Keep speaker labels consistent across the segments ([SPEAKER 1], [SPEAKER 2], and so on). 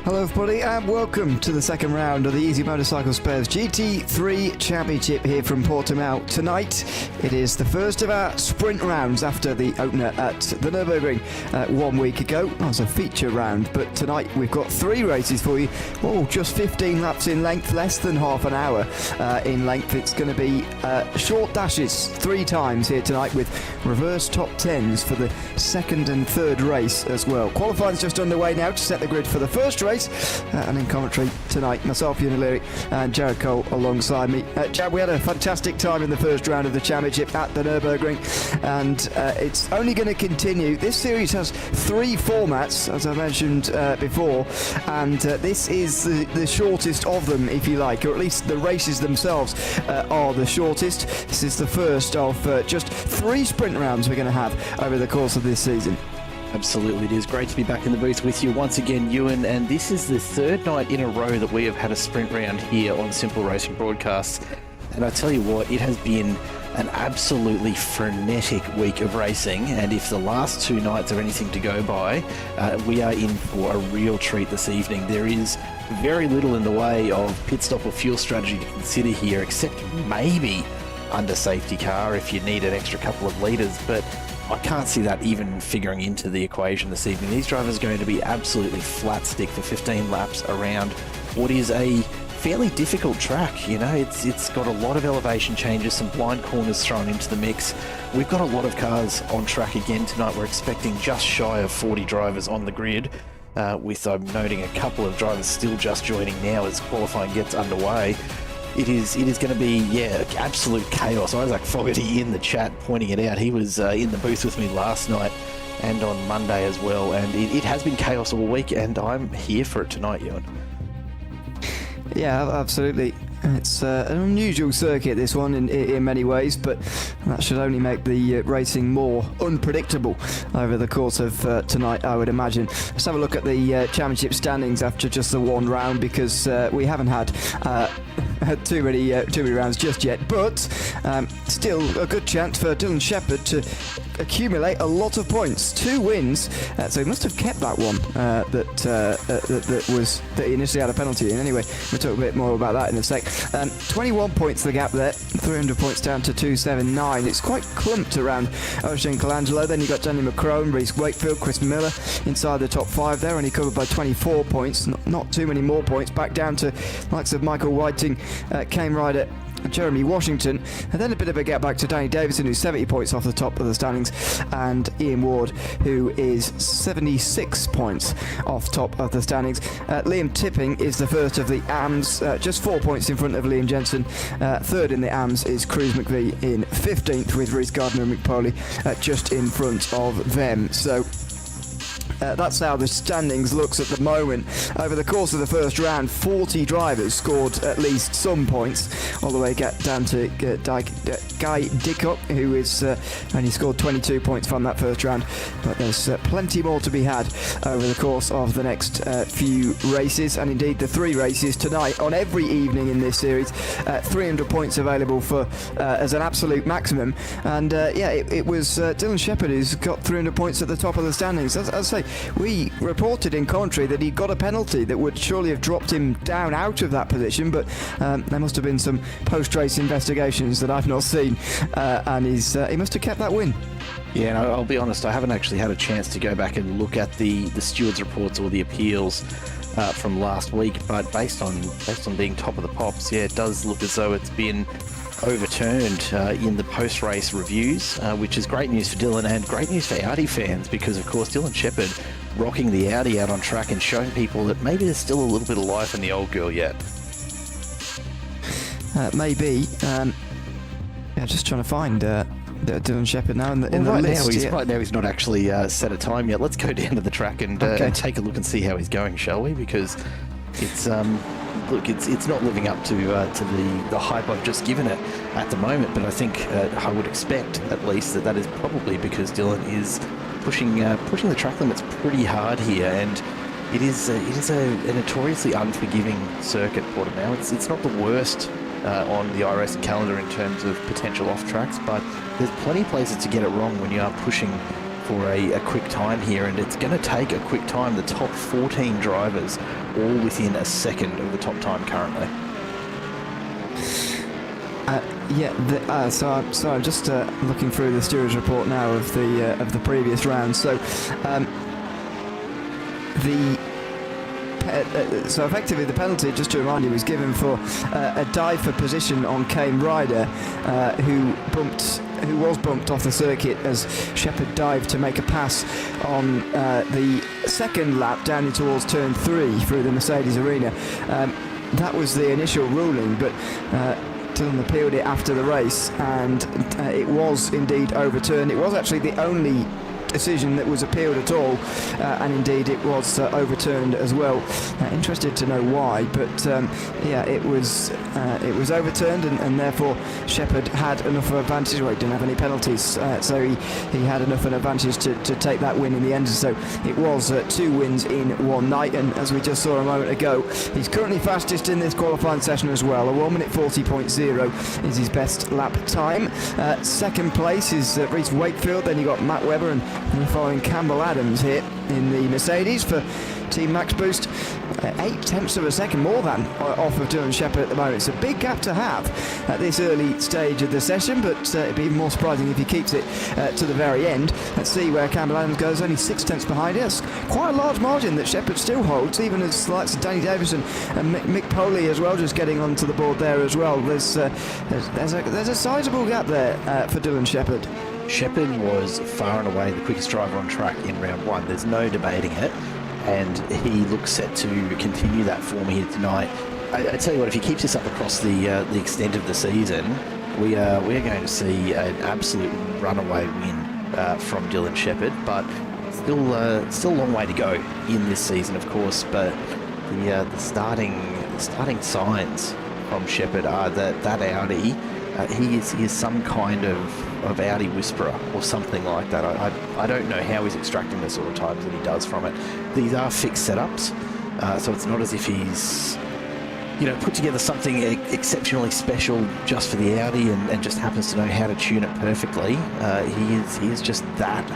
[SPEAKER 1] Hello everybody and welcome to the second round of the Easy Motorcycle Spares GT3 Championship here from Portimão. Tonight it is the first of our sprint rounds after the opener at the Nürburgring 1 week ago. That was a feature round, but tonight we've got 3 races for you. Oh, just 15 laps in length, less than half an hour in length. It's going to be short dashes 3 times here tonight with reverse top 10s for the second and third race as well. Qualifying's just underway now to set the grid for the first race. And in commentary tonight, myself, Ewan O'Leary, and Jared Cole alongside me. Jared, we had a fantastic time in the first round of the championship at the Nürburgring, and it's only going to continue. This series has 3 formats, as I mentioned before, and this is the shortest of them, if you like, or at least the races themselves are the shortest. This is the first of just 3 sprint rounds we're going to have over the course of this season.
[SPEAKER 2] Absolutely, it is great to be back in the booth with you once again, Ewan, and this is the 3rd night in a row that we have had a sprint round here on Simple Racing Broadcasts. And I tell you what, it has been an absolutely frenetic week of racing, and if the last 2 nights are anything to go by, we are in for a real treat this evening. There is very little in the way of pit stop or fuel strategy to consider here, except maybe under safety car if you need an extra couple of litres, but I can't see that even figuring into the equation this evening. These drivers are going to be absolutely flat stick for 15 laps around what is a fairly difficult track. You know, it's got a lot of elevation changes, some blind corners thrown into the mix. We've got a lot of cars on track again tonight. We're expecting just shy of 40 drivers on the grid, with I'm noting a couple of drivers still just joining now as qualifying gets underway. It is going to be, yeah, absolute chaos. Isaac Fogarty in the chat pointing it out. He was in the booth with me last night and on Monday as well, and it has been chaos all week, and I'm here for it tonight, Ewan.
[SPEAKER 1] Yeah, absolutely. It's an unusual circuit, this one, in many ways, but that should only make the racing more unpredictable over the course of tonight, I would imagine. Let's have a look at the championship standings after just the 1 round, because we haven't had too many rounds just yet, but still a good chance for Dylan Shepherd to accumulate a lot of points. 2 wins, so he must have kept that one that he initially had a penalty in. Anyway, we'll talk a bit more about that in a sec. 21 points the gap there, 300 points down to 279. It's quite clumped around Ocean Colangelo. Then you got Danny McCrone, Reece Wakefield, Chris Miller inside the top 5 there, only covered by 24 points. Not too many more points. Back down to likes of Michael Whiting, Kane Ryder, Jeremy Washington, and then a bit of a gap back to Danny Davison, who's 70 points off the top of the standings, and Ian Ward, who is 76 points off top of the standings. Liam Tipping is the first of the AMS, just 4 points in front of Liam Jensen. Third in the AMS is Cruz McVie in 15th, with Reece Gardner and McPoley just in front of them. So that's how the standings looks at the moment. Over the course of the first round, 40 drivers scored at least some points, all the way down to Guy Dickop, who is only scored 22 points from that first round. But there's plenty more to be had over the course of the next few races, and indeed the 3 races tonight. On every evening in this series, 300 points available for as an absolute maximum. And it was Dylan Shepherd who's got 300 points at the top of the standings. As I say, we reported in commentary that he got a penalty that would surely have dropped him down out of that position, but there must have been some post-race investigations that I've not seen, and he must have kept that win.
[SPEAKER 2] Yeah, and I'll be honest, I haven't actually had a chance to go back and look at the stewards' reports or the appeals from last week, but based on being top of the pops, yeah, it does look as though it's been overturned in the post-race reviews, which is great news for Dylan and great news for Audi fans, because of course Dylan Shepherd rocking the Audi out on track and showing people that maybe there's still a little bit of life in the old girl yet.
[SPEAKER 1] Maybe. Just trying to find Dylan Shepherd now in the list.
[SPEAKER 2] Right now he's not actually set a time yet. Let's go down to the track and take a look and see how he's going, shall we? Because it's it's not living up to the hype I've just given it at the moment, but I think I would expect at least that is probably because Dylan is pushing the track limits pretty hard here, and it is a notoriously unforgiving circuit, Portimão. It's not the worst on the iRacing calendar in terms of potential off tracks, but there's plenty of places to get it wrong when you are pushing for a quick time here, and it's going to take a quick time. The top 14 drivers all within a second of the top time currently.
[SPEAKER 1] So I'm just looking through the stewards report now of the previous round. So so effectively the penalty, just to remind you, was given for a dive for position on Kane Ryder, who was bumped off the circuit as Shepherd dived to make a pass on the second lap down towards turn 3 through the Mercedes arena. That was the initial ruling, but Dillon appealed it after the race, and it was indeed overturned. It was actually the only decision that was appealed at all, and indeed it was overturned as well. Interested to know why, but it was overturned, and therefore Shepherd had enough of an advantage. Well, he didn't have any penalties, so he had enough of an advantage to take that win in the end. So it was 2 wins in one night, and as we just saw a moment ago, he's currently fastest in this qualifying session as well. A 1 minute 40.0 is his best lap time. Second place is Reece Wakefield, then you got Matt Webber, and following Campbell Adams here in the Mercedes for Team Max Boost. 8/10 of a second more than off of Dillon Shepherd at the moment. It's a big gap to have at this early stage of the session, but it'd be even more surprising if he keeps it to the very end. Let's see where Campbell Adams goes, only 6/10 behind us. Quite a large margin that Shepherd still holds, even as the likes of Danny Davison and Mick Poley as well, just getting onto the board there as well. There's a sizable gap there for Dillon Shepherd.
[SPEAKER 2] Shepherd was far and away the quickest driver on track in round 1. There's no debating it, and he looks set to continue that form here tonight. I tell you what, if he keeps this up across the extent of the season, we are going to see an absolute runaway win from Dillon Shepherd. But still a long way to go in this season, of course. But the starting signs from Shepherd are that Audi. He is some kind of Audi whisperer or something like that. I don't know how he's extracting the sort of times that he does from it. These are fixed setups, so it's not as if he's put together something exceptionally special just for the Audi and just happens to know how to tune it perfectly. He is just that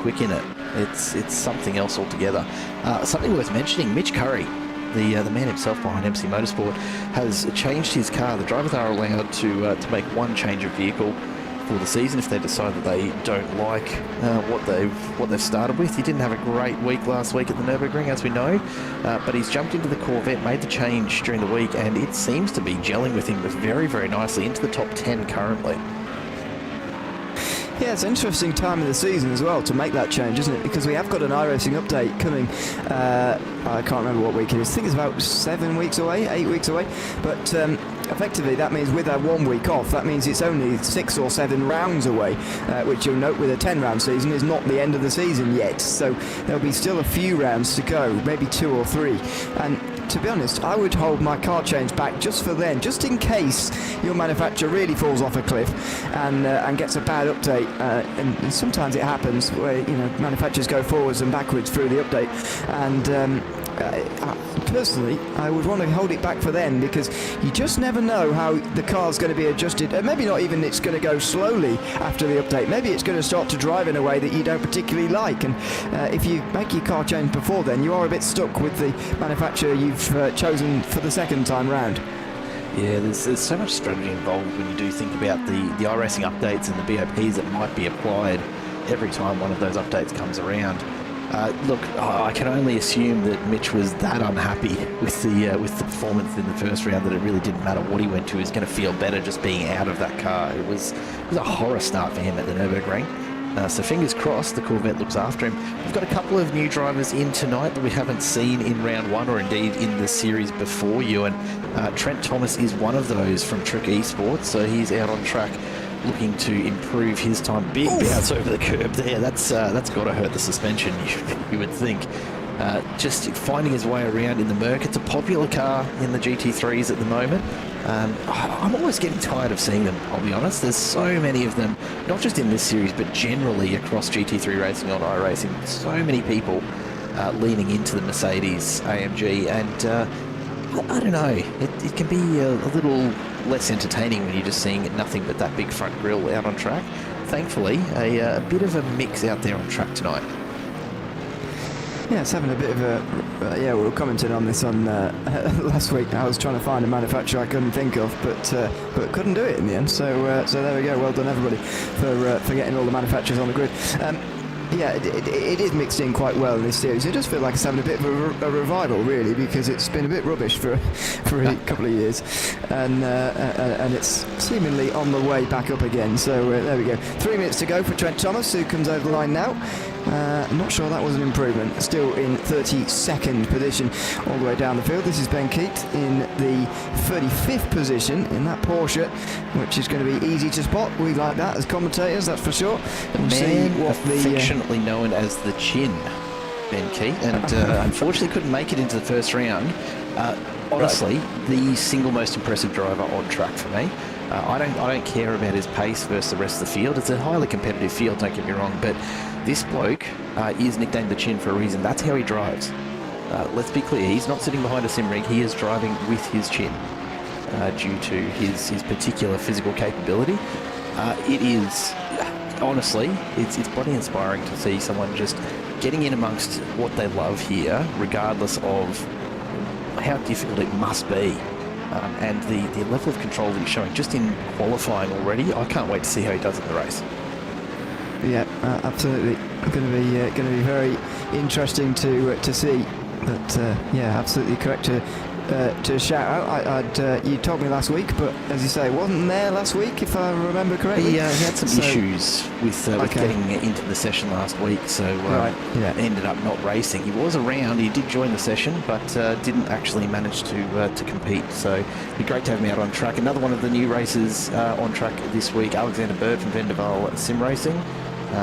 [SPEAKER 2] quick in it. It's something else altogether. Something worth mentioning, Mitch Curry, the man himself behind MC Motorsport, has changed his car. The drivers are allowed to make one change of vehicle for the season if they decide that they don't like what they've started with. He didn't have a great week last week at the Nürburgring, as we know, but he's jumped into the Corvette, made the change during the week, and it seems to be gelling with him very, very nicely into the top 10 currently.
[SPEAKER 1] Yeah, it's an interesting time of the season as well to make that change, isn't it? Because we have got an iRacing update coming. I can't remember what week it is. I think it's about 7 weeks away, 8 weeks away. But effectively, that means with that 1 week off, that means it's only 6 or 7 rounds away, which you'll note with a 10-round season is not the end of the season yet. So there'll be still a few rounds to go, maybe 2 or 3. And to be honest, I would hold my car change back just for then, just in case your manufacturer really falls off a cliff and gets a bad update. And sometimes it happens where manufacturers go forwards and backwards through the update. And personally, I would want to hold it back for then, because you just never know how the car's going to be adjusted. Maybe not even it's going to go slowly after the update. Maybe it's going to start to drive in a way that you don't particularly like. And if you make your car change before then, you are a bit stuck with the manufacturer you've chosen for the second time round.
[SPEAKER 2] Yeah, there's so much strategy involved when you do think about the iRacing updates and the BOPs that might be applied every time one of those updates comes around. Look, I can only assume that Mitch was that unhappy with the performance in the first round that it really didn't matter what he went to. He was going to feel better just being out of that car. It was a horror start for him at the Nürburgring. So fingers crossed the Corvette looks after him. We've got a couple of new drivers in tonight that we haven't seen in round 1 or indeed in the series before you. And Trent Thomas is one of those from Trick Esports, so he's out on track looking to improve his time. Big bounce over the curb there. That's got to hurt the suspension, you would think. Just finding his way around in the Merc. It's a popular car in the GT3s at the moment. I'm almost getting tired of seeing them, I'll be honest. There's so many of them, not just in this series, but generally across GT3 racing on iRacing. So many people leaning into the Mercedes AMG, and I don't know, it can be a little less entertaining when you're just seeing nothing but that big front grille out on track. thankfully, a bit of a mix out there on track tonight.
[SPEAKER 1] Yeah, it's having a bit of a... we were commenting on this on last week. I was trying to find a manufacturer I couldn't think of, but couldn't do it in the end. So there we go. Well done, everybody, for getting all the manufacturers on the grid. It is mixed in quite well in this series. It does feel like it's having a bit of a revival, really, because it's been a bit rubbish for a couple of years, and it's seemingly on the way back up again. So there we go. 3 minutes to go for Trent Thomas, who comes over the line now. I'm not sure that was an improvement. Still in 32nd position all the way down the field. This is Ben Keat in the 35th position in that Porsche, which is going to be easy to spot. We like that as commentators, that's for sure.
[SPEAKER 2] We'll see what affectionately known as the Chin, Ben Keat, and unfortunately couldn't make it into the first round. Honestly, the single most impressive driver on track for me. I don't care about his pace versus the rest of the field. It's a highly competitive field, don't get me wrong, but this bloke is nicknamed the Chin for a reason. That's how he drives. Let's be clear, he's not sitting behind a sim rig, he is driving with his chin due to his particular physical capability. It is, honestly, it's bloody inspiring to see someone just getting in amongst what they love here, regardless of how difficult it must be. And the level of control that he's showing just in qualifying already, I can't wait to see how he does in the race.
[SPEAKER 1] Yeah, absolutely. Going to be very interesting to see. But absolutely correct to shout out. You told me last week, but as you say, it wasn't there last week, if I remember correctly.
[SPEAKER 2] He had some issues with getting into the session last week, so ended up not racing. He was around, he did join the session, but didn't actually manage to compete. So it'd be great to have him out on track. Another one of the new races on track this week, Alexander Bird from Vendaval Sim Racing.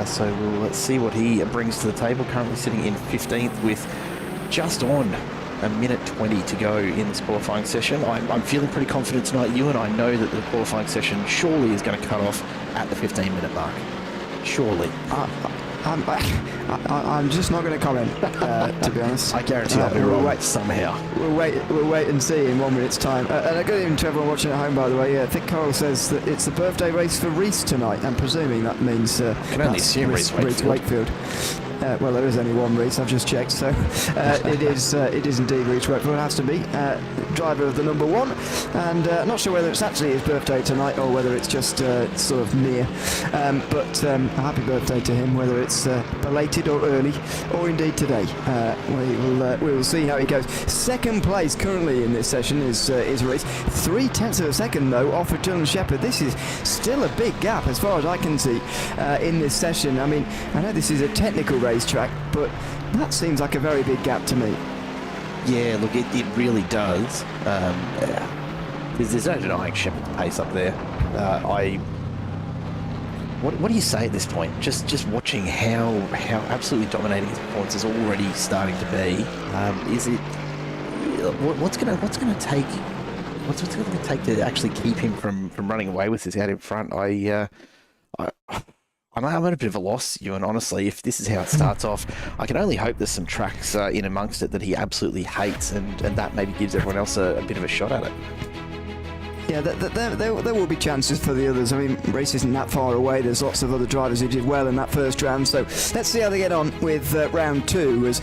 [SPEAKER 2] So we'll see what he brings to the table. Currently sitting in 15th with just on a minute 20 to go in this qualifying session. I'm feeling pretty confident tonight, Ewan. I know that the qualifying session surely is going to cut off at the 15-minute mark. Surely. I'm just not going to comment, to be honest. I guarantee I'll be wrong somehow.
[SPEAKER 1] We'll wait and see in 1 minute's time. And good evening to everyone watching at home, by the way. Thick Coral says that it's the birthday race for Reese tonight. I'm presuming that means
[SPEAKER 2] I can only assume Reese
[SPEAKER 1] Wakefield. Well, there is only one Reese, I've just checked, so it is indeed Reese Wakefield. It has to be driver of the number one, and not sure whether it's actually his birthday tonight or whether it's just sort of near, but a happy birthday to him, whether it's belated or early or indeed today. We will see how he goes. Second place currently in this session is Reese. 0.3 of a second though off of Dylan Shepherd. This is still a big gap as far as I can see in this session. I mean, I know this is a technical racetrack, but that seems like a very big gap to me.
[SPEAKER 2] Yeah, look, it really does. There's no denying Shepherd's pace up there. What do you say at this point? Just watching how absolutely dominating his performance is already starting to be. Is it what's going to take? What's it going to take to actually keep him from running away with this out in front? I'm at a bit of a loss, Ewan, honestly. If this is how it starts off, I can only hope there's some tracks in amongst it that he absolutely hates, and that maybe gives everyone else a bit of a shot at it.
[SPEAKER 1] Yeah, there will be chances for the others. I mean, race isn't that far away. There's lots of other drivers who did well in that first round. So let's see how they get on with round two as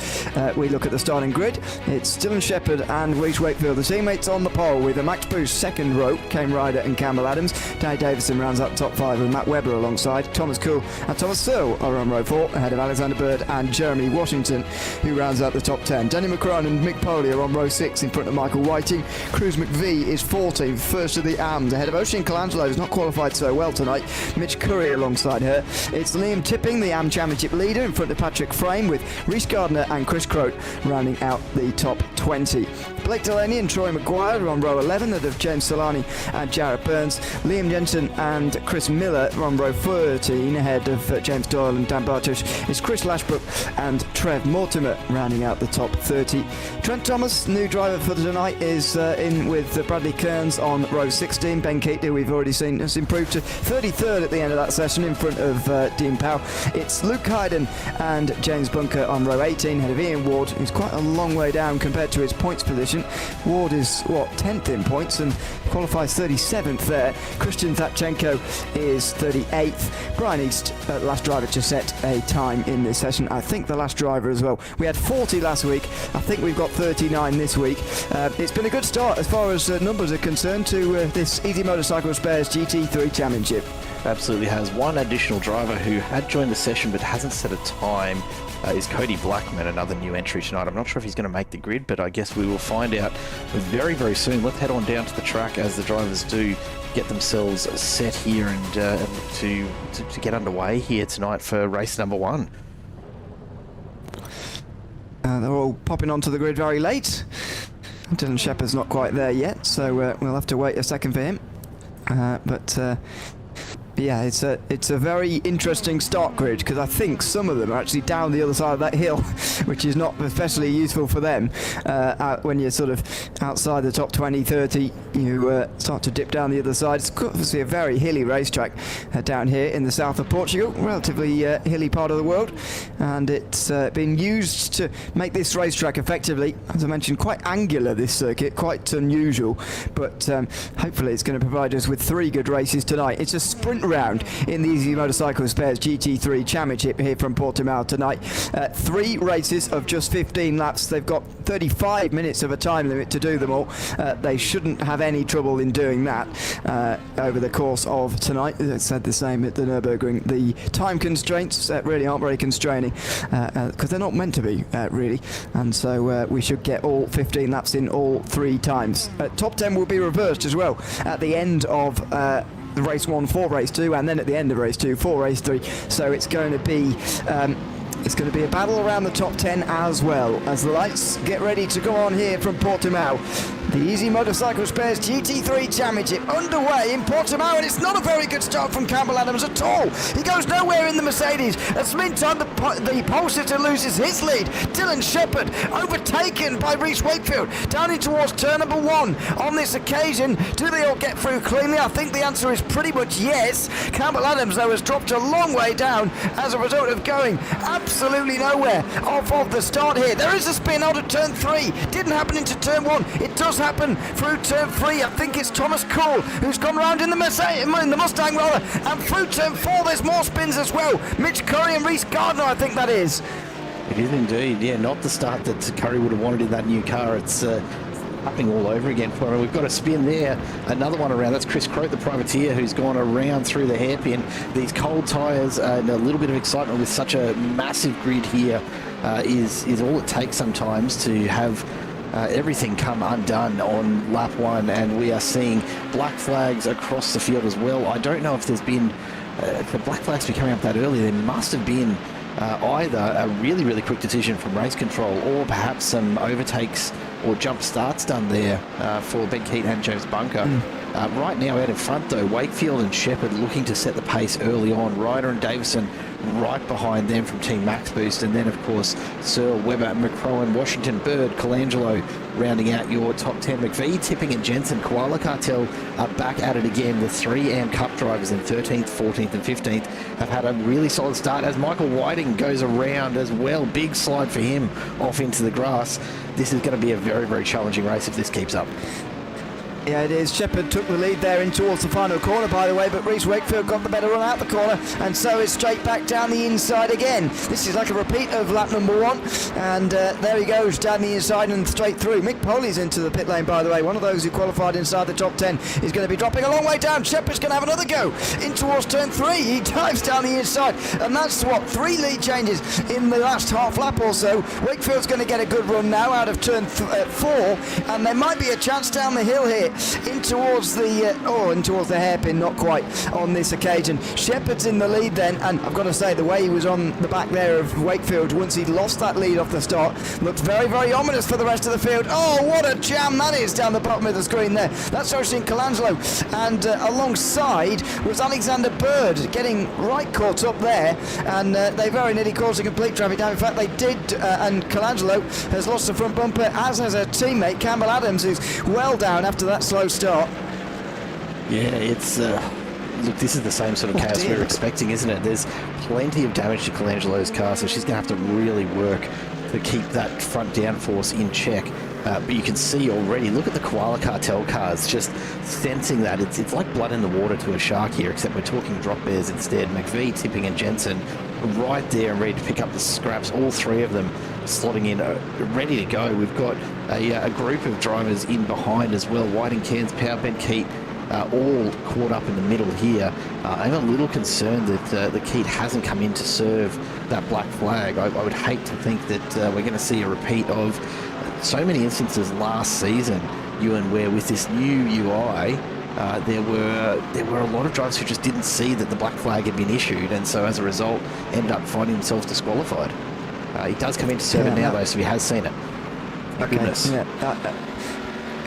[SPEAKER 1] we look at the starting grid. It's Dylan Shepherd and Reese Wakefield, the teammates on the pole, with a Max Boost second row, Kane Ryder and Campbell Adams. Dave Davison rounds up top five with Matt Webber alongside. Thomas Kuhl and Thomas Searle are on row four, ahead of Alexander Bird and Jeremy Washington, who rounds out the top 10. Danny McCrone and Mick Poley are on row six in front of Michael Whiting. Cruz McVie is 14th, first of the AMs, ahead of Oisin Colangelo, who's not qualified so well tonight. Mitch Curry alongside her. It's Liam Tipping, the AM Championship leader, in front of Patrick Frame, with Rhys Gardner and Chris Croat rounding out the top 20. Blake Delaney and Troy Maguire are on row 11, ahead of James Solani and Jarrett Burns. Liam Jensen and Chris Miller are on row 13, ahead of James Doyle and Dan Bartosh. It's Chris Lashbrook and Trev Mortimer rounding out the top 30. Trent Thomas, new driver for tonight, is in with Bradley Kearns on row 16. Ben Keat, who we've already seen, has improved to 33rd at the end of that session in front of Dean Powell. It's Luke Hayden and James Bunker on row 18, ahead of Ian Ward, who's quite a long way down compared to his points position. position. Ward is, 10th in points and qualifies 37th there. Christian Thatchenko is 38th. Brian East, last driver to set a time in this session. I think the last driver as well. We had 40 last week. I think we've got 39 this week. It's been a good start as far as numbers are concerned to this Easy Motorcycle Spares GT3 Championship.
[SPEAKER 2] Absolutely has. One additional driver who had joined the session but hasn't set a time is Cody Blackman, another new entry tonight. I'm not sure if he's going to make the grid, but I guess we will find out very, very soon. Let's head on down to the track as the drivers do get themselves set here and to get underway here tonight for race number 1.
[SPEAKER 1] They're all popping onto the grid very late. Dylan Shepherd's not quite there yet, so we'll have to wait a second for him. Yeah, it's a very interesting start grid because I think some of them are actually down the other side of that hill, which is not especially useful for them. When you're sort of outside the top 20, 30, you start to dip down the other side. It's obviously a very hilly racetrack down here in the south of Portugal, relatively hilly part of the world, and it's been used to make this racetrack effectively, as I mentioned, quite angular, this circuit, quite unusual, but hopefully it's going to provide us with 3 good races tonight. It's a sprint round in the Easy Motorcycle Spares GT3 Championship here from Portimão tonight. 3 races of just 15 laps. They've got 35 minutes of a time limit to do them all. They shouldn't have any trouble in doing that over the course of tonight. I said the same at the Nürburgring. The time constraints really aren't very constraining because they're not meant to be really, and so we should get all 15 laps in all 3 times. Top 10 will be reversed as well at the end of the race 1 for race 2, and then at the end of race 2 for race 3. So it's going to be a battle around the top 10 as well, as the lights get ready to go on here from Portimão. The Easy Motorcycle Spares GT3 Championship underway in Portimão, and it's not a very good start from Campbell Adams at all. He goes nowhere in the Mercedes. As meantime, the pole sitter loses his lead. Dylan Shepherd overtaken by Reece Wakefield down in towards turn number 1. On this occasion, do they all get through cleanly? I think the answer is pretty much yes. Campbell Adams, though, has dropped a long way down as a result of going absolutely nowhere off of the start here. There is a spin out of turn 3. Didn't happen into turn 1. It does happen through turn 3. I think it's Thomas Cole who's gone round in the Mustang roller, and through turn 4 there's more spins as well. Mitch Curry and Reece Gardner, I think that is.
[SPEAKER 2] It is indeed, yeah, not the start that Curry would have wanted in that new car. It's happening all over again for him. We've got a spin there, another one around. That's Chris Croat, the privateer, who's gone around through the hairpin. These cold tyres and a little bit of excitement with such a massive grid here is all it takes sometimes to have everything come undone on lap 1, and we are seeing black flags across the field as well. I don't know if there's been for black flags to be coming up that early. There must have been either a really, really quick decision from race control, or perhaps some overtakes or jump starts done there for Ben Keat and James Bunker. Right now out in front though, Wakefield and Shepherd looking to set the pace early on. Ryder and Davison right behind them from Team Max Boost, and then of course Searle, Webber, McCrowan, Washington, Bird, Colangelo rounding out your top 10. McVie, Tipping and Jensen. Koala Cartel are back at it again. The 3 AM Cup drivers in 13th, 14th and 15th have had a really solid start as Michael Whiting goes around as well. Big slide for him off into the grass. This is going to be a very, very challenging race if this keeps up.
[SPEAKER 1] Yeah, it is. Shepherd took the lead there in towards the final corner, by the way, but Reece Wakefield got the better run out the corner, and so it's straight back down the inside again. This is like a repeat of lap number 1, and there he goes down the inside and straight through. Mick Poley's into the pit lane, by the way. One of those who qualified inside the top 10 is going to be dropping a long way down. Shepherd's going to have another go in towards turn 3. He dives down the inside, and that's what, 3 lead changes in the last half lap or so. Wakefield's going to get a good run now out of turn 4, and there might be a chance down the hill here in towards the hairpin. Not quite on this occasion. Shepherd's in the lead then, and I've got to say the way he was on the back there of Wakefield once he'd lost that lead off the start looked very, very ominous for the rest of the field. Oh, what a jam that is down the bottom of the screen there. That's Oisin Colangelo, and alongside was Alexander Bird getting right caught up there, and they very nearly caused a complete traffic jam. In fact they did, and Colangelo has lost the front bumper, as has her teammate Campbell Adams, who's well down after that slow start.
[SPEAKER 2] Yeah, it's look, this is the same sort of chaos we're expecting, isn't it? There's plenty of damage to Colangelo's car, so she's going to have to really work to keep that front downforce in check. But you can see already, look at the Koala Cartel cars, just sensing that. It's like blood in the water to a shark here, except we're talking drop bears instead. McVie, Tipping and Jensen right there and ready to pick up the scraps, all three of them slotting in, ready to go. We've got a group of drivers in behind as well. Whiting, Cairns, Power, Ben Keat, all caught up in the middle here. I'm a little concerned that the Keat hasn't come in to serve that black flag. I would hate to think that we're going to see a repeat of so many instances last season, Ewan, where with this new UI, there were a lot of drivers who just didn't see that the black flag had been issued, and so as a result ended up finding themselves disqualified. He does come into serve now though, so he has seen it. Thank goodness.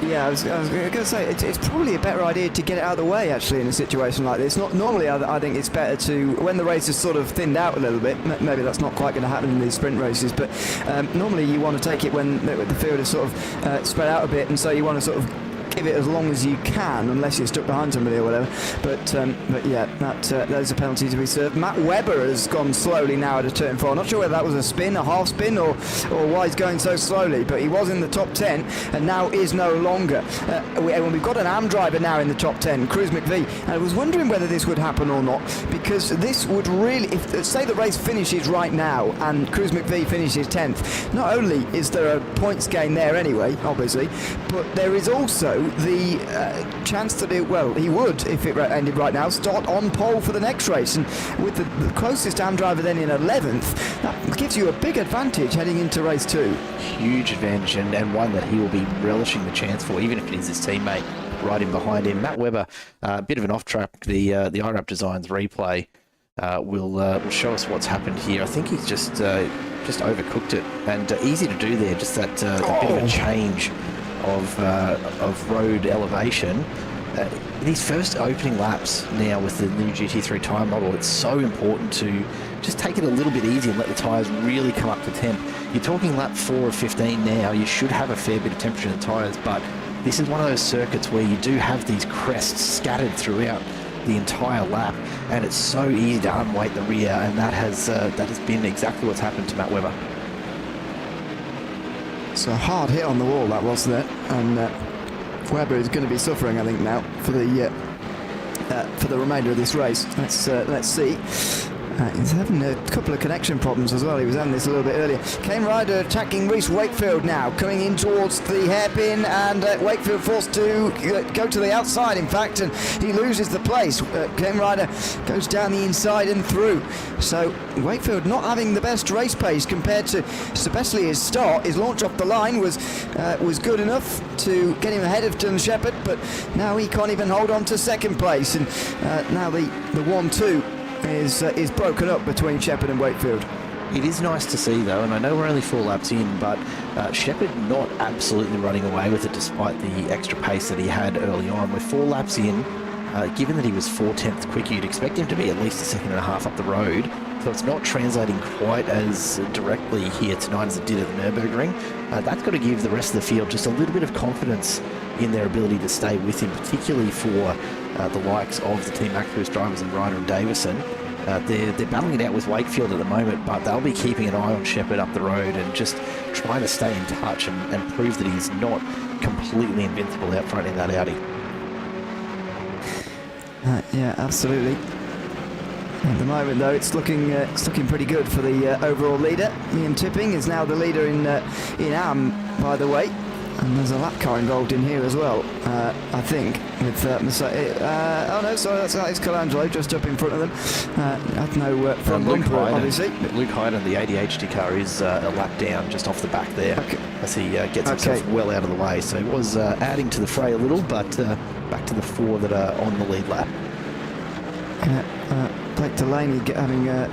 [SPEAKER 1] Yeah, I was going to say, it's probably a better idea to get it out of the way, actually, in a situation like this. Normally, I think it's better to, when the race is sort of thinned out a little bit, maybe that's not quite going to happen in these sprint races, but normally you want to take it when the field is sort of spread out a bit, and so you want to sort of give it as long as you can, unless you're stuck behind somebody or whatever. But yeah, there's a penalty to be served. Matt Webber has gone slowly now at a turn 4. Not sure whether that was a spin, a half spin, or why he's going so slowly, but he was in the top 10 and now is no longer. We've got an AM driver now in the top 10, Cruz McVie, and I was wondering whether this would happen or not, because this would really, if say the race finishes right now and Cruz McVie finishes 10th, not only is there a points gain there anyway, obviously, but there is also the chance to do, well, he would, if it ended right now, start on pole for the next race, and with the closest AM driver then in 11th, that gives you a big advantage heading into race 2.
[SPEAKER 2] Huge advantage, and one that he will be relishing the chance for, even if it is his teammate right in behind him. Matt Webber, a bit of an off track. The IRAP Designs replay will show us what's happened here. I think he's just overcooked it, and easy to do there, just that bit of a change of road elevation. In his first opening laps now with the new GT3 tyre model, it's so important to just take it a little bit easy and let the tyres really come up to temp. You're talking lap 4 of 15 now, you should have a fair bit of temperature in the tyres, but this is one of those circuits where you do have these crests scattered throughout the entire lap, and it's so easy to unweight the rear, and that has been exactly what's happened to Matt Webber.
[SPEAKER 1] So hard hit on the wall that was there, and Webber is going to be suffering, I think, now for the remainder of this race. Let's see. He's having a couple of connection problems as well. He was having this a little bit earlier. Kane Ryder attacking Reece Wakefield now, coming in towards the hairpin, and Wakefield forced to go to the outside, in fact, and he loses the place. Kane Ryder goes down the inside and through. So Wakefield not having the best race pace compared to, especially his start. His launch off the line was good enough to get him ahead of Dylan Shepherd, but now he can't even hold on to second place, and now the 1-2 is broken up between Shepherd and Wakefield.
[SPEAKER 2] It is nice to see though, and I know we're only 4 laps in, but Shepherd not absolutely running away with it despite the extra pace that he had early on. We're 4 laps in, given that he was 4/10 quick, you'd expect him to be at least a second and a half up the road, so it's not translating quite as directly here tonight as it did at the Nürburgring. That's got to give the rest of the field just a little bit of confidence in their ability to stay with him, particularly for the likes of the Team Actors drivers and Ryder and Davison. They're battling it out with Wakefield at the moment, but they'll be keeping an eye on Shepherd up the road and just trying to stay in touch and prove that he's not completely invincible out front in that Audi.
[SPEAKER 1] Yeah, absolutely. At the moment, though, it's looking pretty good for the overall leader. Ian Tipping is now the leader in AM, by the way. And there's a lap car involved in here as well, I think, with Mercedes. Oh no, sorry, that's Colangelo just up in front of them. Had no front bumper, obviously.
[SPEAKER 2] Luke Hyden, the ADHD car, is a lap down just off the back there, as he gets himself well out of the way. So he was adding to the fray a little, but back to the 4 that are on the lead lap.
[SPEAKER 1] Blake Delaney having a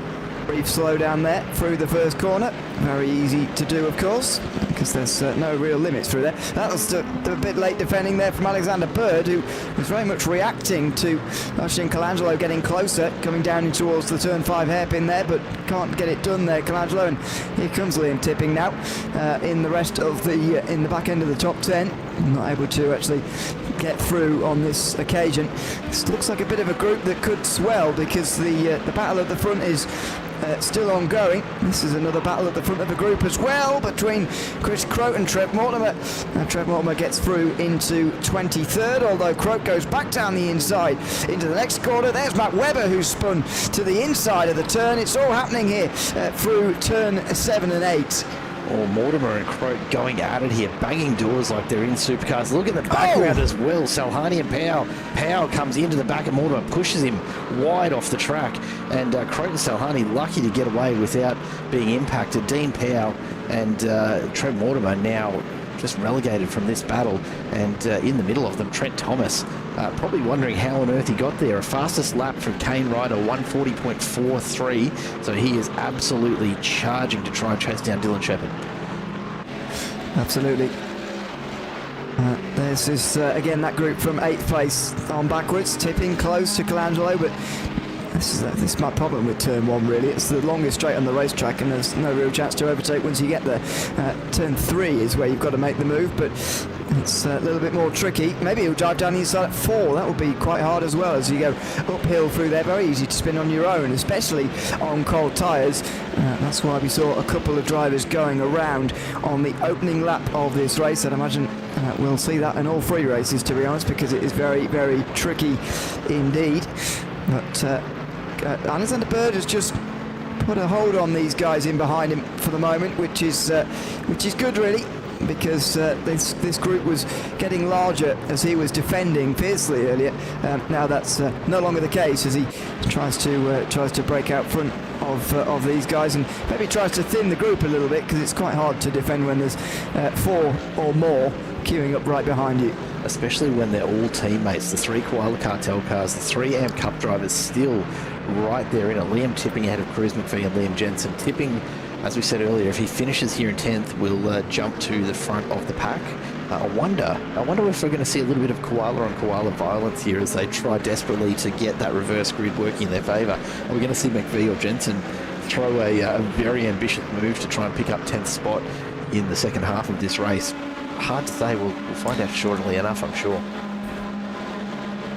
[SPEAKER 1] brief slowdown there through the first corner. Very easy to do, of course, because there's no real limits through there. That was a bit late defending there from Alexander Bird, who was very much reacting to Oisin Colangelo getting closer, coming down in towards the turn 5 hairpin there, but can't get it done there, Colangelo. And here comes Liam Tipping now in the rest of the in the back end of the top 10. Not able to actually get through on this occasion. This looks like a bit of a group that could swell, because the battle at the front is still ongoing. This is another battle at the front of the group as well, between Chris Croat and Trev Mortimer. Trev Mortimer gets through into 23rd, although Croat goes back down the inside into the next corner. There's Matt Webber, who's spun to the inside of the turn. It's all happening here through turn 7 and 8.
[SPEAKER 2] Oh, Mortimer and Croat going at it here, banging doors like they're in supercars. Look at the background as well. Salhani and Powell. Powell comes into the back of Mortimer, pushes him wide off the track. And Croat and Salhani lucky to get away without being impacted. Dean Powell and Trev Mortimer now just relegated from this battle. And in the middle of them, Trent Thomas, probably wondering how on earth he got there. A fastest lap from Kane Ryder, 140.43. So he is absolutely charging to try and chase down Dylan Shepherd.
[SPEAKER 1] Absolutely. There's this, again, that group from 8th place on backwards, tipping close to Colangelo, but this is my problem with turn 1, really. It's the longest straight on the racetrack, and there's no real chance to overtake once you get there. Turn 3 is where you've got to make the move, but it's a little bit more tricky. Maybe he'll drive down the inside at 4. That will be quite hard as well, as you go uphill through there. Very easy to spin on your own, especially on cold tyres. That's why we saw a couple of drivers going around on the opening lap of this race. I'd imagine we'll see that in all 3 races, to be honest, because it is very, very tricky indeed. But Alexander Bird has just put a hold on these guys in behind him for the moment, which is good, really, because this group was getting larger as he was defending fiercely earlier. Now that's no longer the case, as he tries to break out front of these guys, and maybe tries to thin the group a little bit, because it's quite hard to defend when there's 4 or more queuing up right behind you.
[SPEAKER 2] Especially when they're all teammates. The 3 Koala Cartel cars, the 3 AMP Cup drivers still right there in it. Liam Tipping ahead of Cruz McPhee and Liam Jensen. Tipping, as we said earlier, if he finishes here in 10th, will jump to the front of the pack. I wonder if we're going to see a little bit of Koala on Koala violence here as they try desperately to get that reverse grid working in their favour. Are we going to see McVie or Jensen throw a very ambitious move to try and pick up 10th spot in the second half of this race? Hard to say. We'll find out shortly enough, I'm sure.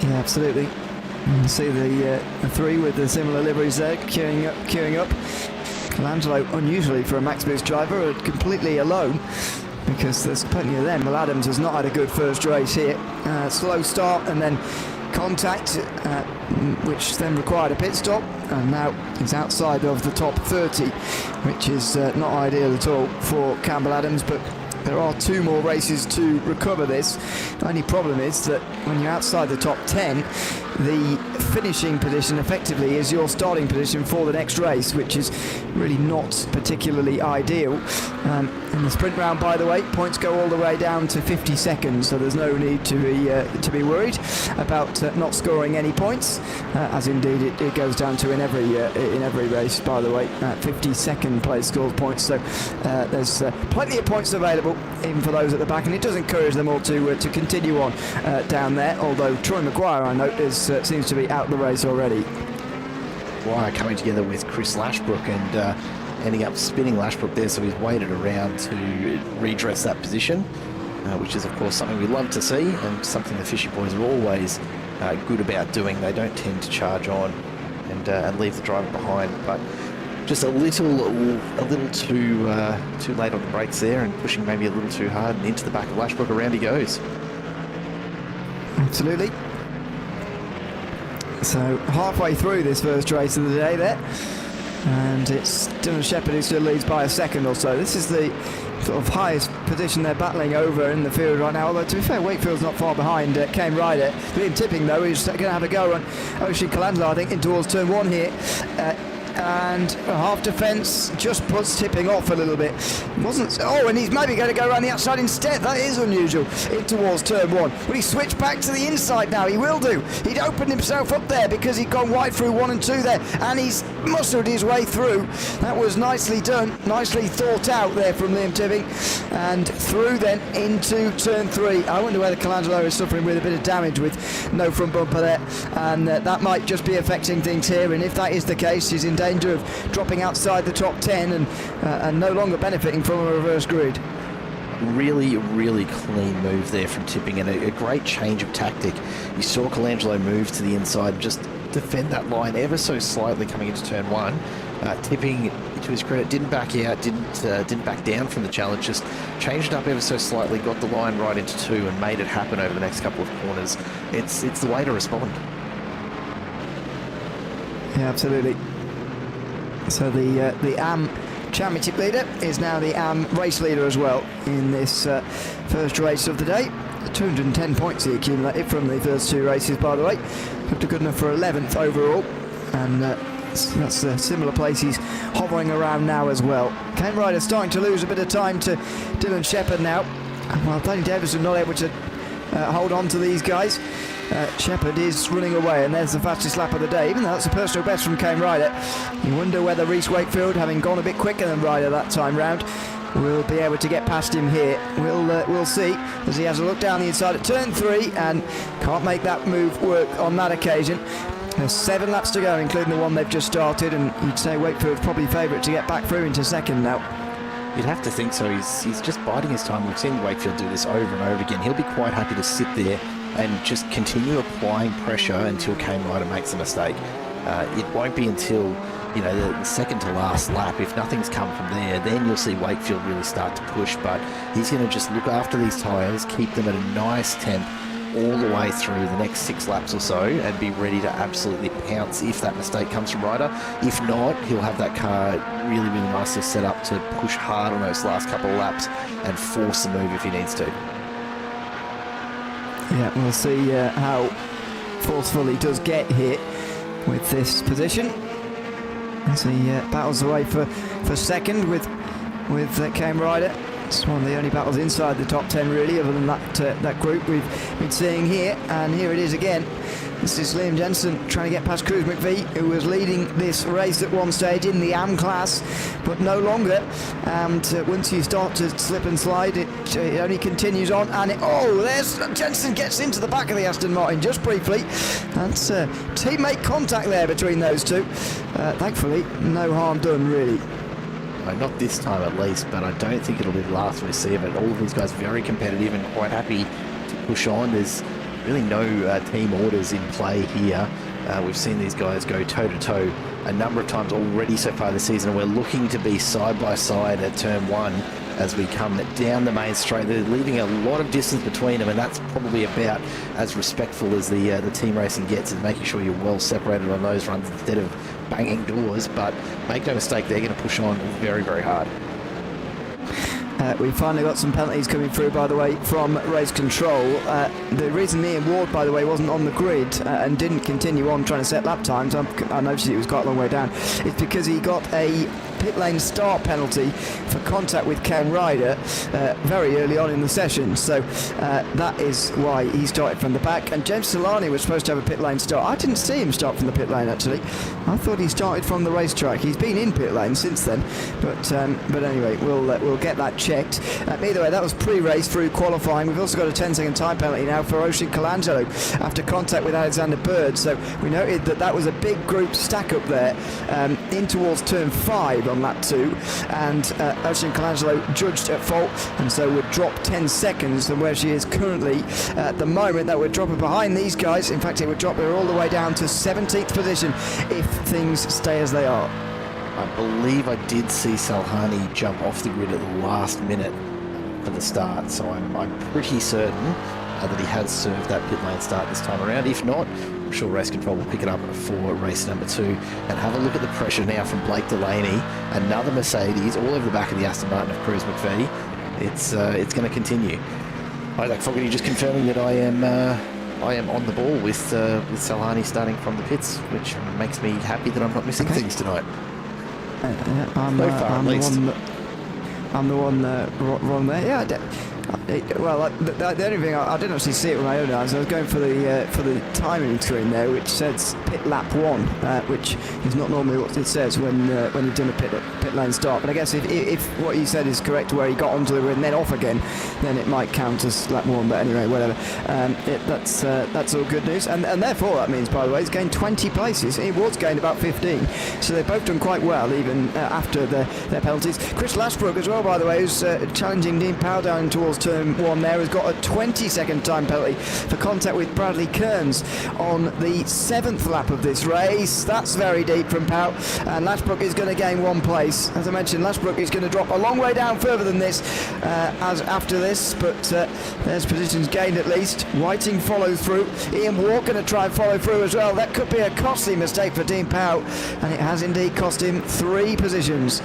[SPEAKER 1] Yeah, absolutely. You can see the 3 with the similar liveries there, queuing up. Colangelo, unusually for a Max Boost driver, are completely alone, because there's plenty of them. Well, Adams has not had a good first race here. Slow start and then contact, which then required a pit stop, and now he's outside of the top 30, which is not ideal at all for Campbell Adams, but there are 2 more races to recover this. The only problem is that when you're outside the top 10, the finishing position effectively is your starting position for the next race, which is really not particularly ideal. In the sprint round, by the way, points go all the way down to 50 seconds, so there's no need to be worried about not scoring any points, as indeed it goes down to in every race, by the way. 52nd place scores points, so there's plenty of points available even for those at the back, and it does encourage them all to continue on down there, although Troy Maguire, I note, seems to be out the race already.
[SPEAKER 2] Maguire coming together with Chris Lashbrook and ending up spinning Lashbrook there, so he's waited around to redress that position, which is of course something we love to see, and something the Fishy Boys are always good about doing. They don't tend to charge on and leave the driver behind, but just a little too late on the brakes there, and pushing maybe a little too hard, and into the back of Lashbrook. Around he goes.
[SPEAKER 1] Absolutely. So halfway through this first race of the day there, and it's Dylan Shepherd who still leads by a second or so. This is the sort of highest position they're battling over in the field right now, although to be fair, Wakefield's not far behind Kane Ryder. Liam Tipping, though, is going to have a go on Ocean Colangelo, I think, in towards turn 1 here. And a half defence just puts Tipping off a little bit. And he's maybe going to go around the outside instead. That is unusual. In towards turn 1. Will he switch back to the inside now? He will do. He'd opened himself up there because he'd gone wide through 1 and 2 there, and he's muscled his way through. That was nicely done, nicely thought out there from Liam Tipping, and through then into turn 3. I wonder whether Colangelo is suffering with a bit of damage with no front bumper there, and that might just be affecting things here, and if that is the case, he's in danger of dropping outside the top 10 and no longer benefiting from a reverse grid.
[SPEAKER 2] really, really clean move there from tipping, and a great change of tactic. You saw Colangelo move to the inside and just defend that line ever so slightly coming into turn one. Tipping, to his credit, didn't back out, didn't back down from the challenge, just changed it up ever so slightly, got the line right into two and made it happen over the next couple of corners. It's the way to respond.
[SPEAKER 1] Yeah, absolutely. So the AM Championship leader is now the AM race leader as well in this first race of the day. 210 points he accumulated from the first two races, by the way. Looked good enough for 11th overall, and that's a similar place he's hovering around now as well. Kane Ryder starting to lose a bit of time to Dylan Shepherd now. Well, Danny Davison not able to hold on to these guys. Shepherd is running away, and there's the fastest lap of the day, even though that's a personal best from Kane Ryder. You wonder whether Reece Wakefield, having gone a bit quicker than Ryder that time round, will be able to get past him here. We'll see, as he has a look down the inside at turn 3 and can't make that move work on that occasion. There's 7 laps to go, including the one they've just started, and you'd say Wakefield's probably favourite to get back through into second now.
[SPEAKER 2] You'd have to think so. He's just biding his time. We've seen Wakefield do this over and over again. He'll be quite happy to sit there and just continue applying pressure until Kane Ryder makes a mistake. It won't be until, you know, the second to last lap, if nothing's come from there, then you'll see Wakefield really start to push. But he's going to just look after these tyres, keep them at a nice temp all the way through the next 6 laps or so, and be ready to absolutely pounce if that mistake comes from Ryder. If not, he'll have that car really, really nicely set up to push hard on those last couple of laps and force the move if he needs to.
[SPEAKER 1] Yeah, we'll see how forceful he does get here with this position, as he battles away for second with Kane Ryder. It's one of the only battles inside the top 10 really, other than that group we've been seeing here. And here it is again. This is Liam Jensen trying to get past Cruz McVie, who was leading this race at one stage in the AM class, but no longer. And once you start to slip and slide, it only continues on. And there's Jensen gets into the back of the Aston Martin just briefly. That's teammate contact there between those two. Thankfully, no harm done really.
[SPEAKER 2] Not this time at least, but I don't think it'll be the last we see of it. All of these guys very competitive and quite happy to push on. There's really no team orders in play here. We've seen these guys go toe-to-toe a number of times already so far this season, and we're looking to be side by side at turn 1 as we come down the main straight. They're leaving a lot of distance between them, and that's probably about as respectful as the team racing gets, is making sure you're well separated on those runs instead of banging doors. But make no mistake, they're going to push on very, very hard.
[SPEAKER 1] We finally got some penalties coming through, by the way, from race control. The reason Ian Ward, by the way, wasn't on the grid and didn't continue on trying to set lap times, I noticed it was quite a long way down, it's because he got a pit lane start penalty for contact with Kane Ryder very early on in the session. So that is why he started from the back. And James Solani was supposed to have a pit lane start. I didn't see him start from the pit lane, actually. I thought he started from the racetrack. He's been in pit lane since then. But anyway, we'll get that checked. Either way, that was pre-race through qualifying. We've also got a 10-second time penalty now for Ocean Colangelo after contact with Alexander Bird. So we noted that was a big group stack up there in towards turn 5 on lap 2, and Ocean Colangelo judged at fault, and so would drop 10 seconds from where she is currently at the moment. That would drop her behind these guys. In fact, it would drop her all the way down to 17th position if things stay as they are.
[SPEAKER 2] I believe I did see Salhani jump off the grid at the last minute for the start, so I'm pretty certain that he has served that pit lane start this time around. If not, I'm sure race control will pick it up for race number 2. And have a look at the pressure now from Blake Delaney. Another Mercedes all over the back of the Aston Martin of Cruz McVie. It's going to continue. Isaac Fogarty just confirming that I am on the ball with Salhani starting from the pits, which makes me happy that I'm not missing things tonight.
[SPEAKER 1] I'm the one wrong there. Yeah, The only thing I didn't actually see it with my own eyes. I was going for the timing screen there, which says pit lap 1, which is not normally what it says when you're doing a pit lane start. But I guess if what you said is correct, where he got onto the grid and then off again, then it might count as lap 1. But anyway, whatever. That's all good news. And therefore that means, by the way, he's gained 20 places. He was gained about 15. So they've both done quite well, even after their penalties. Chris Lashbrook as well, by the way, who's challenging Dean Powell down towards turn 1 there, has got a 20-second time penalty for contact with Bradley Kearns on the 7th lap of this race. That's very deep from Powell, and Lashbrook is going to gain 1 place. As I mentioned, Lashbrook is going to drop a long way down further than this as after this, but there's positions gained at least. Whiting follows through. Ian Ward going to try and follow through as well. That could be a costly mistake for Dean Powell, and it has indeed cost him 3 positions.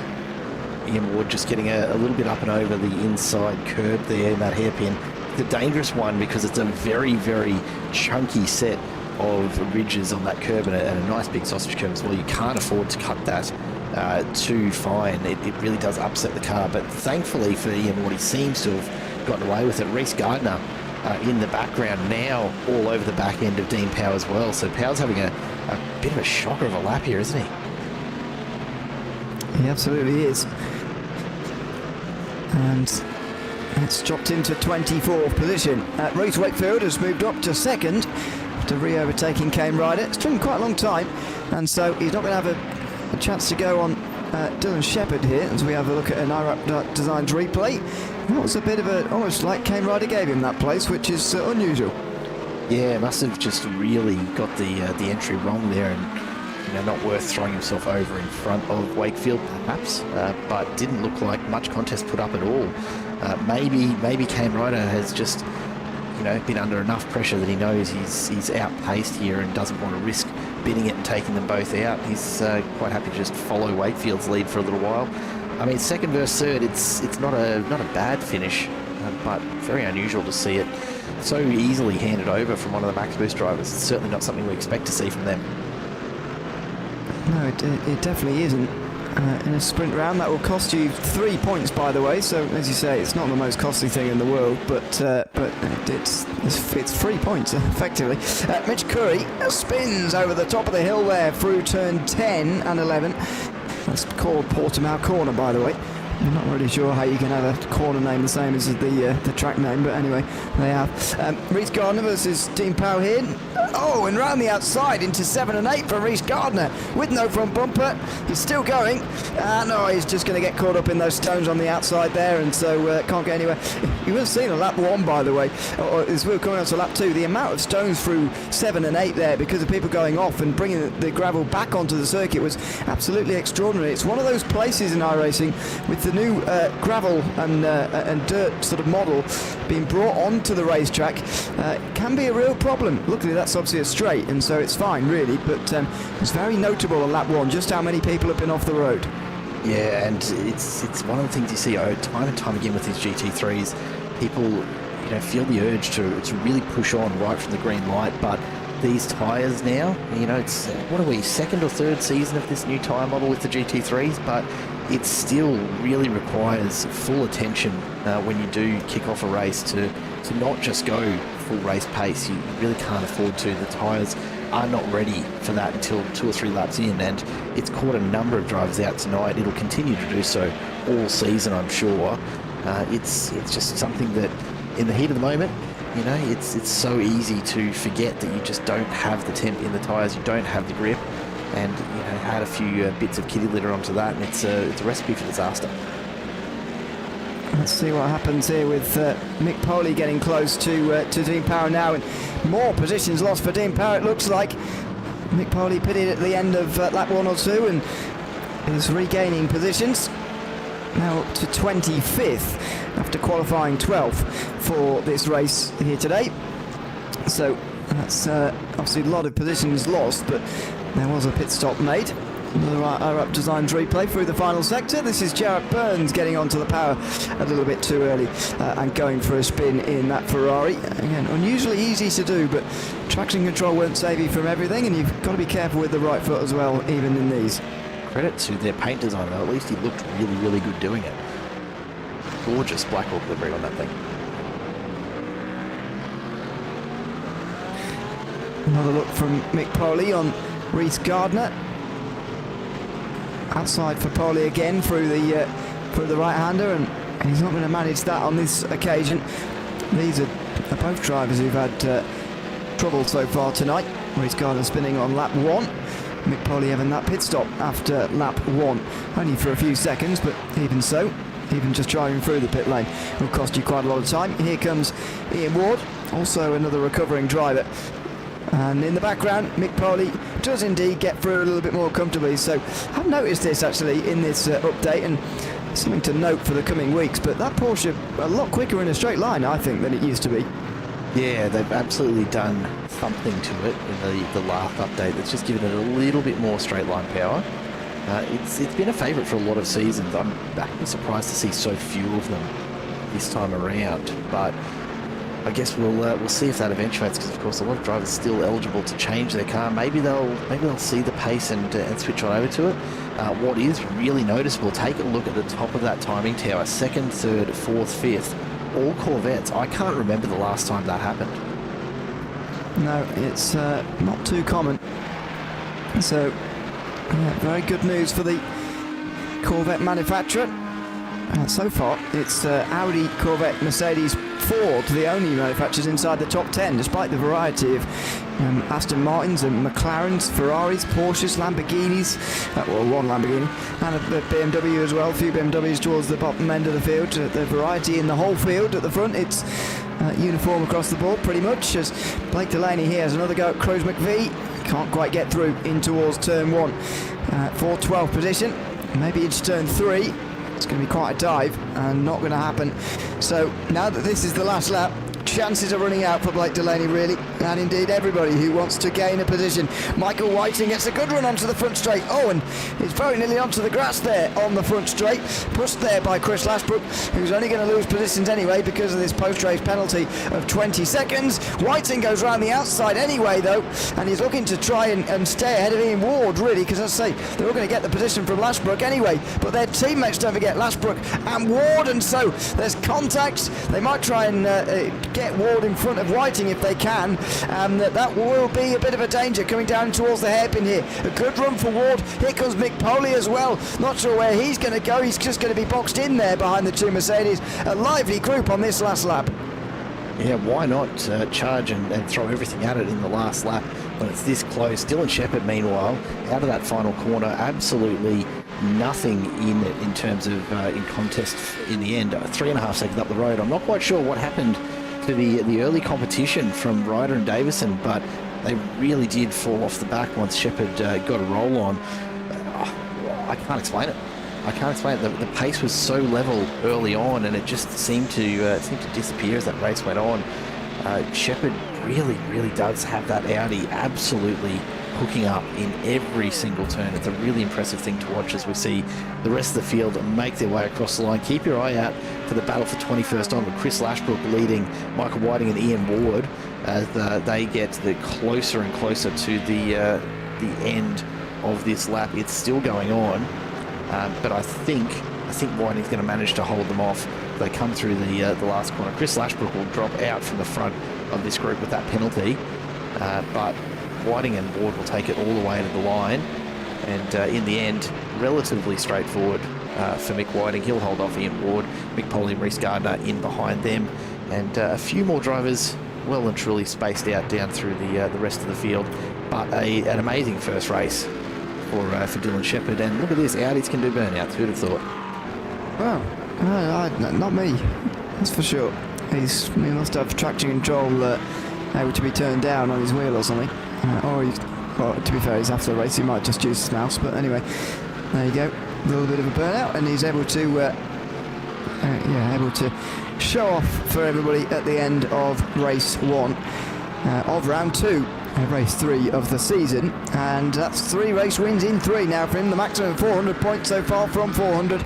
[SPEAKER 2] Ian Ward just getting a little bit up and over the inside curb there in that hairpin. The dangerous one because it's a very, very chunky set of ridges on that curb and a nice big sausage curb as well. You can't afford to cut that too fine. It really does upset the car, but thankfully for Ian Ward, he seems to have gotten away with it. Reece Gardner in the background now, all over the back end of Dean Powell as well. So Powell's having a bit of a shocker of a lap here, isn't he?
[SPEAKER 1] He absolutely is. And it's dropped into 24th position. Reece Wakefield has moved up to 2nd after re-overtaking Kane Ryder. It's taken quite a long time, and so he's not going to have a chance to go on Dylan Shepherd here as we have a look at an iRacing Designs replay. That was a bit of almost like Kane Ryder gave him that place, which is unusual.
[SPEAKER 2] Yeah, must have just really got the entry wrong there, and not worth throwing himself over in front of Wakefield perhaps, but didn't look like much contest put up at all. Maybe Kane Ryder has just been under enough pressure that he knows he's outpaced here and doesn't want to risk bidding it and taking them both out. He's quite happy to just follow Wakefield's lead for a little while. I mean, 2nd versus 3rd, it's not a bad finish, but very unusual to see it so easily handed over from one of the Max Boost drivers. It's certainly not something we expect to see from them.
[SPEAKER 1] No, it definitely isn't. In a sprint round, that will cost you 3 points, by the way. So, as you say, it's not the most costly thing in the world, but it's 3 points effectively. Mitch Curry spins over the top of the hill there through turn 10 and 11. That's called Portimão Corner, by the way. I'm not really sure how you can have a corner name the same as the track name, but anyway, they have. Reece Gardner versus Dean Powell here. Oh, and round the outside into 7 and 8 for Reece Gardner with no front bumper. He's still going. No, he's just going to get caught up in those stones on the outside there, and so can't get anywhere. You will have seen a lap 1, by the way, or as we were coming on to lap 2, the amount of stones through 7 and 8 there because of people going off and bringing the gravel back onto the circuit was absolutely extraordinary. It's one of those places in iRacing with the new gravel and dirt sort of model being brought onto the racetrack can be a real problem. Luckily that's obviously a straight, and so it's fine really, but it's very notable on lap 1 just how many people have been off the road.
[SPEAKER 2] Yeah, and it's one of the things you see time and time again with these GT3s. People feel the urge to really push on right from the green light, but these tyres now, it's what are we, 2nd or 3rd season of this new tyre model with the GT3s, but it still really requires full attention when you do kick off a race to not just go full race pace. You really can't afford to. The tyres are not ready for that until 2 or 3 laps in, and it's caught a number of drivers out tonight. It'll continue to do so all season, I'm sure. It's just something that in the heat of the moment, it's so easy to forget that you just don't have the temp in the tyres, you don't have the grip, and add a few bits of kitty litter onto that, and it's a recipe for disaster.
[SPEAKER 1] Let's see what happens here with Mick Poley getting close to Dean Powell now, and more positions lost for Dean Powell, it looks like. Mick Poley pitted at the end of lap 1 or 2 and is regaining positions. Now up to 25th after qualifying 12th for this race here today. So that's obviously a lot of positions lost, but there was a pit stop made. Another iRacing Designs replay through the final sector. This is Jarrett Burns getting onto the power a little bit too early and going for a spin in that Ferrari. Again, unusually easy to do, but traction control won't save you from everything, and you've got to be careful with the right foot as well, even in these.
[SPEAKER 2] Credit to their paint designer, at least he looked really, really good doing it. Gorgeous Blackhawk livery on that thing.
[SPEAKER 1] Another look from Mick Poley on Reece Gardner. Outside for Poley again through the right-hander, and he's not going to manage that on this occasion. These are both drivers who've had trouble so far tonight. Reece Gardner spinning on lap 1. Mick Poley having that pit stop after lap 1. Only for a few seconds, but even so, even just driving through the pit lane will cost you quite a lot of time. Here comes Ian Ward, also another recovering driver. And in the background, Mick Poley does indeed get through a little bit more comfortably. So I've noticed this actually in this update, and something to note for the coming weeks. But that Porsche a lot quicker in a straight line, I think, than it used to be.
[SPEAKER 2] Yeah, they've absolutely done something to it in the last update that's just given it a little bit more straight line power. It's been a favourite for a lot of seasons. I'm actually surprised to see so few of them this time around. But I guess we'll see if that eventuates, because of course a lot of drivers still eligible to change their car. Maybe they'll see the pace and switch on over to it. What is really noticeable, take a look at the top of that timing tower. 2nd, 3rd, 4th, 5th, all Corvettes. I can't remember the last time that happened.
[SPEAKER 1] No, it's not too common. So yeah, very good news for the Corvette manufacturer. So far, it's Audi, Corvette, Mercedes, Ford, the only manufacturers inside the top 10, despite the variety of Aston Martins and McLarens, Ferraris, Porsches, Lamborghinis, well, one Lamborghini, and a BMW as well, a few BMWs towards the bottom end of the field. The variety in the whole field at the front, it's uniform across the board pretty much, as Blake Delaney here has another go at Cruz McVie. Can't quite get through in towards turn 1 for 12th position, maybe into turn 3. It's going to be quite a dive and not going to happen. So now that this is the last lap, chances are running out for Blake Delaney, really, and indeed everybody who wants to gain a position. Michael Whiting gets a good run onto the front straight. Oh, and he's very nearly onto the grass there on the front straight, pushed there by Chris Lashbrook, who's only going to lose positions anyway because of this post-race penalty of 20 seconds. Whiting goes round the outside anyway, though, and he's looking to try and stay ahead of Ian Ward, really, because as I say, they're all going to get the position from Lashbrook anyway, but their teammates don't forget Lashbrook and Ward, and so there's contact. They might try and get Ward in front of Whiting if they can, and that will be a bit of a danger coming down towards the hairpin here. A good run for Ward. Here comes Mick Poley as well. Not sure where he's going to go. He's just going to be boxed in there behind the two Mercedes. A lively group on this last lap.
[SPEAKER 2] Yeah, why not charge and throw everything at it in the last lap when it's this close? Dylan Shepherd, meanwhile, out of that final corner, absolutely nothing in terms of in contest in the end. 3.5 seconds up the road. I'm not quite sure what happened to the early competition from Ryder and Davison, but they really did fall off the back once Shepherd got a roll on. I can't explain it. I can't explain it. The pace was so level early on, and it just seemed to disappear as that race went on. Shepherd really does have that Audi absolutely hooking up in every single turn. It's a really impressive thing to watch as we see the rest of the field make their way across the line. Keep your eye out for the battle for 21st on, with Chris Lashbrook leading Michael Whiting and Ian Ward as they get closer and closer to the end of this lap. It's still going on, but I think Whiting's going to manage to hold them off. They come through the last corner. Chris Lashbrook will drop out from the front of this group with that penalty, but Whiting and Ward will take it all the way to the line, and in the end, relatively straightforward for Mick Whiting. He'll hold off Ian Ward, Mick Poley and Reece Gardner in behind them, and a few more drivers well and truly spaced out down through the rest of the field. But an amazing first race for Dylan Shepherd, and look at this, Audis can do burnouts. Who'd have thought?
[SPEAKER 1] Well, not me, that's for sure. He must have traction control able to be turned down on his wheel or something. Well, to be fair, he's after the race, he might just use his mouse, but anyway, there you go, a little bit of a burnout, and he's able to show off for everybody at the end of race 1 of round 2, race 3 of the season, and that's 3 race wins in 3 now for him, the maximum 400 points so far from 400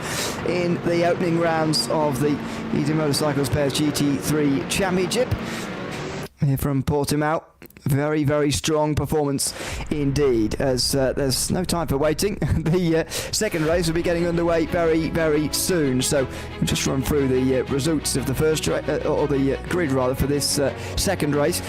[SPEAKER 1] in the opening rounds of the Easy Motorcycles Pairs GT3 Championship. Here from Portimão, Very, very strong performance indeed, as there's no time for waiting. The second race will be getting underway very, very soon. So we'll just run through the results of the first or the grid rather for this second race,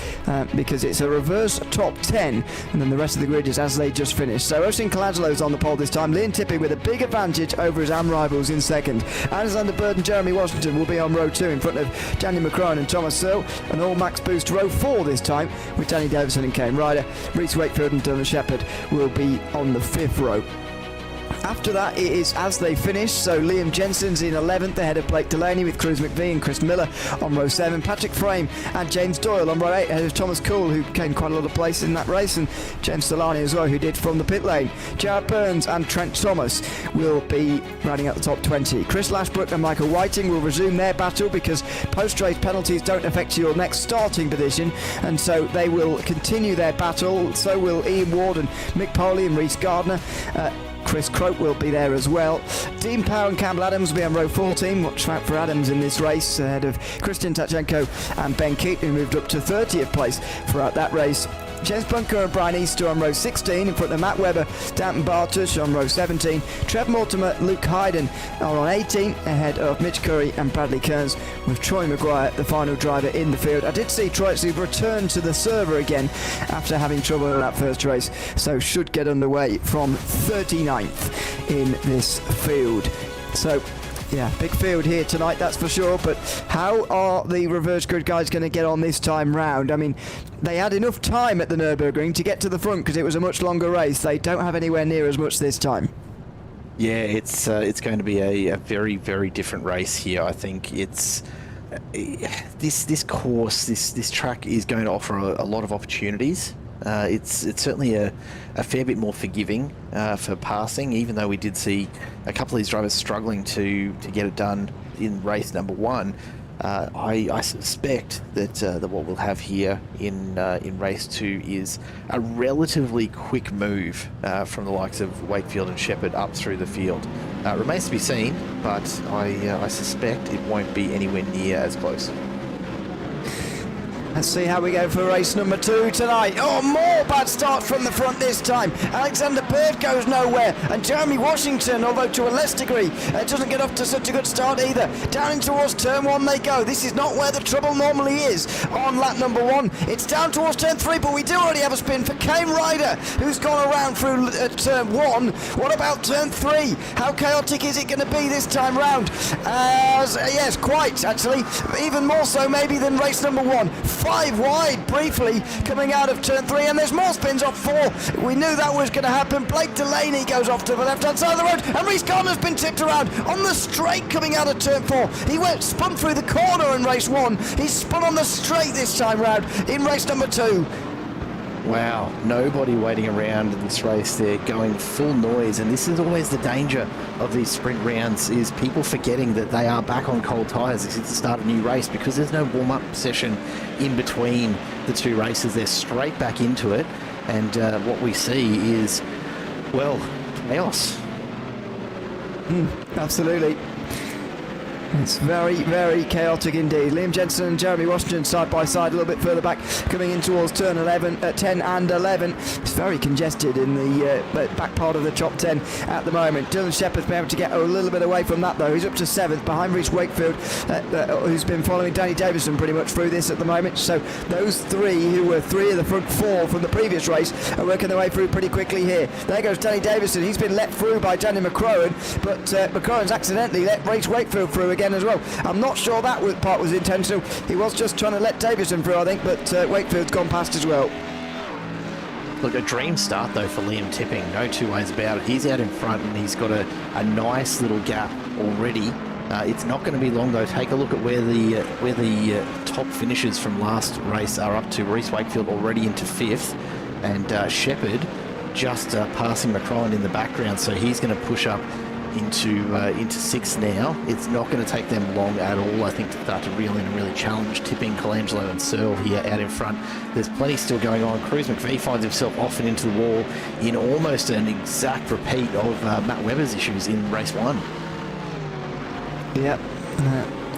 [SPEAKER 1] because it's a reverse top 10, and then the rest of the grid is as they just finished. So Oisin Colangelo's on the pole this time. Liam Tipping with a big advantage over his AM rivals in second. Alexander Bird and Jeremy Washington will be on row 2 in front of Daniel McCrone and Thomas Searle, and all max boost row 4 this time with Danny Davison and Kane Ryder. Reece Wakefield and Dylan Shepherd will be on the 5th row. After that, it is as they finish. So Liam Jensen's in 11th ahead of Blake Delaney, with Cruz McVie and Chris Miller on row 7. Patrick Frame and James Doyle on row 8 ahead of Thomas Cool, who gained quite a lot of place in that race, and James Solani as well, who did from the pit lane. Jared Burns and Trent Thomas will be riding out the top 20. Chris Lashbrook and Michael Whiting will resume their battle, because post-race penalties don't affect your next starting position, and so they will continue their battle. So will Ian Ward and Mick Poley and Reece Gardner. Chris Croak will be there as well. Dean Power and Campbell Adams will be on row 14. Watch out for Adams in this race, ahead of Christian Tachenko and Ben Keat, who moved up to 30th place throughout that race. James Bunker and Brian Easter on row 16 in front of Matt Webber, Danton Bartush on row 17. Trev Mortimer, Luke Hayden are on 18 ahead of Mitch Curry and Bradley Kearns, with Troy Maguire the final driver in the field. I did see Troy actually return to the server again after having trouble in that first race, so should get underway from 39th in this field. So yeah, big field here tonight, that's for sure. But how are the reverse grid guys going to get on this time round? I mean, they had enough time at the Nürburgring to get to the front because it was a much longer race. They don't have anywhere near as much this time.
[SPEAKER 2] Yeah, it's going to be a very, very different race here. I think it's this course, this track is going to offer a lot of opportunities. It's certainly a fair bit more forgiving for passing, even though we did see a couple of these drivers struggling to get it done in race number 1. I suspect that what we'll have here in race 2 is a relatively quick move from the likes of Wakefield and Shepherd up through the field. Remains to be seen, but I suspect it won't be anywhere near as close.
[SPEAKER 1] Let's see how we go for race number 2 tonight. Oh, more bad starts from the front this time. Alexander Bird goes nowhere, and Jeremy Washington, although to a less degree, doesn't get off to such a good start either. Down in towards turn 1 they go. This is not where the trouble normally is on lap number 1. It's down towards turn 3, but we do already have a spin for Kane Ryder, who's gone around through turn 1. What about turn 3? How chaotic is it going to be this time round? Yes, quite, actually. Even more so maybe than race number 1. 5 wide briefly coming out of turn 3, and there's more spins off 4. We knew that was going to happen. Blake Delaney goes off to the left hand side of the road, and Reece Gardner's been tipped around on the straight coming out of turn 4. He spun through the corner in race 1. He's spun on the straight this time round in race number 2.
[SPEAKER 2] Wow, nobody waiting around in this race. They're going full noise, and this is always the danger of these sprint rounds, is people forgetting that they are back on cold tyres. It's the start of a new race, because there's no warm-up session in between the 2 races. They're straight back into it, and what we see is, well, chaos.
[SPEAKER 1] Absolutely. It's very, very chaotic indeed. Liam Jensen and Jeremy Washington side by side, a little bit further back, coming in towards turn 10 and 11. It's very congested in the back part of the top 10 at the moment. Dylan Shepherd's been able to get a little bit away from that though. He's up to 7th behind Reece Wakefield, who's been following Danny Davison pretty much through this at the moment. So those 3 who were 3 of the front 4 from the previous race are working their way through pretty quickly here. There goes Danny Davison. He's been let through by Danny McCrowan, but McCrowan's accidentally let Reece Wakefield through again as well. I'm not sure that part was intentional. He was just trying to let Davison through, I think, but Wakefield's gone past as well.
[SPEAKER 2] Look, a dream start though for Liam Tipping, no two ways about it. He's out in front and he's got a nice little gap already. It's not going to be long though. Take a look at where the top finishes from last race are up to. Reece Wakefield already into 5th, and Shepherd just passing McCrone in the background, so he's going to push up into 6th now. It's not going to take them long at all, I think, to start to reel in and really challenge Tipping, Colangelo and Searle here out in front. There's plenty still going on. Cruz McVie finds himself off and into the wall in almost an exact repeat of Matt Webber's issues in race 1.
[SPEAKER 1] Yep.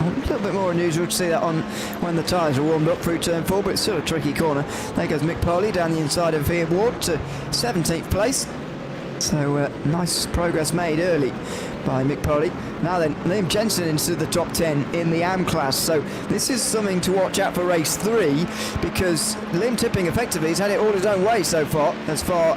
[SPEAKER 1] A little bit more unusual to see that on when the tyres are warmed up through turn 4, but it's still a tricky corner. There goes Mick Poley down the inside of Ian Ward to 17th place. So nice progress made early by Mick Poley. Now then, Liam Jensen into the top 10 in the AM class. So this is something to watch out for race 3, because Liam Tipping effectively has had it all his own way so far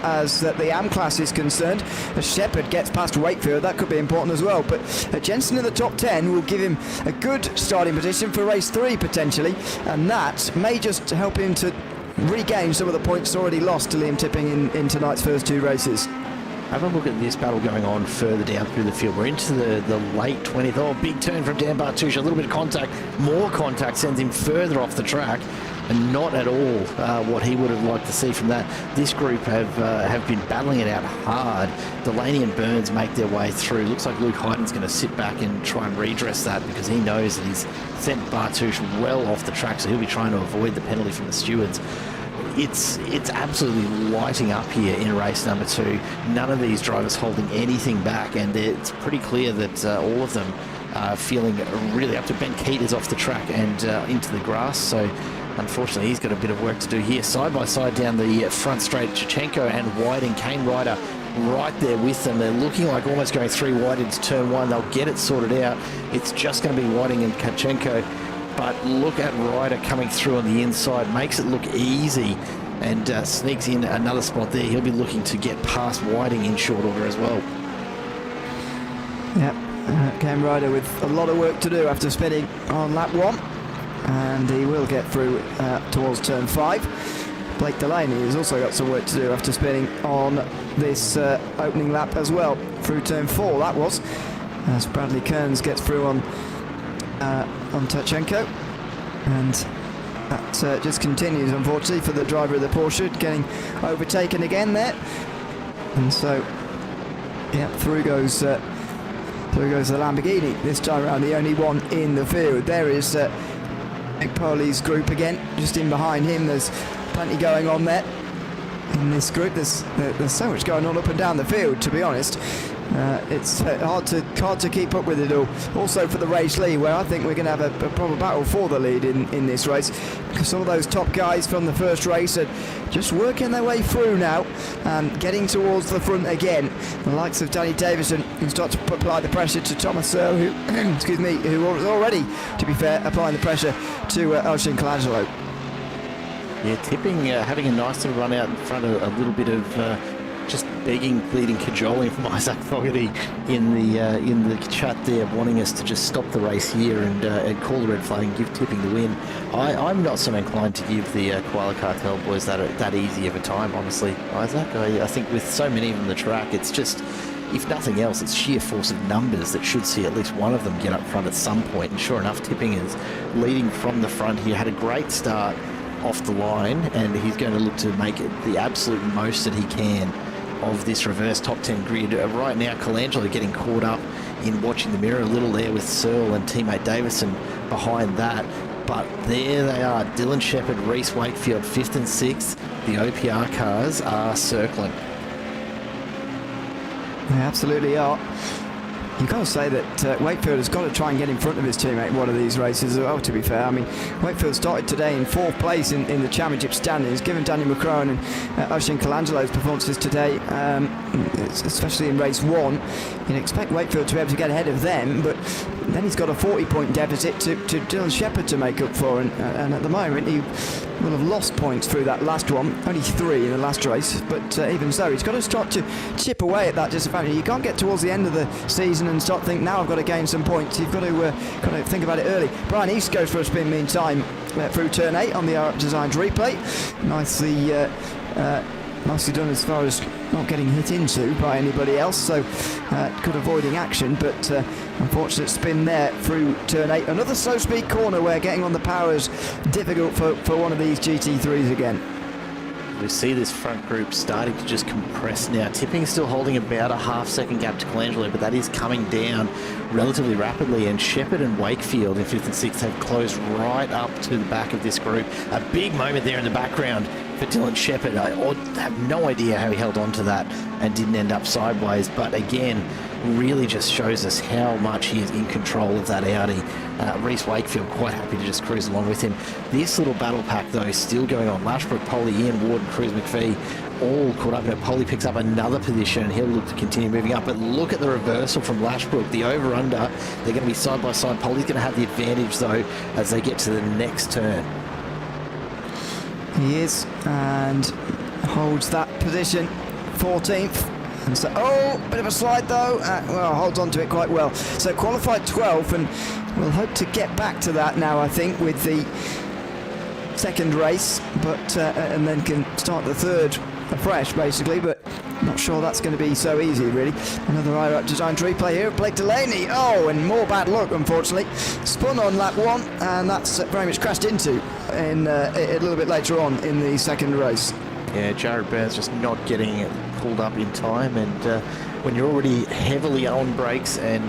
[SPEAKER 1] as the AM class is concerned. As Shepherd gets past Wakefield, that could be important as well. But Jensen in the top 10 will give him a good starting position for race 3 potentially, and that may just help him to regain some of the points already lost to Liam Tipping in tonight's first 2 races.
[SPEAKER 2] Have a look at this battle going on further down through the field. We're into the late 20th. Oh, big turn from Dan Bartusz. A little bit of contact. More contact sends him further off the track, and not at all what he would have liked to see from that. This group have been battling it out hard. Delaney and Burns make their way through. Looks like Luke Hyden's going to sit back and try and redress that, because he knows that he's sent Bartusz well off the track, so he'll be trying to avoid the penalty from the stewards. It's absolutely lighting up here in race number 2. None of these drivers holding anything back, and it's pretty clear that all of them are feeling really up to. Ben Keat is off the track and into the grass, so unfortunately he's got a bit of work to do here. Side by side down the front straight, Chichenko and Whiting. Kane Ryder right there with them. They're looking like almost going 3 wide into turn 1. They'll get it sorted out. It's just going to be Whiting and Chichenko. But look at Ryder coming through on the inside, makes it look easy, and sneaks in another spot there. He'll be looking to get past Whiting in short order as well.
[SPEAKER 1] Yep, Cam Ryder with a lot of work to do after spinning on lap 1, and he will get through towards turn 5. Blake Delaney has also got some work to do after spinning on this opening lap as well, through turn 4 that was, as Bradley Kearns gets through on Tachenko, and that just continues unfortunately for the driver of the Porsche, getting overtaken again there. And so yeah, through goes the Lamborghini this time around, the only one in the field. There is Mick Poley's group again, just in behind him. There's plenty going on there in this group. There's so much going on up and down the field, to be honest. It's hard to keep up with it all. Also for the race lead, where I think we're going to have a proper battle for the lead in this race, because some of those top guys from the first race are just working their way through now and getting towards the front again. The likes of Danny Davison, who starts to apply the pressure to Thomas Searle, who excuse me, who was already, to be fair, applying the pressure to Ocean Colangelo.
[SPEAKER 2] Yeah, Tipping having a nice little run out in front of a little bit of just begging, pleading, cajoling from Isaac Fogarty in the chat there, wanting us to just stop the race here and call the red flag and give Tipping the win. I'm not so inclined to give the Koala Cartel boys that easy of a time, honestly, Isaac. I think with so many of them on the track, it's just, if nothing else, it's sheer force of numbers that should see at least one of them get up front at some point. And sure enough, Tipping is leading from the front here. Had a great start off the line, and he's going to look to make it the absolute most that he can of this reverse top 10 grid. Right now, Colangelo getting caught up in watching the mirror a little there with Searle and teammate Davison behind that. But there they are, Dylan Shepherd, Reese Wakefield, 5th and 6th. The OPR cars are circling.
[SPEAKER 1] They absolutely are. You've got to say that Wakefield has got to try and get in front of his teammate in one of these races as well, to be fair. I mean, Wakefield started today in 4th place in the championship standings, given Danny McCrone and Ocean Colangelo's performances today, especially in race 1. You'd expect Wakefield to be able to get ahead of them, but then he's got a 40-point deficit to Dylan Shepherd to make up for, and at the moment he will have lost points through that last one, only 3 in the last race, but even so, he's got to start to chip away at that disadvantage. You can't get towards the end of the season and start thinking, now I've got to gain some points. You've got to think about it early. Brian East goes for a spin meantime through turn 8 on the RF Designs replay. Nicely done as far as not getting hit into by anybody else, so good avoiding action, but unfortunate spin there through turn 8. Another slow speed corner where getting on the power is difficult for one of these GT3s again.
[SPEAKER 2] We see this front group starting to just compress now. Tipping still holding about a half-second gap to Colangelo, but that is coming down relatively rapidly, and Shepherd and Wakefield in 5th and 6th have closed right up to the back of this group. A big moment there in the background for Dylan Shepherd. I have no idea how he held on to that and didn't end up sideways, but again, really just shows us how much he is in control of that Audi. Reece Wakefield quite happy to just cruise along with him. This little battle pack though is still going on. Lashbrook, Polly, Ian Ward and Cruz McPhee all caught up. Now Polly picks up another position and he'll look to continue moving up. But look at the reversal from Lashbrook, the over-under. They're going to be side by side. Polly's going to have the advantage though as they get to the next turn.
[SPEAKER 1] He is, and holds that position, 14th. And so, oh, bit of a slide though. Well, holds on to it quite well. So qualified 12th, and we'll hope to get back to that now, I think, with the second race, but and then can start the third afresh, basically. But not sure that's going to be so easy, really. Another iRacing designed replay here. Blake Delaney. Oh, and more bad luck, unfortunately. Spun on lap 1, and that's very much crashed into in a little bit later on in the second race.
[SPEAKER 2] Yeah, Jared Burns just not getting pulled up in time, and when you're already heavily on brakes and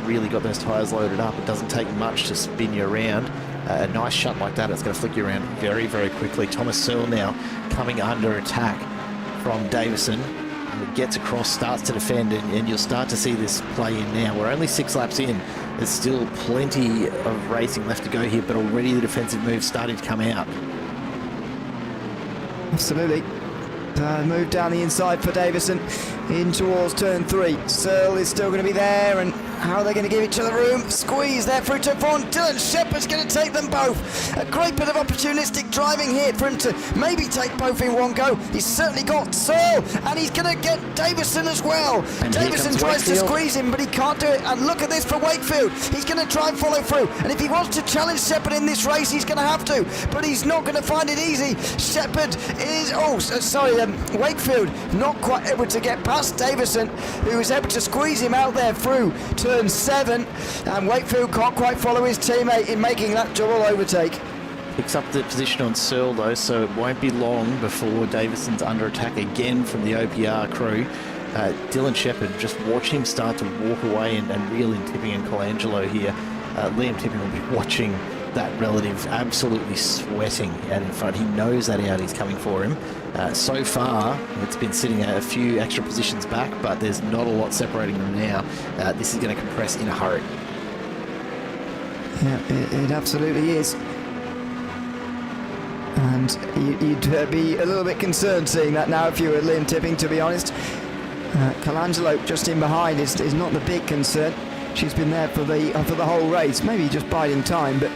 [SPEAKER 2] really got those tyres loaded up, it doesn't take much to spin you around. A nice shot like that, it's going to flick you around very, very quickly. Thomas Searle now coming under attack from Davison. Gets across, starts to defend, and you'll start to see this play in now. We're only 6 laps in. There's still plenty of racing left to go here, but already the defensive moves starting to come out.
[SPEAKER 1] Absolutely. Move down the inside for Davison in towards turn 3. Searle is still going to be there, and how are they going to give each other room? Squeeze there through turn 4, and Dylan Shepherd's going to take them both. A great bit of opportunistic driving here for him to maybe take both in one go. He's certainly got Searle, and he's going to get Davison as well.
[SPEAKER 2] And
[SPEAKER 1] Davison tries to squeeze him, but he can't do it. And look at this for Wakefield. He's going to try and follow through, and if he wants to challenge Shepherd in this race, he's going to have to, but he's not going to find it easy. Shepherd is, Wakefield not quite able to get past Davison, who was able to squeeze him out there through turn 7, and Wakefield can't quite follow his teammate in making that double overtake.
[SPEAKER 2] Picks up the position on Searle though, so it won't be long before Davison's under attack again from the OPR crew. Dylan Shepherd, just watch him start to walk away and reel in Tipping and Colangelo here. Liam Tipping will be watching that relative absolutely sweating out in front. He knows that Audi's coming for him. So far, it's been sitting a few extra positions back, but there's not a lot separating them now. This is going to compress in a hurry.
[SPEAKER 1] Yeah, it absolutely is. And you'd be a little bit concerned seeing that now if you were Liam Tipping, to be honest. Colangelo just in behind is not the big concern. She's been there for the whole race, maybe just biding time, but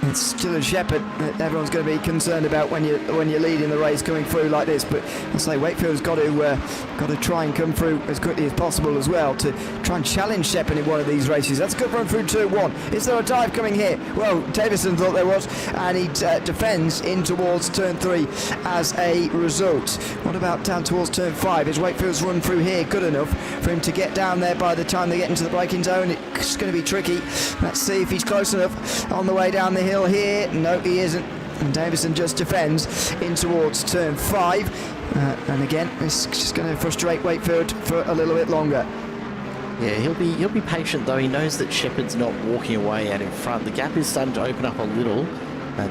[SPEAKER 1] it's still a Shepherd that everyone's going to be concerned about when you're leading the race coming through like this. But I'll say Wakefield's got to try and come through as quickly as possible as well to try and challenge Shepherd in one of these races. That's a good run through turn 1. Is there a dive coming here? Well, Davison thought there was, and he defends in towards turn 3 as a result. What about down towards turn 5? Is Wakefield's run through here good enough for him to get down there by the time they get into the braking zone? It's going to be tricky. Let's see if he's close enough on the way down the hill here. No, he isn't. And Davison just defends in towards turn 5. And again, it's just going to frustrate Wakefield for a little bit longer.
[SPEAKER 2] Yeah, he'll be patient though. He knows that Shepherd's not walking away out in front. The gap is starting to open up a little.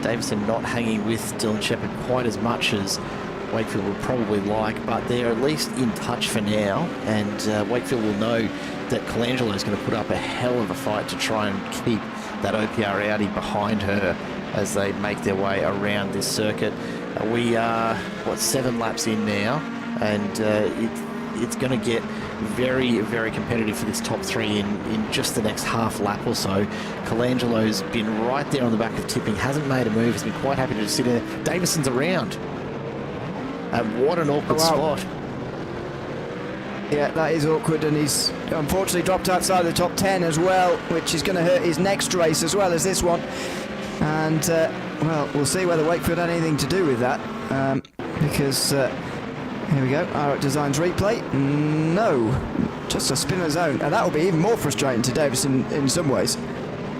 [SPEAKER 2] Davison not hanging with Dylan Shepherd quite as much as Wakefield would probably like, but they're at least in touch for now, and Wakefield will know that Colangelo is going to put up a hell of a fight to try and keep that OPR Audi behind her as they make their way around this circuit. We are, 7 laps in now, and it's going to get very, very competitive for this top 3 in just the next half lap or so. Colangelo's been right there on the back of Tipping, hasn't made a move, he's been quite happy to just sit there. Davison's around. What an awkward spot.
[SPEAKER 1] Yeah, that is awkward, and he's unfortunately dropped outside the top 10 as well, which is going to hurt his next race as well as this one. And, well, we'll see whether Wakefield had anything to do with that, because, here we go, iRacing Designs replay. No, just a spinner zone, and that will be even more frustrating to Davison in some ways.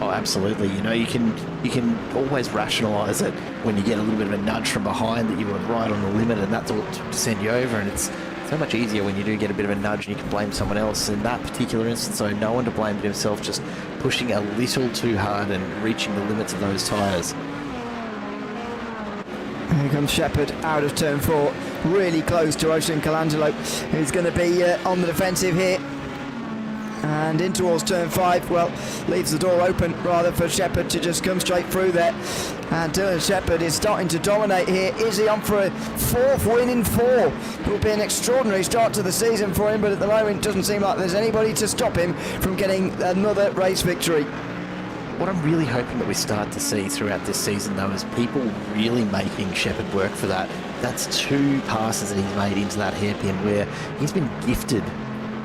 [SPEAKER 2] Oh, absolutely. You know, you can always rationalise it when you get a little bit of a nudge from behind that you were right on the limit, and that's all to send you over, and it's so much easier when you do get a bit of a nudge and you can blame someone else. In that particular instance, so no one to blame but himself, just pushing a little too hard and reaching the limits of those tyres.
[SPEAKER 1] Here comes Shepherd out of turn 4, really close to Ocean Colangelo, who's going to be on the defensive here. and in towards turn 5. Well, leaves the door open rather for Shepherd to just come straight through there. And Dylan Shepherd is starting to dominate here. Is he on for a 4th win in 4? It will be an extraordinary start to the season for him, but at the moment it doesn't seem like there's anybody to stop him from getting another race victory.
[SPEAKER 2] What I'm really hoping that we start to see throughout this season, though, is people really making Shepherd work for that. That's 2 passes that he's made into that hairpin where he's been gifted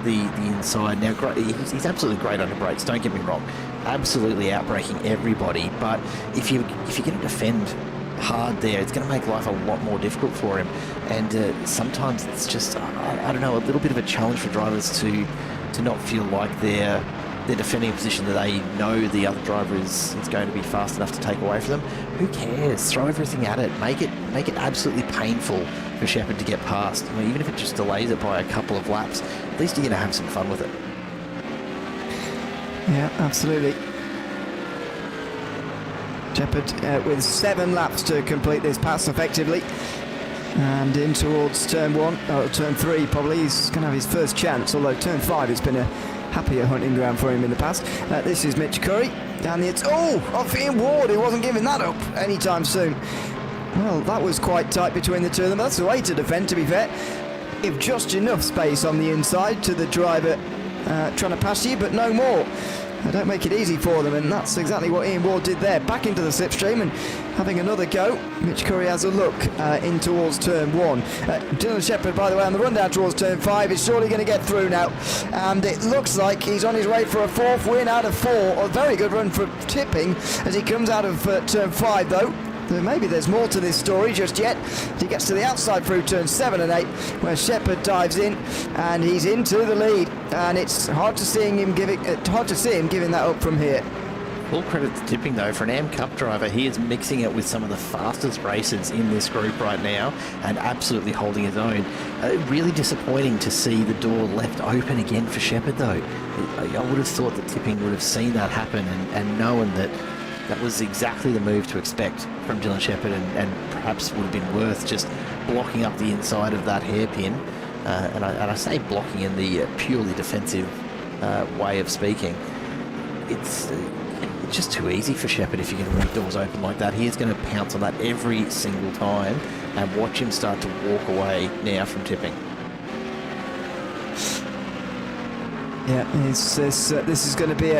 [SPEAKER 2] the inside. Now, he's absolutely great under brakes, don't get me wrong. Absolutely outbraking everybody, but if you're going to defend hard there, it's going to make life a lot more difficult for him. And sometimes it's just, I don't know, a little bit of a challenge for drivers to not feel like they're defending a position that they know the other driver is going to be fast enough to take away from them. Who cares? Throw everything at it. Make it absolutely painful for Shepherd to get past. I mean, even if it just delays it by a couple of laps, at least you're going to have some fun with it.
[SPEAKER 1] Yeah, absolutely. Shepherd with 7 laps to complete this pass effectively. And in towards turn 3 probably. He's going to have his first chance, although turn 5 has been a happier hunting ground for him in the past. This is Mitch Curry down the off Ian Ward, who wasn't giving that up anytime soon. Well, that was quite tight between the two of them. That's the way to defend, to be fair. If just enough space on the inside to the driver trying to pass you, but no more. Don't make it easy for them, and that's exactly what Ian Ward did there. Back into the slipstream and having another go. Mitch Curry has a look in towards turn 1. Dylan Shepherd, by the way, on the run down towards turn 5 is surely going to get through now, and it looks like he's on his way for a 4th win out of 4. A very good run for Tipping as he comes out of turn 5 though. Maybe there's more to this story just yet. He gets to the outside through turn 7 and 8, where Shepherd dives in, and he's into the lead. And it's hard to see him giving that up from here.
[SPEAKER 2] Full credit to Tipping, though. For an AM Cup driver, he is mixing it with some of the fastest racers in this group right now, and absolutely holding his own. Really disappointing to see the door left open again for Shepherd, though. I would have thought that Tipping would have seen that happen and known that was exactly the move to expect from Dylan Shepherd, and perhaps would have been worth just blocking up the inside of that hairpin. And I say blocking in the purely defensive way of speaking. It's just too easy for Shepherd if you're going to leave doors open like that. He is going to pounce on that every single time, and watch him start to walk away now from Tipping.
[SPEAKER 1] Yeah, this is going to be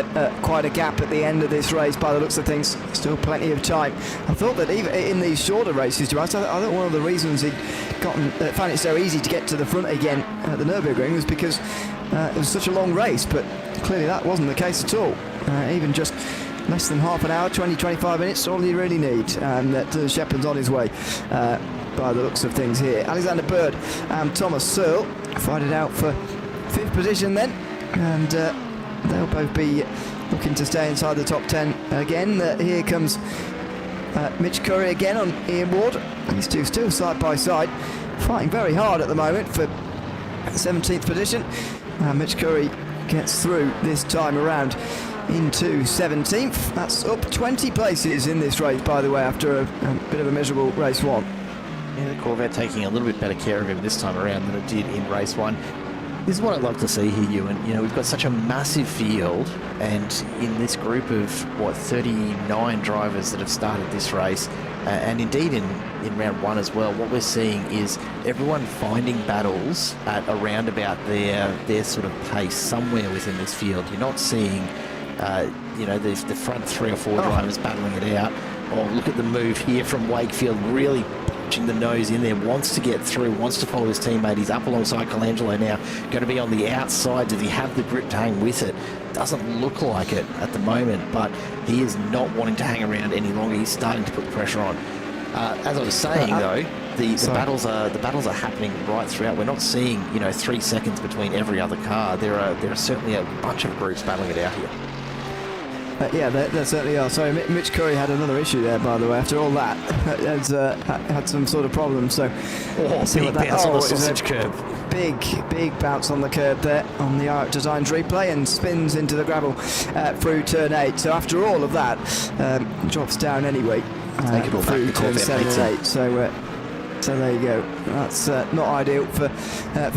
[SPEAKER 1] quite a gap at the end of this race by the looks of things. Still plenty of time. I thought that even in these shorter races, I thought one of the reasons he'd found it so easy to get to the front again at the Nürburgring was because it was such a long race, but clearly that wasn't the case at all. Even just less than half an hour, 20-25 minutes, all you really need. That Shepherd's on his way by the looks of things here. Alexander Bird and Thomas Searle fight it out for 5th position then. And they'll both be looking to stay inside the top 10 again. Here comes Mitch Curry again on Ian Ward. These two still side by side, fighting very hard at the moment for 17th position. Mitch Curry gets through this time around into 17th. That's up 20 places in this race, by the way, after a bit of a miserable race 1.
[SPEAKER 2] Yeah, the Corvette taking a little bit better care of him this time around than it did in race 1. This is what I'd like to see here, Ewan. You know, we've got such a massive field, and in this group of, 39 drivers that have started this race, and indeed in round 1 as well, what we're seeing is everyone finding battles at around about their sort of pace somewhere within this field. You're not seeing, the front 3 or 4 drivers battling it out. Oh, look at the move here from Wakefield, really the nose in there, wants to get through, wants to follow his teammate. He's up alongside Colangelo now, going to be on the outside. Does he have the grip to hang with it? Doesn't look like it at the moment, but he is not wanting to hang around any longer. He's starting to put the pressure on. As I was saying though, the battles are happening right throughout. We're not seeing 3 seconds between every other car. There are certainly a bunch of groups battling it out here.
[SPEAKER 1] Yeah, there certainly are. Sorry, Mitch Curry had another issue there, by the way. After all that, has had some sort of problem. So,
[SPEAKER 2] big bounce on the sausage curb.
[SPEAKER 1] Big bounce on the curb there on the iRacing Designs replay, and spins into the gravel through turn 8. So after all of that, drops down anyway
[SPEAKER 2] Take it all
[SPEAKER 1] through
[SPEAKER 2] back.
[SPEAKER 1] turn 7 and 8. So So there you go. That's not ideal for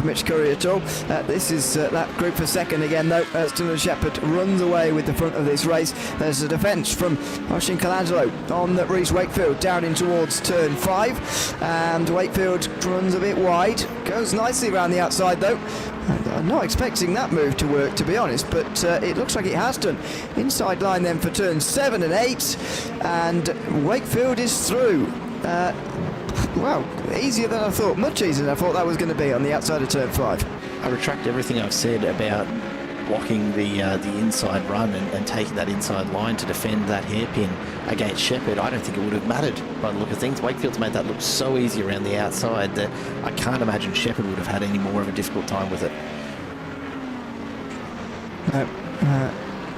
[SPEAKER 1] Mitch Curry at all. This is that group for second again, though. Dylan Shepherd runs away with the front of this race. There's a defence from Oisin Colangelo on Reece Wakefield down in towards turn 5, and Wakefield runs a bit wide. Goes nicely around the outside, though. I'm not expecting that move to work, to be honest, but it looks like it has done. Inside line then for turns 7 and 8, and Wakefield is through. Wow, easier than I thought, much easier than I thought that was going to be on the outside of turn 5.
[SPEAKER 2] I retract everything I've said about blocking the inside run and taking that inside line to defend that hairpin against Shepherd. I don't think it would have mattered by the look of things. Wakefield's made that look so easy around the outside that I can't imagine Shepherd would have had any more of a difficult time with it.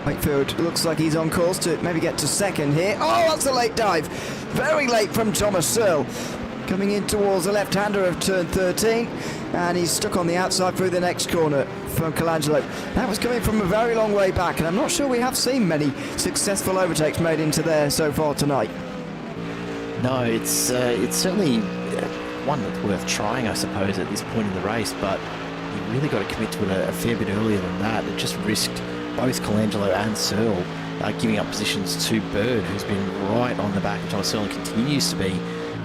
[SPEAKER 1] Wakefield looks like he's on course to maybe get to second here. Oh, that's a late dive. Very late from Thomas Searle. Coming in towards the left-hander of turn 13, and he's stuck on the outside through the next corner from Colangelo. That was coming from a very long way back, and I'm not sure we have seen many successful overtakes made into there so far tonight.
[SPEAKER 2] No, it's certainly one that's worth trying, I suppose, at this point in the race, but you really got to commit to it a fair bit earlier than that. It just risked both Colangelo and Searle giving up positions to Bird, who's been right on the back of Thomas Searle and continues to be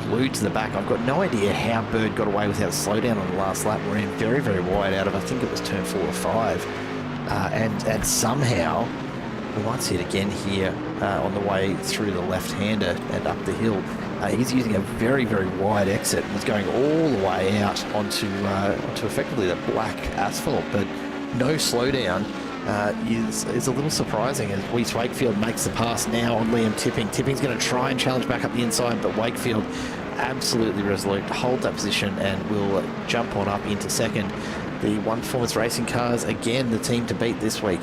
[SPEAKER 2] glued to the back. I've got no idea how Bird got away without a slowdown on the last lap. We're in very, very wide out of, I think it was turn 4 or 5. And somehow, we might see it again here on the way through the left-hander and up the hill. He's using a very, very wide exit and was going all the way out onto effectively the black asphalt, but no slowdown. Is a little surprising as Reece Wakefield makes the pass now on Liam Tipping. Tipping's going to try and challenge back up the inside, but Wakefield absolutely resolute to hold that position and will jump on up into second. The One Performance Racing cars, again, the team to beat this week.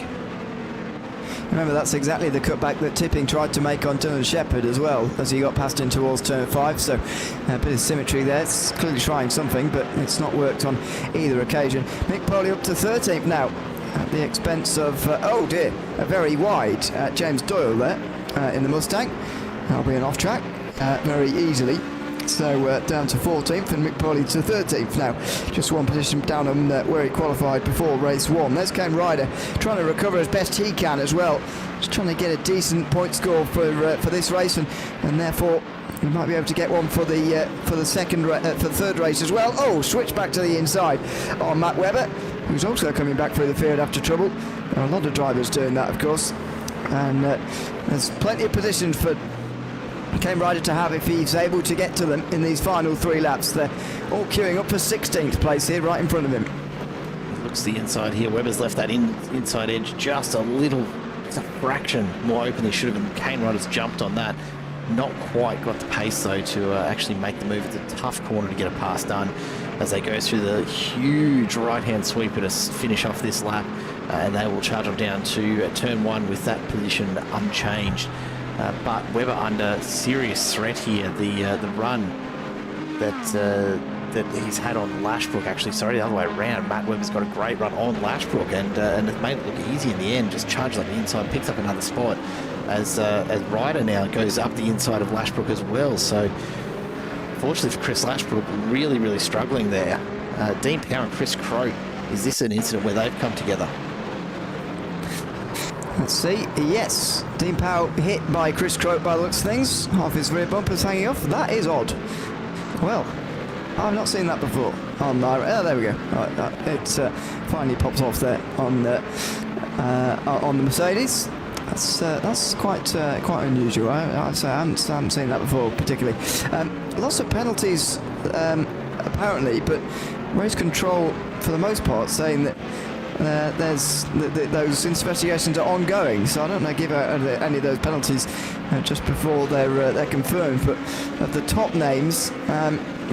[SPEAKER 1] Remember, that's exactly the cutback that Tipping tried to make on Dylan Shepherd as well, as he got passed in towards turn 5, so a bit of symmetry there. It's clearly trying something, but it's not worked on either occasion. Mick Poley up to 13th now, at the expense of, oh dear, a very wide James Doyle there in the Mustang. That'll be an off track very easily. So down to 14th and Mick Poley to 13th now. Just one position down on where he qualified before race 1. There's Ken Ryder trying to recover as best he can as well. Just trying to get a decent point score for this race, and therefore we might be able to get one for the third race as well. Oh, switch back to the inside on Matt Webber, who's also coming back through the field after trouble. There are a lot of drivers doing that, of course, and there's plenty of positions for Ken Ryder to have if he's able to get to them in these final 3 laps. They're all queuing up for 16th place here, right in front of him.
[SPEAKER 2] Looks the inside here. Webber's left that inside edge just a fraction more open than he should have, and Kane Ryder's jumped on that. Not quite got the pace though to actually make the move. It's a tough corner to get a pass done as they go through the huge right-hand sweeper to finish off this lap, and they will charge on down to turn 1 with that position unchanged. But Webber under serious threat here. The run that he's had on Lashbrook, actually, sorry, the other way around. Matt Webber's got a great run on Lashbrook and it made it look easy in the end. Just charged up the inside, picks up another spot as Ryder now goes up the inside of Lashbrook as well. So fortunately for Chris Lashbrook, really, really struggling there. Dean Power and Chris Croat, is this an incident where they've come together?
[SPEAKER 1] Let's see. Yes, Dean Powell hit by Chris Croat by the looks of things. Half his rear bumper's hanging off. That is odd. Well, I've not seen that before on oh, there we go. It finally pops off there on the Mercedes. That's quite unusual. I'd say I haven't seen that before particularly. Lots of penalties apparently, but race control for the most part saying that those investigations are ongoing, so I don't know give out any of those penalties just before they're confirmed. But of the top names,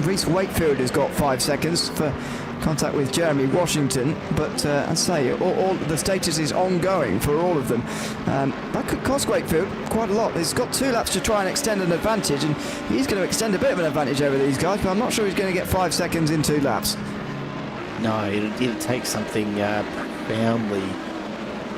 [SPEAKER 1] Reece Wakefield has got 5 seconds for contact with Jeremy Washington, but I say all the status is ongoing for all of them. That could cost Wakefield quite a lot. He's got 2 laps to try and extend an advantage, and he's going to extend a bit of an advantage over these guys, but I'm not sure he's going to get 5 seconds in 2 laps.
[SPEAKER 2] No, it'd take something profoundly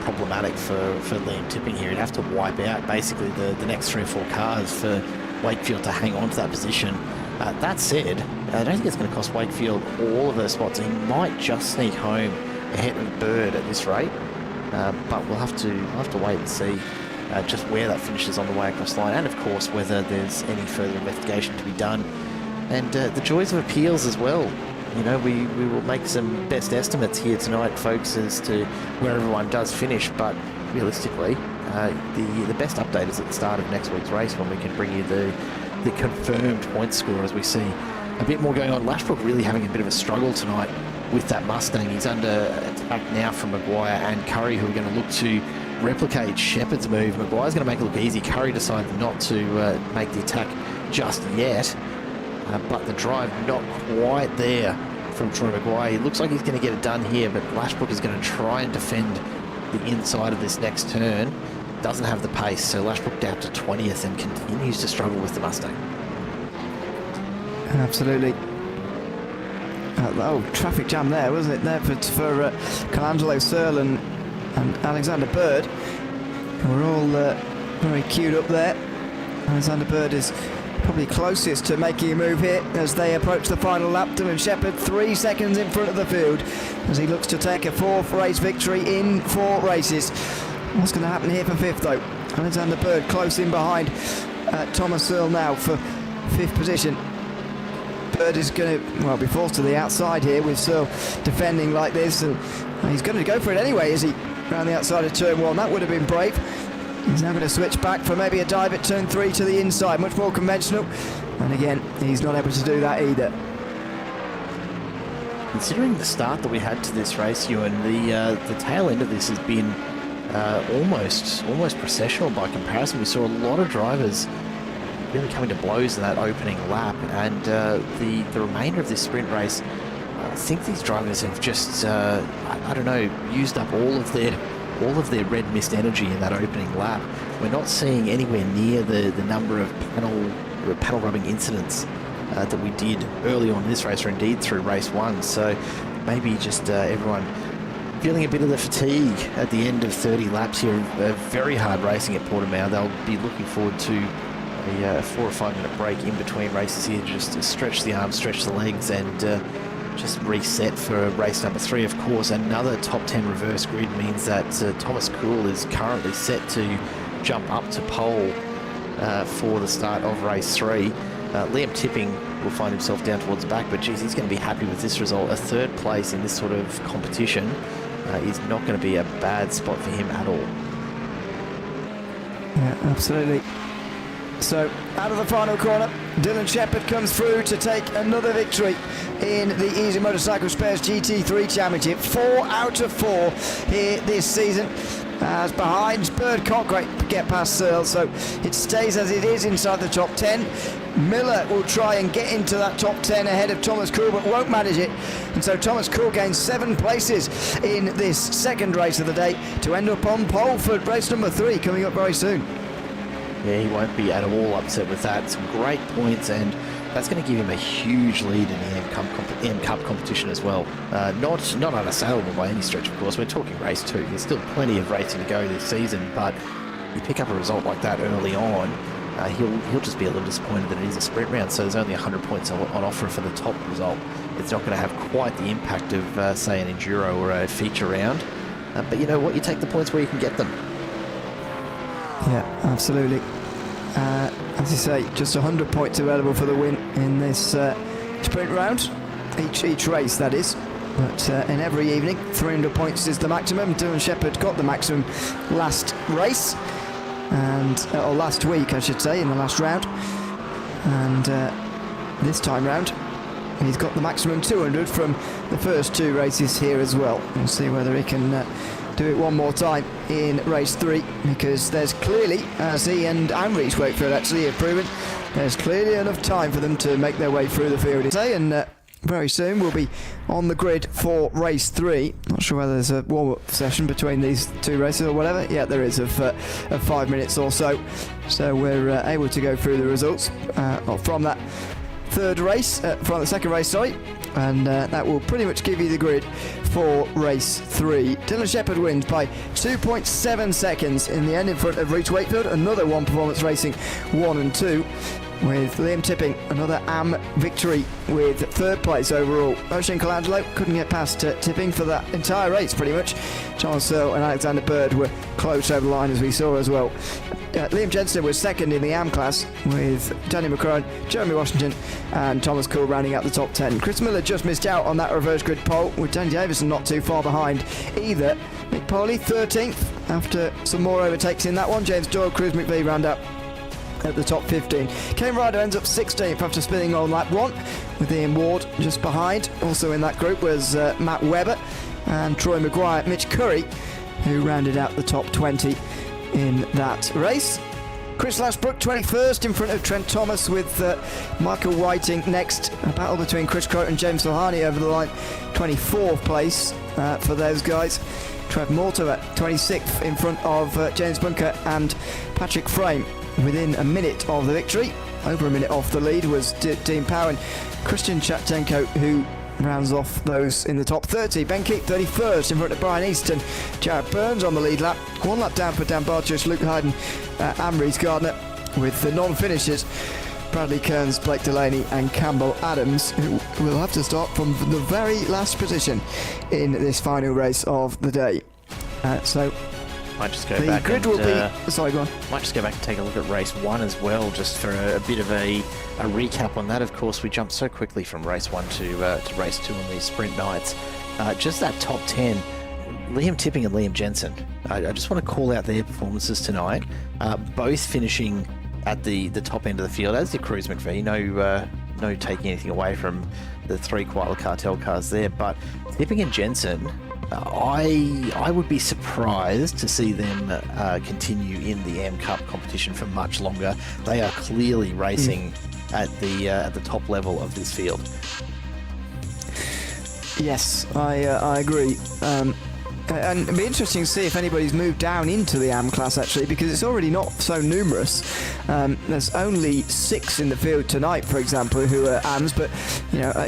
[SPEAKER 2] problematic for Liam Tipping here. He'd have to wipe out basically the next 3 or 4 cars for Wakefield to hang on to that position. That said, I don't think it's going to cost Wakefield all of her spots. He might just sneak home ahead of Bird at this rate, but we'll have to wait and see just where that finishes on the way across the line, and of course whether there's any further investigation to be done, and the joys of appeals as well. You know, we will make some best estimates here tonight, folks, as to where everyone does finish, but realistically, the best update is at the start of next week's race, when we can bring you the confirmed point score, as we see a bit more going on. Lashbrook really having a bit of a struggle tonight with that Mustang. He's under attack now from Maguire and Curry, who are going to look to replicate Shepherd's move. Maguire's going to make it look easy. Curry decided not to make the attack just yet, but the drive not quite there from Troy Maguire. He looks like he's going to get it done here, but Lashbrook is going to try and defend the inside of this next turn. Doesn't have the pace, so Lashbrook down to 20th and continues to struggle with the Mustang.
[SPEAKER 1] Absolutely. Oh, traffic jam there, wasn't it? There for Colangelo Searle and Alexander Bird. We're all very queued up there. Alexander Bird is probably closest to making a move here as they approach the final lap. Dylan Shepherd 3 seconds in front of the field as he looks to take a 4th race victory in 4 races. What's going to happen here for 5th though? Alexander Bird close in behind Thomas Searle now for 5th position. Bird is going to, be forced to the outside here with Searle defending like this, and he's going to go for it anyway, is he? Around the outside of turn 1, that would have been brave. He's now going to switch back for maybe a dive at turn 3 to the inside, much more conventional, and again he's not able to do that either.
[SPEAKER 2] Considering the start that we had to this race, Ewan, the tail end of this has been almost processional by comparison. We saw a lot of drivers really coming to blows in that opening lap, and the remainder of this sprint race, I think these drivers have just I don't know, used up all of their red mist energy in that opening lap. We're not seeing anywhere near the number of panel rubbing incidents that we did early on in this race, or indeed through race 1. So maybe just everyone feeling a bit of the fatigue at the end of 30 laps here. Very hard racing at Portimão. They'll be looking forward to a 4 or 5 minute break in between races here, just to stretch the arms, stretch the legs, and just reset for race number 3. Of course, another top 10 reverse grid means that Thomas Kuhl is currently set to jump up to pole for the start of race 3. Liam Tipping will find himself down towards the back, but geez, he's going to be happy with this result. A 3rd place in this sort of competition is not going to be a bad spot for him at all.
[SPEAKER 1] Yeah, absolutely. So, out of the final corner, Dylan Shepherd comes through to take another victory in the Easy Motorcycle Spares GT3 Championship. 4 out of 4 here this season. As behind Bird can't quite get past Searle, so it stays as it is inside the top 10. Miller will try and get into that top 10 ahead of Thomas Kuhl, but won't manage it. And so Thomas Kuhl gains 7 places in this second race of the day to end up on pole for race number 3 coming up very soon.
[SPEAKER 2] Yeah, he won't be at all upset with that. Some great points, and that's going to give him a huge lead in the M Cup competition as well. Not unassailable by any stretch, of course. We're talking race 2. There's still plenty of racing to go this season, but you pick up a result like that early on, he'll just be a little disappointed that it is a sprint round, so there's only 100 points on offer for the top result. It's not going to have quite the impact of, say, an enduro or a feature round, but you know what? You take the points where you can get them.
[SPEAKER 1] Yeah, absolutely. As you say, just 100 points available for the win in this sprint round. Each race, that is. But in every evening, 300 points is the maximum. Dylan Shepherd got the maximum last race, or last week, I should say, in the last round. And this time round, he's got the maximum 200 from the first 2 races here as well. We'll see whether he can do it one more time in race 3, because there's clearly, as he and Reese Wakefield actually have proven, there's clearly enough time for them to make their way through the field. And very soon we'll be on the grid for race 3. Not sure whether there's a warm-up session between these 2 races or whatever. Yeah, there is, of 5 minutes or so. So we're able to go through the results from that third race, from the second race, sorry. And that will pretty much give you the grid for race 3. Dylan Shepherd wins by 2.7 seconds in the end in front of Reese Wakefield. Another One Performance Racing 1 and 2. with Liam Tipping, another AM victory with third place overall. Oisin Colangelo couldn't get past Tipping for that entire race pretty much. Charles Searle and Alexander Bird were close over the line as we saw as well. Liam Jensen was second in the AM class with Daniel McCrone, Jeremy Washington and Thomas Cool rounding out the top 10. Chris Miller just missed out on that reverse grid pole with Danny Davison not too far behind either. Mick Poley 13th after some more overtakes in that one. James Doyle, Cruz McVie round up at the top 15. Kane Ryder ends up 16th after spinning on lap 1 with Ian Ward just behind. Also in that group was Matt Webber and Troy Maguire, Mitch Curry, who rounded out the top 20 in that race. Chris Lashbrook 21st in front of Trent Thomas with Michael Whiting next. A battle between Chris Crowe and James Silhani over the line. 24th place for those guys. Trev Mortimer 26th in front of James Bunker and Patrick Frame within a minute of the victory. Over a minute off the lead was Dean Powen. Christian Chattenko, who rounds off those in the top 30. Ben Keith 31st in front of Brian Easton. Jared Burns on the lead lap. One lap down for Dan Barchus, Luke Hayden and Reece Gardner. With the non-finishers, Bradley Kearns, Blake Delaney and Campbell Adams, who will have to start from the very last position in this final race of the day. So
[SPEAKER 3] might just go
[SPEAKER 1] the
[SPEAKER 3] back
[SPEAKER 1] grid
[SPEAKER 3] and,
[SPEAKER 1] will be... Sorry, go on.
[SPEAKER 3] Might just go back and take a look at race 1 as well, just for a bit of a recap on that. Of course, we jumped so quickly from race 1 to race 2 on these sprint nights. Just that top 10, Liam Tipping and Liam Jensen. I just want to call out their performances tonight, both finishing at the top end of the field, as did Cruz McVie. No taking anything away from the 3 Koala Cartel cars there, but Tipping and Jensen, I would be surprised to see them continue in the AM Cup competition for much longer. They are clearly racing at the top level of this field.
[SPEAKER 1] Yes, I agree. And it'd be interesting to see if anybody's moved down into the AM class actually, because it's already not so numerous. There's only 6 in the field tonight, for example, who are AMs, but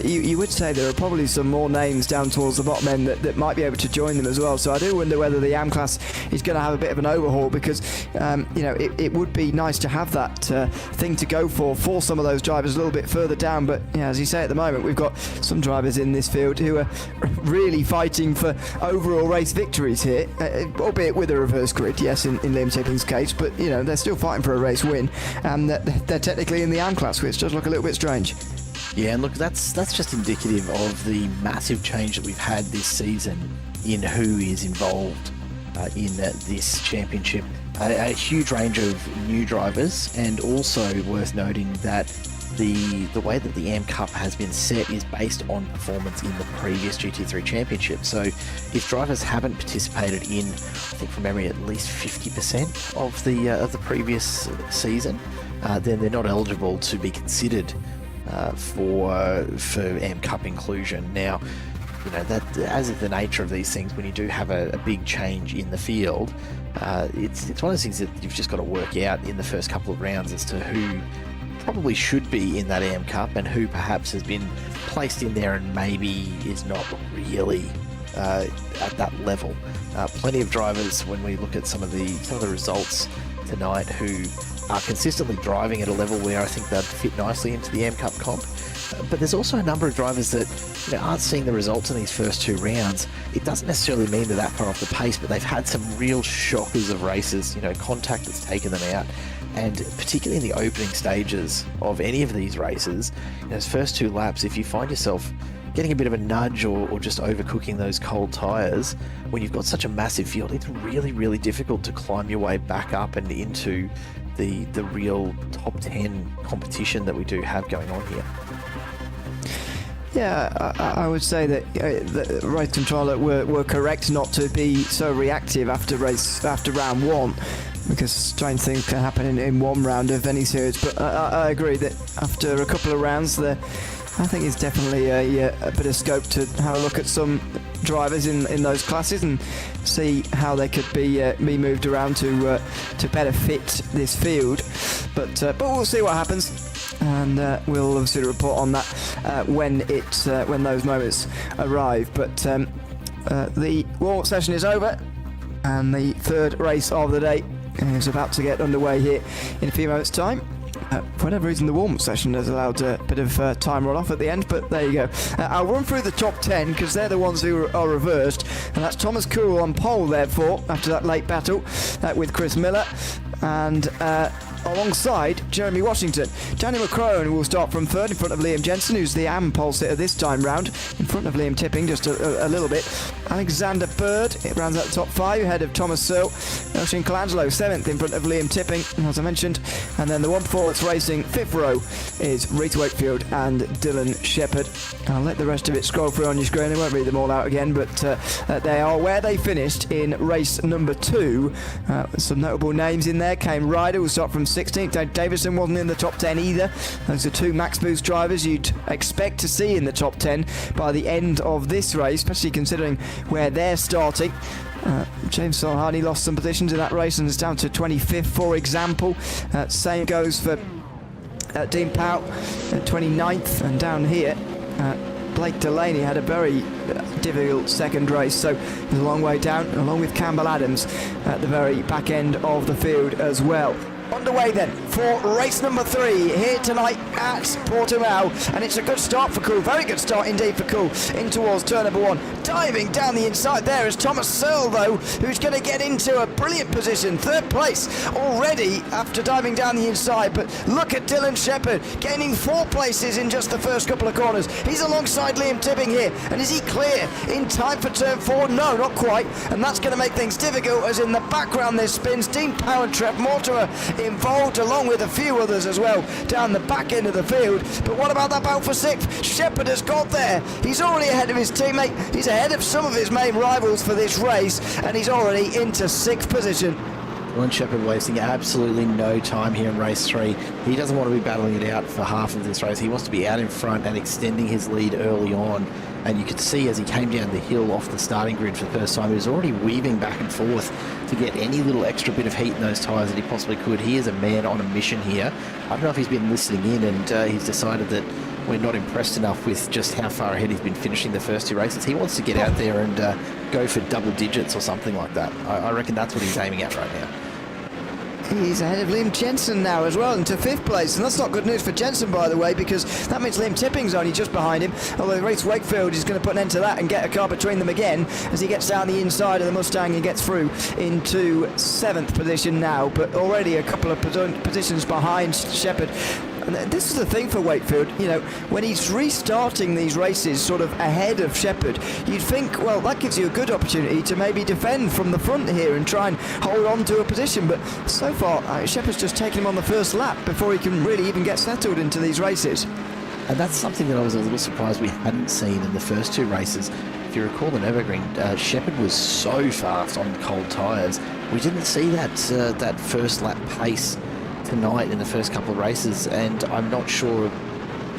[SPEAKER 1] you would say there are probably some more names down towards the bottom end that might be able to join them as well. So I do wonder whether the AM class is going to have a bit of an overhaul, because it would be nice to have that thing to go for some of those drivers a little bit further down. But as you say, at the moment we've got some drivers in this field who are really fighting for overall race victories here, albeit with a reverse grid, yes, in Liam Tipping's case, but they're still fighting for a race win, and they're technically in the AM class, which does look a little bit strange.
[SPEAKER 3] Yeah, and look, that's just indicative of the massive change that we've had this season in who is involved in this championship. A huge range of new drivers, and also worth noting that the way that the AM Cup has been set is based on performance in the previous GT3 championship. So if drivers haven't participated in, I think from memory, at least 50% of the previous season, then they're not eligible to be considered for AM Cup inclusion. Now, that, as is the nature of these things, when you do have a big change in the field, it's one of those things that you've just got to work out in the first couple of rounds as to who probably should be in that AM Cup and who perhaps has been placed in there and maybe is not really at that level. Plenty of drivers, when we look at some of the results tonight, who are consistently driving at a level where I think they'd fit nicely into the AM Cup comp. But there's also a number of drivers that aren't seeing the results in these first 2 rounds. It doesn't necessarily mean they're that far off the pace, but they've had some real shockers of races, contact that's taken them out. And particularly in the opening stages of any of these races, those first 2 laps, if you find yourself getting a bit of a nudge or just overcooking those cold tyres, when you've got such a massive field, it's really, really difficult to climb your way back up and into the real top 10 competition that we do have going on here.
[SPEAKER 1] Yeah, I would say that the race controller were correct not to be so reactive after round 1, because strange things can happen in one round of any series. But I agree that after a couple of rounds, I think it's definitely a bit of scope to have a look at some drivers in those classes and see how they could be moved around to better fit this field. But we'll see what happens. And we'll obviously report on that when those moments arrive. But the warm-up session is over, and the third race of the day is about to get underway here in a few moments' time. For whatever reason, the warm-up session has allowed a bit of time run off at the end, but there you go. I'll run through the top 10 because they're the ones who are reversed, and that's Thomas Kuhl on pole, therefore, after that late battle with Chris Miller, and alongside Jeremy Washington. Danny McCrone will start from third in front of Liam Jensen, who's the AM pole sitter this time round, in front of Liam Tipping just a little bit. Alexander Bird, it rounds out the top 5 ahead of Thomas Searle. Oisin Colangelo 7th in front of Liam Tipping, as I mentioned. And then the one before that's racing 5th row is Rita Wakefield and Dylan Shepherd. I'll let the rest of it scroll through on your screen. I won't read them all out again, but they are where they finished in race number 2. Some notable names in there. Kane Ryder will start from 16th. Dave Davison wasn't in the top 10 either. Those are 2 Max Boost drivers you'd expect to see in the top 10 by the end of this race, especially considering where they're starting. James Solhani lost some positions in that race and is down to 25th, for example. Same goes for Dean Powell at 29th, and down here Blake Delaney had a very difficult second race, so he's a long way down, along with Campbell Adams at the very back end of the field as well. Underway then for race number 3 here tonight at Portimão, and it's a good start for Kuhl, very good start indeed for Kuhl, in towards turn number 1, diving down the inside there is Thomas Searle though, who's going to get into a brilliant position, 3rd place already after diving down the inside. But look at Dylan Shepherd gaining 4 places in just the first couple of corners. He's alongside Liam Tipping here, and is he clear in time for turn 4? No, not quite, and that's going to make things difficult, as in the background there spins Dean Powell and Trev Mortimer involved, along with a few others as well down the back end of the field. But what about that battle for 6th? Shepherd has got there. He's already ahead of his teammate. He's ahead of some of his main rivals for this race, and he's already into 6th position.
[SPEAKER 3] Dylan Shepherd wasting absolutely no time here in race 3. He doesn't want to be battling it out for half of this race. He wants to be out in front and extending his lead early on. And you could see as he came down the hill off the starting grid for the first time, he was already weaving back and forth to get any little extra bit of heat in those tyres that he possibly could. He is a man on a mission here. I don't know if he's been listening in and he's decided that we're not impressed enough with just how far ahead he's been finishing the first 2 races. He wants to get out there and go for double digits or something like that. I reckon that's what he's aiming at right now.
[SPEAKER 1] He's ahead of Liam Jensen now as well, into 5th place, and that's not good news for Jensen, by the way, because that means Liam Tipping's only just behind him, although Race Wakefield is going to put an end to that and get a car between them again as he gets down the inside of the Mustang and gets through into 7th position now, but already a couple of positions behind Shepherd. And this is the thing for Wakefield, you know, when he's restarting these races sort of ahead of Shepherd, you'd think, well, that gives you a good opportunity to maybe defend from the front here and try and hold on to a position, but so far Shepherd's just taken him on the first lap before he can really even get settled into these races.
[SPEAKER 3] And that's something that I was a little surprised we hadn't seen in the first 2 races. If you recall in Evergreen, Shepherd was so fast on cold tyres. We didn't see that first lap pace tonight in the first couple of races, and I'm not sure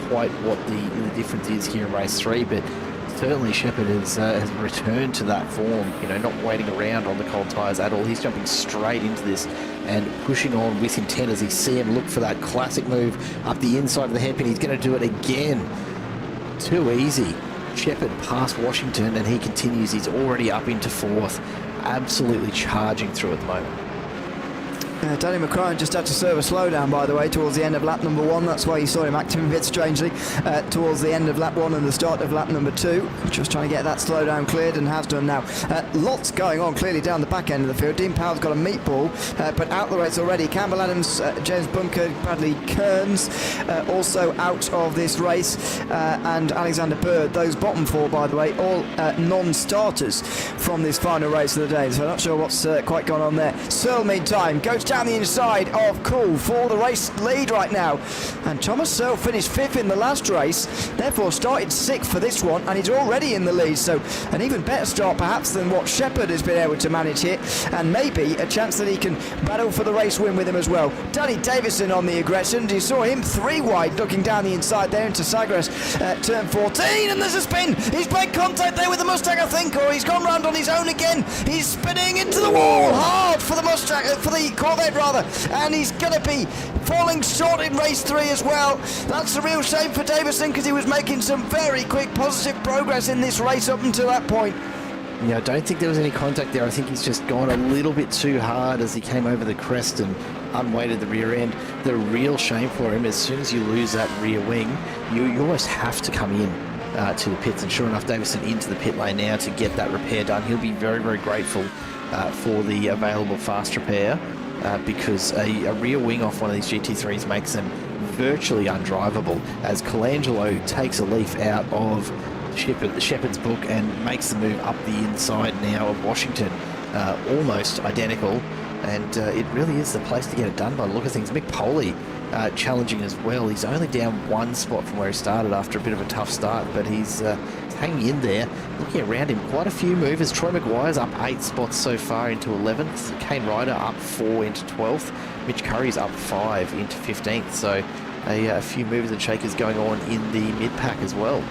[SPEAKER 3] quite what the difference is here in race 3, but certainly Shepherd has returned to that form, you know, not waiting around on the cold tyres at all. He's jumping straight into this and pushing on with intent as he see him look for that classic move up the inside of the hairpin. He's going to do it again. Too easy. Shepherd past Washington, and he continues. He's already up into 4th, absolutely charging through at the moment.
[SPEAKER 1] Danny McCrone just had to serve a slowdown, by the way, towards the end of lap number 1. That's why you saw him acting a bit strangely towards the end of lap 1 and the start of lap number 2. Just trying to get that slowdown cleared, and has done now. Lots going on clearly down the back end of the field. Dean Powell's got a meatball, but out the race already. Campbell Adams, James Bunker, Bradley Kearns also out of this race, and Alexander Bird. Those bottom 4, by the way, all non-starters from this final race of the day, so I'm not sure what's quite gone on there. Searle, meantime, goes down the inside of Kuhl for the race lead right now, and Thomas Searle finished 5th in the last race, therefore started 6th for this one, and he's already in the lead, so an even better start perhaps than what Shepherd has been able to manage here, and maybe a chance that he can battle for the race win with him as well. Danny Davison on the aggression. You saw him 3 wide looking down the inside there into Sagres turn 14, and there's a spin. He's made contact there with the Mustang, I think, or he's gone round on his own again. He's spinning into the wall hard for the Mustang, for the Corvette rather, and he's going to be falling short in race 3 as well. That's a real shame for Davison, because he was making some very quick positive progress in this race up until that point.
[SPEAKER 3] Yeah, I don't think there was any contact there. I think he's just gone a little bit too hard as he came over the crest and unweighted the rear end. The real shame for him, as soon as you lose that rear wing, you almost have to come in to the pits. And sure enough, Davison into the pit lane now to get that repair done. He'll be very, very grateful for the available fast repair because a rear wing off one of these GT3s makes them virtually undrivable as Colangelo takes a leaf out of Shepherd's book and makes the move up the inside now of Washington, almost identical, and it really is the place to get it done by the look of things. Mick Poley challenging as well. He's only down one spot from where he started after a bit of a tough start, but he's hanging in there. Looking around him, quite a few movers. Troy Maguire's up 8 spots so far into 11th. Kane Ryder up 4 into 12th. Mitch Curry's up 5 into 15th. So a few movers and shakers going on in the mid-pack as well.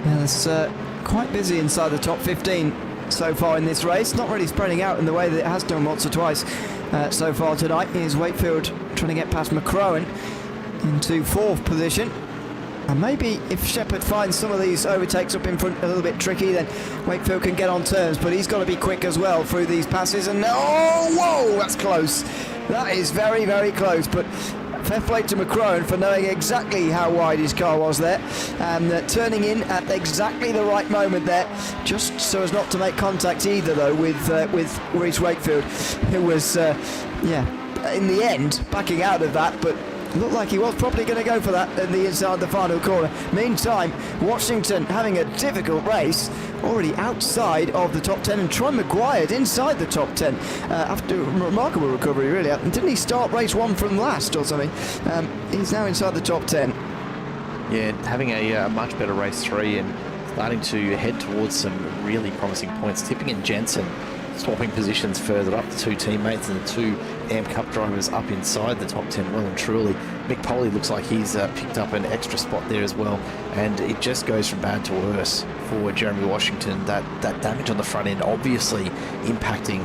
[SPEAKER 1] Yeah, it's quite busy inside the top 15 so far in this race. Not really spreading out in the way that it has done once or twice so far tonight. Here's Wakefield trying to get past McCrowan into 4th position. And maybe if Shepherd finds some of these overtakes up in front a little bit tricky, then Wakefield can get on terms. But he's got to be quick as well through these passes. And oh, whoa, that's close. That is very, very close. But fair play to McCrowan for knowing exactly how wide his car was there and turning in at exactly the right moment there, just so as not to make contact either, though, with Reece Wakefield, who was, in the end, backing out of that, but looked like he was probably going to go for that in the inside the final corner. Meantime, Washington having a difficult race, already outside of the top 10, and Troy Maguire inside the top 10 after a remarkable recovery, really. Didn't he start race 1 from last or something? He's now inside the top 10.
[SPEAKER 3] Yeah, having a much better race 3 and starting to head towards some really promising points. Tipping and Jensen swapping positions further up, the 2 teammates and the 2 AMP Cup drivers up inside the top 10 well and truly. Mick Poley looks like he's picked up an extra spot there as well, and it just goes from bad to worse for Jeremy Washington. That damage on the front end obviously impacting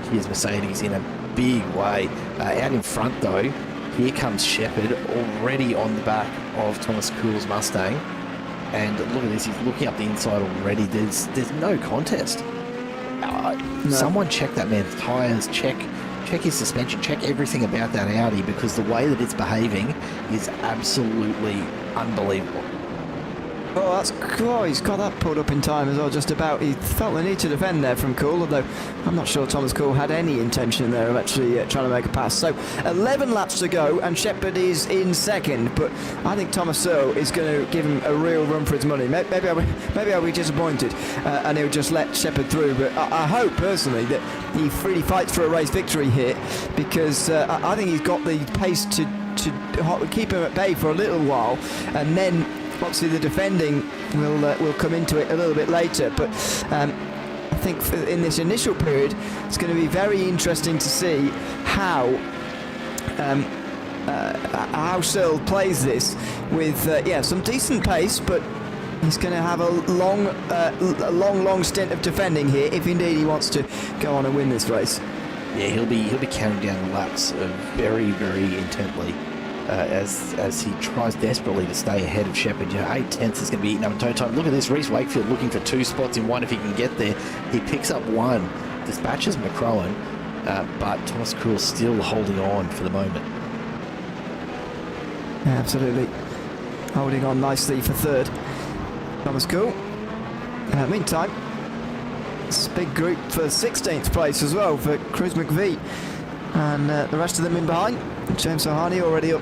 [SPEAKER 3] his Mercedes in a big way. Out in front though, here comes Shepherd already on the back of Thomas Kuhl's Mustang, and look at this, he's looking up the inside already. There's no contest. No. Someone check that man's tyres, check his suspension, check everything about that Audi, because the way that it's behaving is absolutely unbelievable.
[SPEAKER 1] Oh, that's cool. He's got that pulled up in time as well, just about. He felt the need to defend there from Kuhl, although I'm not sure Thomas Kuhl had any intention there of actually trying to make a pass. So 11 laps to go, and Shepherd is in second, but I think Thomas Searle is going to give him a real run for his money. Maybe I'll be disappointed and he'll just let Shepherd through, but I hope personally that he really fights for a race victory here, because I think he's got the pace to keep him at bay for a little while, and then obviously the defending will come into it a little bit later, but I think in this initial period it's going to be very interesting to see how Searle plays this with some decent pace, but he's going to have a long stint of defending here if indeed he wants to go on and win this race.
[SPEAKER 3] Yeah, he'll be counting down the laps very, very intently. As he tries desperately to stay ahead of Shepherd. 8/10 is going to be eaten up in tow time. Look at this, Reece Wakefield looking for 2 spots in 1 if he can get there. He picks up 1, dispatches McCrowan, but Thomas Kuhl still holding on for the moment.
[SPEAKER 1] Yeah, absolutely. Holding on nicely for 3rd. Thomas Kuhl. Meantime, it's a big group for 16th place as well for Cruz McVie. And the rest of them in behind. James Sohani already up,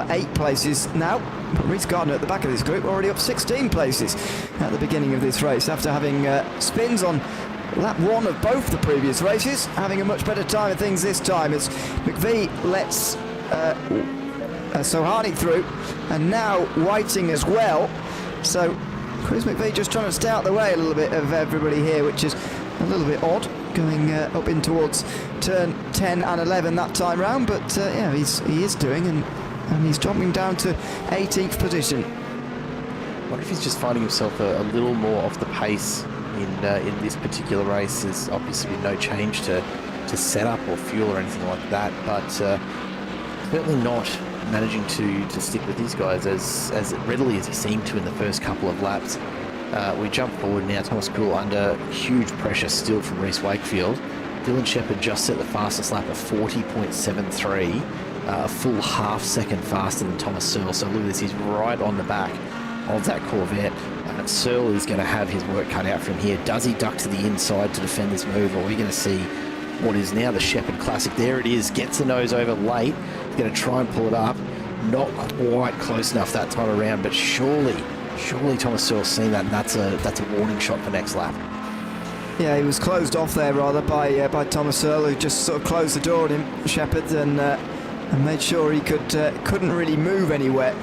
[SPEAKER 1] 8 places now. But Reece Gardner at the back of this group already up 16 places at the beginning of this race, after having spins on lap 1 of both the previous races, having a much better time of things this time as McVie lets Sohani through, and now Whiting as well. So Chris McVie just trying to stay out the way a little bit of everybody here, which is a little bit odd, going up in towards turn 10 and 11 that time round, but he is doing, and he's dropping down to 18th position.
[SPEAKER 3] I wonder if he's just finding himself a little more off the pace in this particular race. There's obviously been no change to setup or fuel or anything like that, but certainly not managing to stick with these guys as readily as he seemed to in the first couple of laps.
[SPEAKER 2] We jump forward now. Thomas Kuhl under huge pressure still from Reece Wakefield. Dylan Shepherd just set the fastest lap of 40.73, a full half second faster than Thomas Searle. So look at this, he's right on the back of that Corvette. Searle is going to have his work cut out from here. Does he duck to the inside to defend this move, or are we going to see what is now the Shepherd Classic? There it is, gets the nose over late. He's going to try and pull it up. Not quite close enough that time around, but surely Thomas Searle's seen that, and that's a warning shot for next lap.
[SPEAKER 1] Yeah, he was closed off there rather by Thomas Searle, who just sort of closed the door on him, Shepherd, and made sure he couldn't really move anywhere.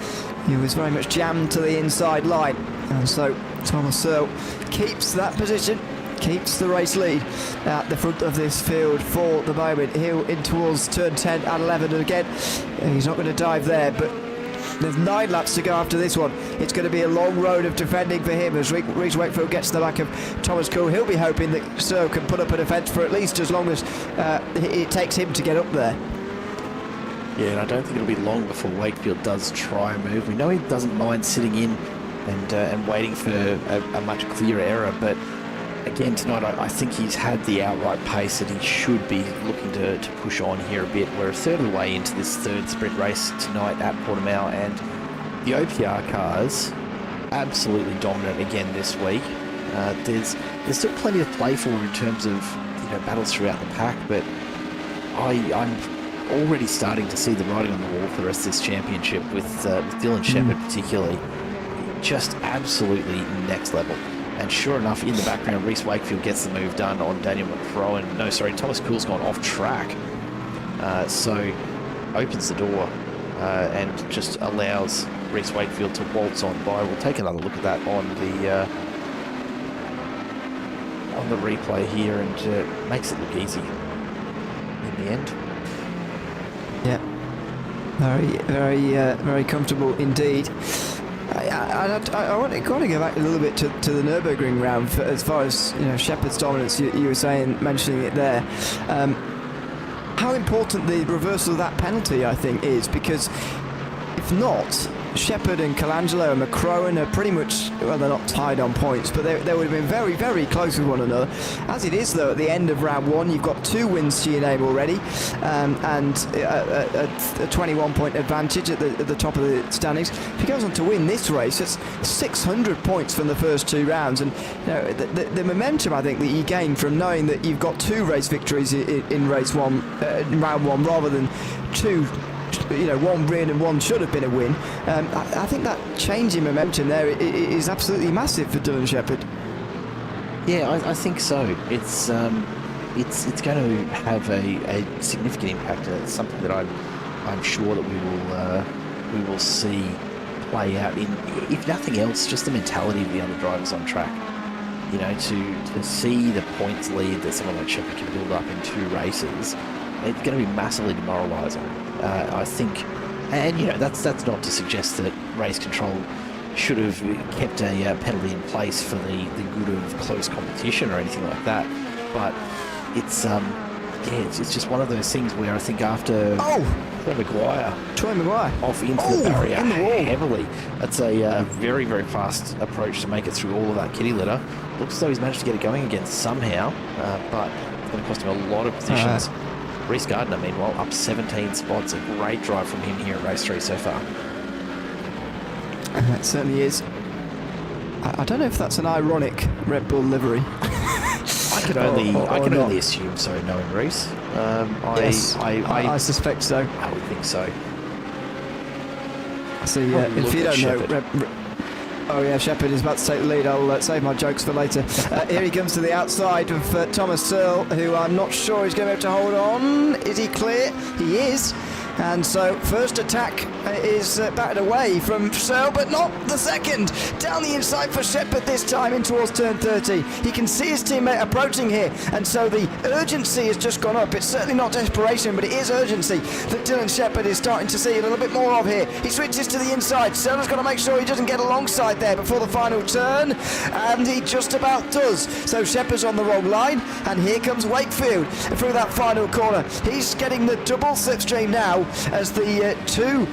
[SPEAKER 1] He was very much jammed to the inside line, and so Thomas Searle keeps that position, keeps the race lead at the front of this field for the moment. He'll in towards turn 10 at 11, and again, he's not going to dive there, but there's 9 laps to go after this one. It's going to be a long road of defending for him as Reece Wakefield gets to the back of Thomas Kuhl. He'll be hoping that Searle can put up a defence for at least as long as it takes him to get up there.
[SPEAKER 2] Yeah, and I don't think it'll be long before Wakefield does try a move. We know he doesn't mind sitting in and waiting for a much clearer error, but again tonight I think he's had the outright pace that he should be looking to push on here a bit. We're a third of the way into this third sprint race tonight at Portimão, and the OPR cars absolutely dominant again this week. There's still plenty to play for in terms of battles throughout the pack, but I'm already starting to see the writing on the wall for the rest of this championship with Dylan Shepherd particularly. Just absolutely next level. And sure enough, in the background, Reece Wakefield gets the move done on Daniel McCrowan. No, sorry, Thomas Kuhl's gone off track. So opens the door and just allows Reece Wakefield to waltz on by. We'll take another look at that on the replay here, and makes it look easy in the end.
[SPEAKER 1] Yeah, very comfortable indeed. I want to go back a little bit to the Nürburgring round as far as Shepherd's dominance. You were mentioning it there. How important the reversal of that penalty I think is, because if not, Shepherd and Colangelo and McCrowan are pretty much, well, they're not tied on points, but they would have been very, very close with one another. As it is, though, at the end of round 1, you've got 2 wins to your name already, and a 21-point advantage at the top of the standings. If he goes on to win this race, it's 600 points from the first 2 rounds, and the momentum I think that you gain from knowing that you've got 2 race victories in race 1, round 1, rather than 2. 1 win and 1 should have been a win. I think that change in momentum there is absolutely massive for Dylan Shepherd.
[SPEAKER 2] Yeah, I think so. It's going to have a significant impact. It's something that I'm sure that we will see play out in, if nothing else, just the mentality of the other drivers on track. To see the points lead that someone like Shepherd can build up in 2 races, it's going to be massively demoralising. I think, and that's not to suggest that race control should have kept a penalty in place for the good of close competition or anything like that, but it's just one of those things where I think after Troy Maguire off into the barrier in the wall heavily, that's a very, very fast approach to make it through all of that kitty litter. Looks as though he's managed to get it going again somehow, but it's going to cost him a lot of positions. Reece Gardner, meanwhile, up 17 spots. A great drive from him here at race 3 so far.
[SPEAKER 1] It certainly is. I don't know if that's an ironic Red Bull livery.
[SPEAKER 2] I can only assume so, knowing Reece.
[SPEAKER 1] Yes, I suspect so.
[SPEAKER 2] I would think so.
[SPEAKER 1] So if you don't know, oh yeah, Shepherd is about to take the lead. I'll save my jokes for later. Here he comes to the outside of Thomas Searle, who I'm not sure he's going to be able to hold on. Is he clear? He is. And so first attack is batted away from Searle, but not the second. Down the inside for Shepherd this time in towards turn 30. He can see his teammate approaching here, and so the urgency has just gone up. It's certainly not desperation, but it is urgency that Dylan Shepherd is starting to see a little bit more of here. He switches to the inside. Searle's got to make sure he doesn't get alongside there before the final turn, and he just about does. So Shepherd's on the wrong line, and here comes Wakefield through that final corner. He's getting the double slipstream now go as the two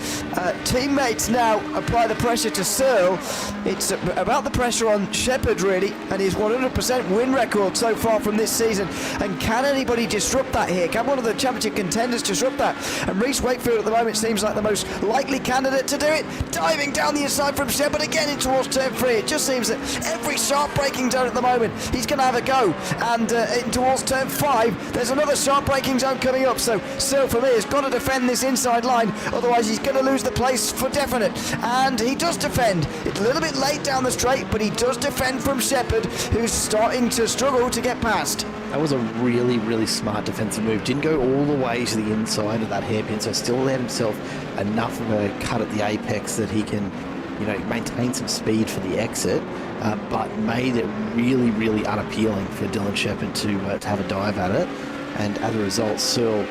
[SPEAKER 1] teammates now apply the pressure to Searle. It's about the pressure on Shepherd really, and his 100% win record so far from this season. And can anybody disrupt that here? Can one of the championship contenders disrupt that? And Reece Wakefield at the moment seems like the most likely candidate to do it. Diving down the inside from Shepherd again in towards turn 3. It just seems that every sharp braking zone at the moment he's going to have a go. And in towards turn 5 there's another sharp braking zone coming up. So Searle for me has got to defend this inside line, otherwise he's going to lose the place for definite. And he does defend. It's a little bit late down the straight, but he does defend from Shepherd, who's starting to struggle to get past.
[SPEAKER 3] That was a really, really smart defensive move. Didn't go all the way to the inside of that hairpin, so still allowed himself enough of a cut at the apex that he can, you know, maintain some speed for the exit, but made it really, really unappealing for Dylan Shepherd to have a dive at it. And as a result, Searle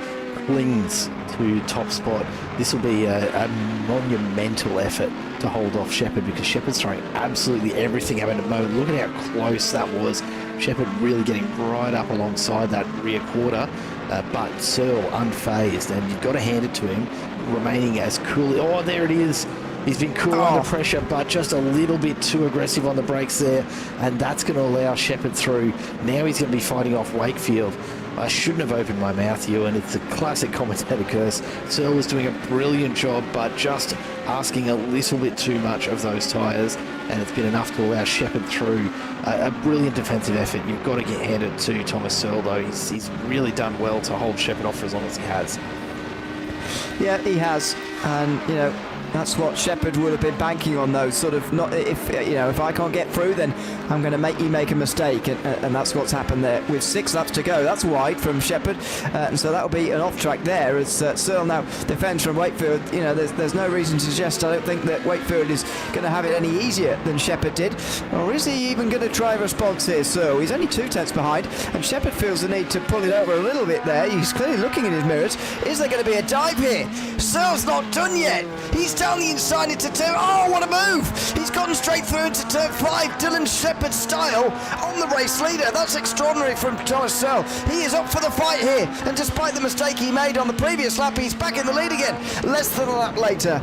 [SPEAKER 3] clings to top spot. This will be a monumental effort to hold off Shepherd, because Shepherd's throwing absolutely everything at the moment. Look at how close that was. Shepherd really getting right up alongside that rear quarter, but Searle unfazed, and you've got to hand it to him, remaining as cool. Oh, there it is. He's been cool under pressure, but just a little bit too aggressive on the brakes there, and that's going to allow Shepherd through. Now he's going to be fighting off Wakefield. I shouldn't have opened my mouth, Ewan. It's a classic commentator curse. Searle was doing a brilliant job, but just asking a little bit too much of those tyres, and it's been enough to allow Shepherd through. A brilliant defensive effort. You've got to get handed to Thomas Searle, though. He's really done well to hold Shepherd off for as long as he has.
[SPEAKER 1] Yeah, he has, and you know, that's what Shepherd would have been banking on, those sort of, not if you know, if I can't get through, then I'm going to make you make a mistake, and that's what's happened there. With 6 laps to go, that's wide from Shepherd, and so that'll be an off track there as Searle now defends from Wakefield. You know, there's no reason to suggest, I don't think, that Wakefield is going to have it any easier than Shepherd did, or is he even going to try a response here? Searle, he's only 2 tenths behind, and Shepherd feels the need to pull it over a little bit there. He's clearly looking in his mirrors. Is there going to be a dive here? Searle's not done yet. He's down the inside into turn. Oh, what a move! He's gotten straight through into turn 5, Dylan Shepherd style, on the race leader. That's extraordinary from Thomas Searle. He is up for the fight here, and despite the mistake he made on the previous lap, he's back in the lead again, less than a lap later.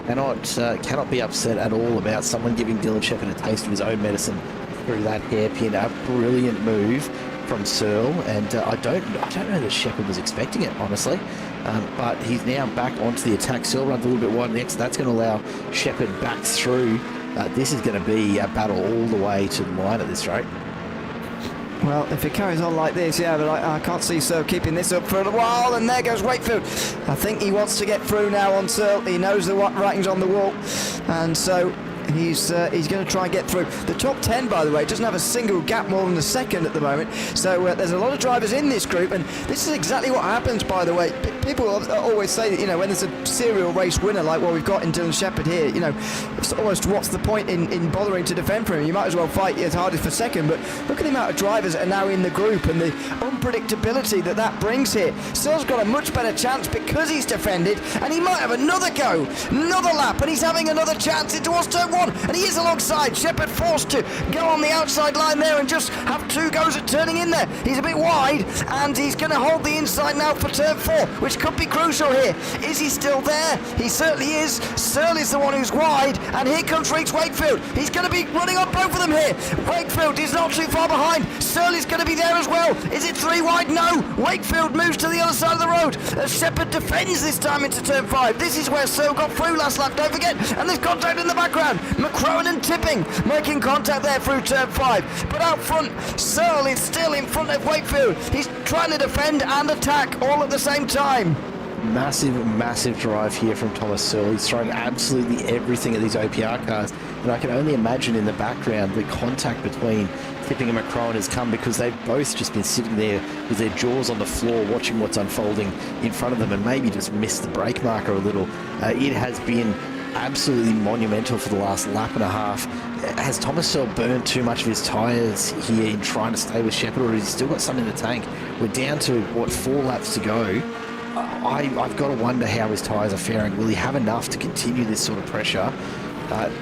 [SPEAKER 3] Cannot be upset at all about someone giving Dylan Shepherd a taste of his own medicine through that hairpin. A brilliant move from Searle, and I don't know that Shepherd was expecting it, honestly. But he's now back onto the attack. Searle runs a little bit wide next. That's going to allow Shepherd back through. This is going to be a battle all the way to the line at this rate.
[SPEAKER 1] Well, if it carries on like this, yeah, but I can't see Searle keeping this up for a while, and there goes Wakefield. I think he wants to get through now on Searle. He knows the writing's on the wall, and so he's going to try and get through. The top 10, by the way, doesn't have a single gap more than a second at the moment, so there's a lot of drivers in this group, and this is exactly what happens, by the way. People always say that, you know, when there's a serial race winner like what we've got in Dylan Shepherd here, you know, it's almost what's the point in bothering to defend for him? You might as well fight as hard as for second, but look at the amount of drivers that are now in the group and the unpredictability that brings here. Searle's got a much better chance because he's defended, and he might have another go, another lap, and he's having another chance into turn 1, and he is alongside. Shepherd forced to go on the outside line there and just have 2 goes at turning in there. He's a bit wide, and he's going to hold the inside now for turn 4, which could be crucial here. Is he still there? He certainly is. Searle is the one who's wide, and here comes Reece Wakefield. He's going to be running on both of them here. Wakefield is not too far behind. Searle is going to be there as well. Is it 3 wide? No. Wakefield moves to the other side of the road as Shepherd defends this time into turn 5. This is where Searle got through last lap, don't forget, and there's contact in the background. McCrowan and Tipping making contact there through turn 5, but out front Searle is still in front of Wakefield. He's trying to defend and attack all at the same time.
[SPEAKER 3] Massive drive here from Thomas Searle. He's throwing absolutely everything at these OPR cars, and I can only imagine in the background the contact between Tipping and McCrowan has come because they've both just been sitting there with their jaws on the floor watching what's unfolding in front of them, and maybe just missed the brake marker a little. It has been absolutely monumental for the last lap and a half. Has Thomas Searle burned too much of his tyres here in trying to stay with Shepherd, or has he still got some in the tank? We're down to, 4 laps to go. I've got to wonder how his tyres are faring. Will he have enough to continue this sort of pressure?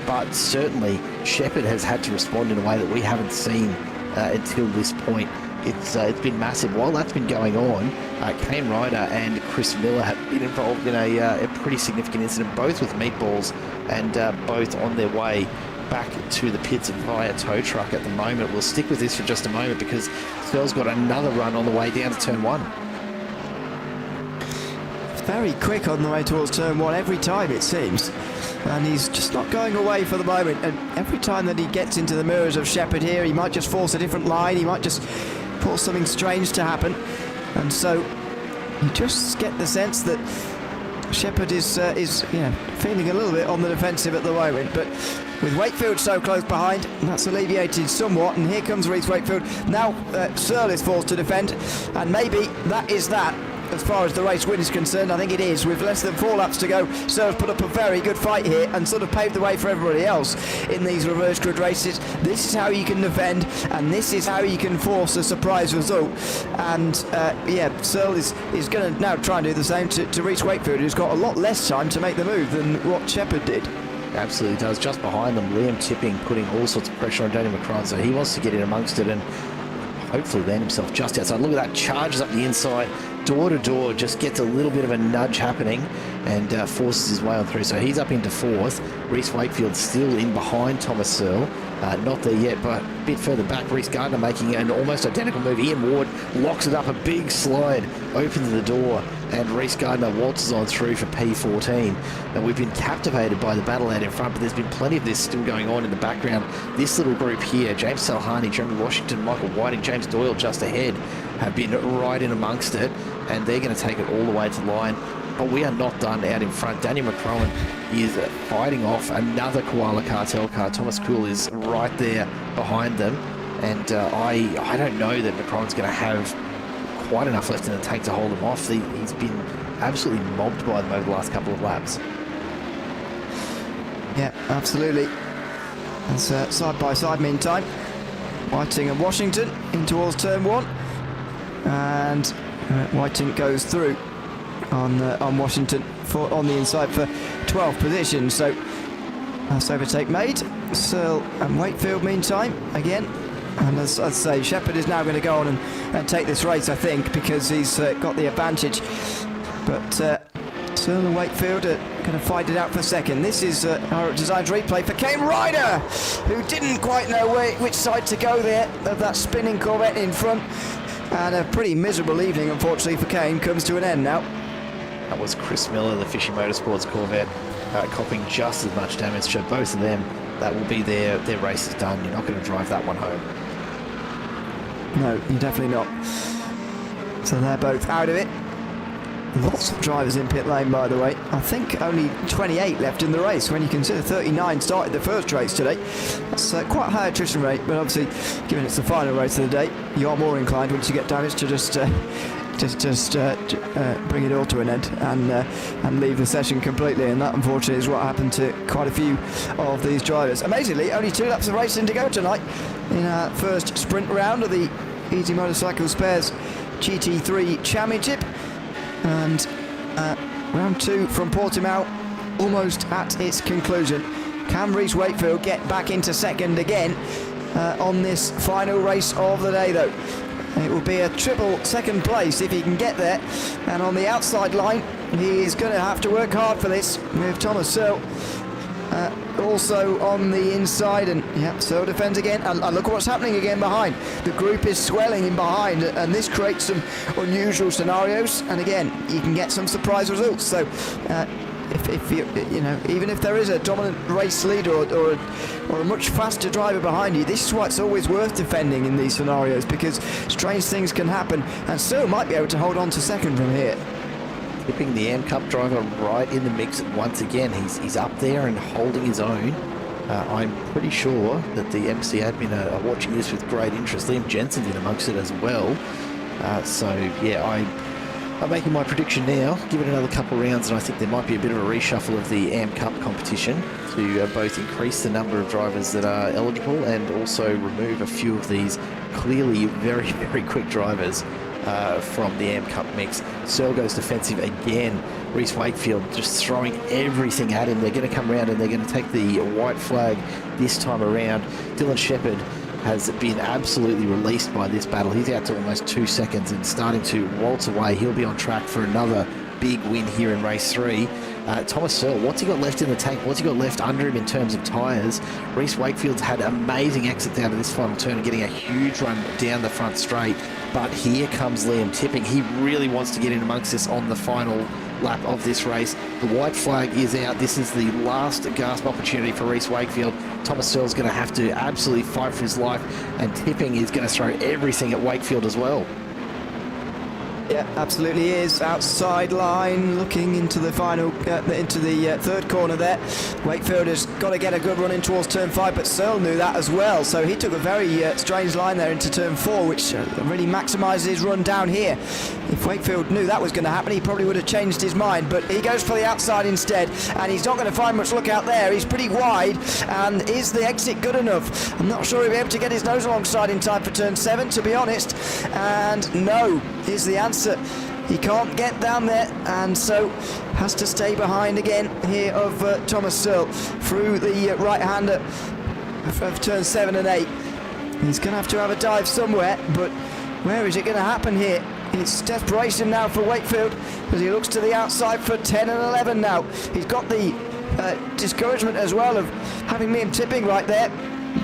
[SPEAKER 3] But certainly Shepherd has had to respond in a way that we haven't seen until this point. It's been massive. While that's been going on,
[SPEAKER 2] Kane Ryder and Chris Miller have been involved in a pretty significant incident, both with meatballs and both on their way back to the pits via tow truck at the moment. We'll stick with this for just a moment because Searle's got another run on the way down to turn 1.
[SPEAKER 1] Very quick on the way towards turn 1 every time, it seems. And he's just not going away for the moment. And every time that he gets into the mirrors of Shepherd here, he might just force a different line. He might just force something strange to happen. And so you just get the sense that Shepherd is feeling a little bit on the defensive at the moment. But with Wakefield so close behind, that's alleviated somewhat. And here comes Reece Wakefield. Now Searle is forced to defend. And maybe that is that. As far as the race win is concerned, I think it is. With less than 4 laps to go, Searle's put up a very good fight here and sort of paved the way for everybody else in these reverse grid races. This is how you can defend, and this is how you can force a surprise result. And Searle is going to now try and do the same to Reece Wakefield, who's got a lot less time to make the move than what Shepherd did.
[SPEAKER 2] Absolutely does. Just behind them, Liam Tipping putting all sorts of pressure on Daniel Macron, so he wants to get in amongst it and hopefully land himself just outside. Look at that, charges up the inside, door to door, just gets a little bit of a nudge happening and forces his way on through. So he's up into 4th. Reece Wakefield still in behind Thomas Searle. Not there yet, but a bit further back. Reece Gardner making an almost identical move. Ian Ward locks it up, a big slide, opens the door, and Reece Gardner waltzes on through for P14. And we've been captivated by the battle out in front, but there's been plenty of this still going on in the background. This little group here, James Salhani, Jeremy Washington, Michael Whiting, James Doyle just ahead, have been right in amongst it, and they're going to take it all the way to the line. But we are not done out in front. Daniel McCrowan is fighting off another Koala Cartel car. Thomas Kuhl is right there behind them. And I don't know that McCrowan's going to have quite enough left in the tank to hold him off. He's been absolutely mobbed by them over the last couple of laps.
[SPEAKER 1] Yeah, absolutely. That's side by side meantime. Whiting and Washington in towards turn 1. And Whiting goes through on Washington on the inside for 12th position. So that's overtake made. Searle and Wakefield meantime again. And as I say, Shepherd is now going to go on and take this race, I think, because he's got the advantage. But Searle and Wakefield are going to fight it out for second. This is our designed replay for Kane Ryder, who didn't quite know which side to go there of that spinning Corvette in front. And a pretty miserable evening, unfortunately, for Kane comes to an end now.
[SPEAKER 2] That was Chris Miller, the Fishy Motorsports Corvette, copping just as much damage. So both of them, that will be their race is done. You're not going to drive that one home.
[SPEAKER 1] No, you're definitely not. So they're both out of it. Lots of drivers in pit lane, by the way. I think only 28 left in the race when you consider 39 started the first race today. That's quite a high attrition rate, but obviously, given it's the final race of the day, you are more inclined once you get damaged to just bring it all to an end and leave the session completely. And that, unfortunately, is what happened to quite a few of these drivers. Amazingly, only 2 laps of racing to go tonight in our first sprint round of the Easy Motorcycle Spares GT3 Championship. And round 2 from Portimão almost at its conclusion. Can Reece Wakefield get back into second again on this final race of the day, though? It will be a triple second place if he can get there. And on the outside line, he is going to have to work hard for this with Thomas Searle also on the inside. And yeah, Searle defends again. And look what's happening again behind. The group is swelling in behind, and this creates some unusual scenarios. And again, you can get some surprise results. So if you even if there is a dominant race leader or a much faster driver behind you, this is why it's always worth defending in these scenarios, because strange things can happen, and Searle might be able to hold on to second from here.
[SPEAKER 2] Tipping the AM Cup driver right in the mix once again. He's up there and holding his own. I'm pretty sure that the MC admin are watching this with great interest. Liam Jensen's in amongst it as well. So yeah, I'm making my prediction now. Give it another couple of rounds, and I think there might be a bit of a reshuffle of the AM Cup competition to both increase the number of drivers that are eligible and also remove a few of these clearly very, very quick drivers from the AM Cup mix. Searle goes defensive again. Reece Wakefield just throwing everything at him. They're going to come around and they're going to take the white flag this time around. Dylan Shepherd
[SPEAKER 3] has been absolutely released by this battle. He's out to almost 2 seconds and starting to waltz away. He'll be on track for another big win here in race 3. Thomas Searle, what's he got left in the tank? What's he got left under him in terms of tyres? Reece Wakefield's had amazing exits out of this final turn and getting a huge run down the front straight. But here comes Liam Tipping. He really wants to get in amongst us on the final lap of this race. The white flag is out. This is the last gasp opportunity for Reece Wakefield. Thomas Searle's going to have to absolutely fight for his life, and Tipping is going to throw everything at Wakefield as well.
[SPEAKER 1] Yeah, absolutely is. Outside line, looking into the final, into the third corner there. Wakefield has got to get a good run in towards turn 5, but Searle knew that as well. So he took a very strange line there into turn 4, which really maximised his run down here. If Wakefield knew that was going to happen, he probably would have changed his mind, but he goes for the outside instead, and he's not going to find much look out there. He's pretty wide, and is the exit good enough? I'm not sure he'll be able to get his nose alongside in time for turn 7, to be honest. And no is the answer. He can't get down there, and so has to stay behind again here of Thomas Searle through the right-hander of turn 7 and 8. He's going to have a dive somewhere, but where is it going to happen here? It's desperation now for Wakefield as he looks to the outside for 10 and 11 now. He's got the discouragement as well of having Liam Tipping right there,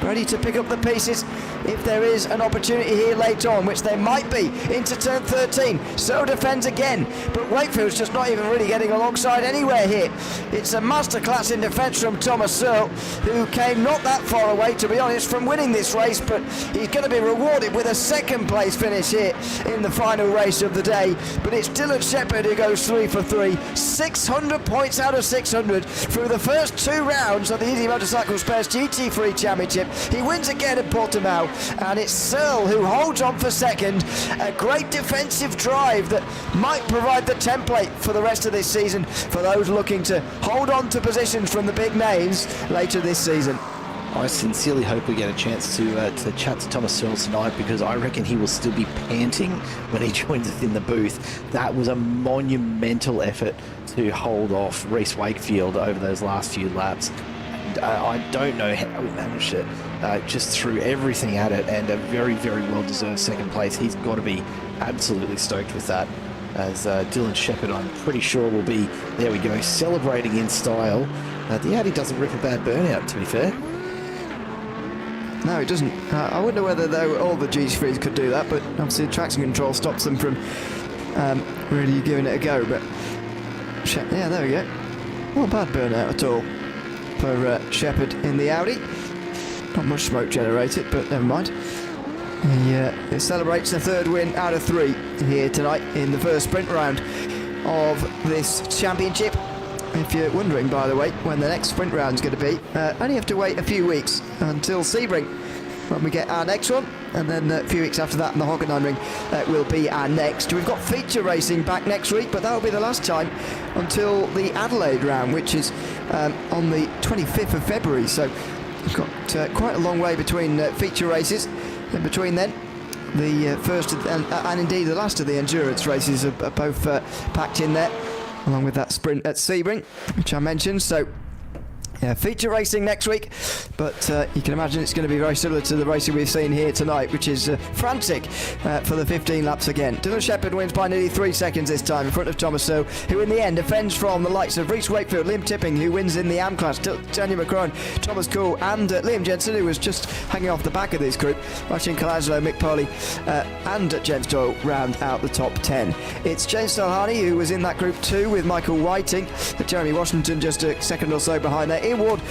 [SPEAKER 1] ready to pick up the pieces if there is an opportunity here late on, which there might be, into turn 13. So defends again, but Wakefield's just not even really getting alongside anywhere here. It's a masterclass in defence from Thomas Searle, who came not that far away, to be honest, from winning this race, but he's going to be rewarded with a second place finish here in the final race of the day. But it's Dylan Shepherd who goes 3 for 3, 600 points out of 600 through the first 2 rounds of the Easy Motorcycle Spares GT3 Championship. He wins again at Portimão, and it's Searle who holds on for second. A great defensive drive that might provide the template for the rest of this season for those looking to hold on to positions from the big names later this season.
[SPEAKER 3] I sincerely hope we get a chance to chat to Thomas Searle tonight, because I reckon he will still be panting when he joins us in the booth. That was a monumental effort to hold off Reece Wakefield over those last few laps. I don't know how we managed it, just threw everything at it, and a very, very well-deserved second place. He's got to be absolutely stoked with that, as Dylan Shepherd, I'm pretty sure, will be, there we go, celebrating in style. The Audi doesn't rip a bad burnout, to be fair.
[SPEAKER 1] No, it doesn't. I wonder whether all the GT3s could do that, but obviously traction control stops them from really giving it a go. But yeah, there we go. Not a bad burnout at all for Shepherd in the Audi. Not much smoke generated, but never mind. He celebrates the 3rd win out of 3 here tonight in the first sprint round of this championship. If you're wondering, by the way, when the next sprint round is going to be, only have to wait a few weeks until Sebring when we get our next one, and then a few weeks after that in the Hockenheim Ring will be our next. We've got feature racing back next week, but that will be the last time until the Adelaide round, which is on the 25th of February. So we've got quite a long way between feature races. In between then, the first and indeed the last of the endurance races are both packed in there, along with that sprint at Sebring, which I mentioned. So yeah, feature racing next week, but you can imagine it's going to be very similar to the racing we've seen here tonight, which is frantic for the 15 laps again. Dylan Shepherd wins by nearly 3 seconds this time in front of Thomas Searle, who in the end defends from the likes of Reece Wakefield, Liam Tipping, who wins in the AM class, Daniel McCrone, Thomas Cool, and Liam Jensen, who was just hanging off the back of this group. Martin Colangelo, Mick Poley, and James Doyle round out the top 10. It's James Salhani who was in that group too, with Michael Whiting, Jeremy Washington just a second or so behind there. Ian Ward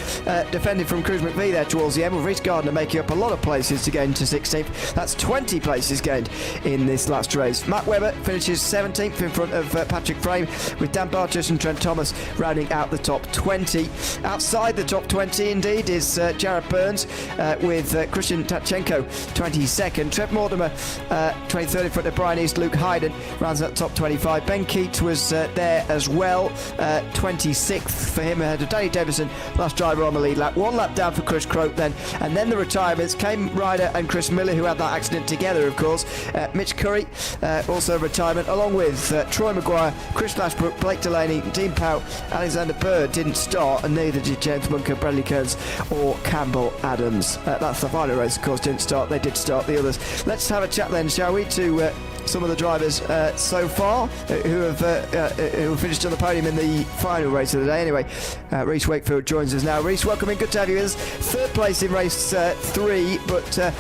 [SPEAKER 1] defending from Cruz McVie there towards the end, with Reece Gardner making up a lot of places to gain to 16th. That's 20 places gained in this last race. Matt Webber finishes 17th in front of Patrick Frame, with Dan Bartos and Trent Thomas rounding out the top 20. Outside the top 20 indeed is Jared Burns with Christian Tachenko 22nd. Trev Mortimer 23rd in front of Brian East. Luke Hayden rounds out top 25. Ben Keats was there as well, 26th for him ahead of Danny Davison, last driver on the lead lap. 1 lap down for Chris Croak then, and then the retirements came Ryder and Chris Miller, who had that accident together, of course. Mitch Curry, also retirement, along with Troy Maguire, Chris Lashbrook, Blake Delaney, Dean Powell, Alexander Bird didn't start, and neither did James Munker, Bradley Kearns or Campbell Adams. That's the final race, of course, didn't start. They did start the others. Let's have a chat then, shall we, to some of the drivers so far who have finished on the podium in the final race of the day. Anyway, Reece Wakefield joins us now. Reece, welcome in. Good to have you with us. 3rd place in race 3, but a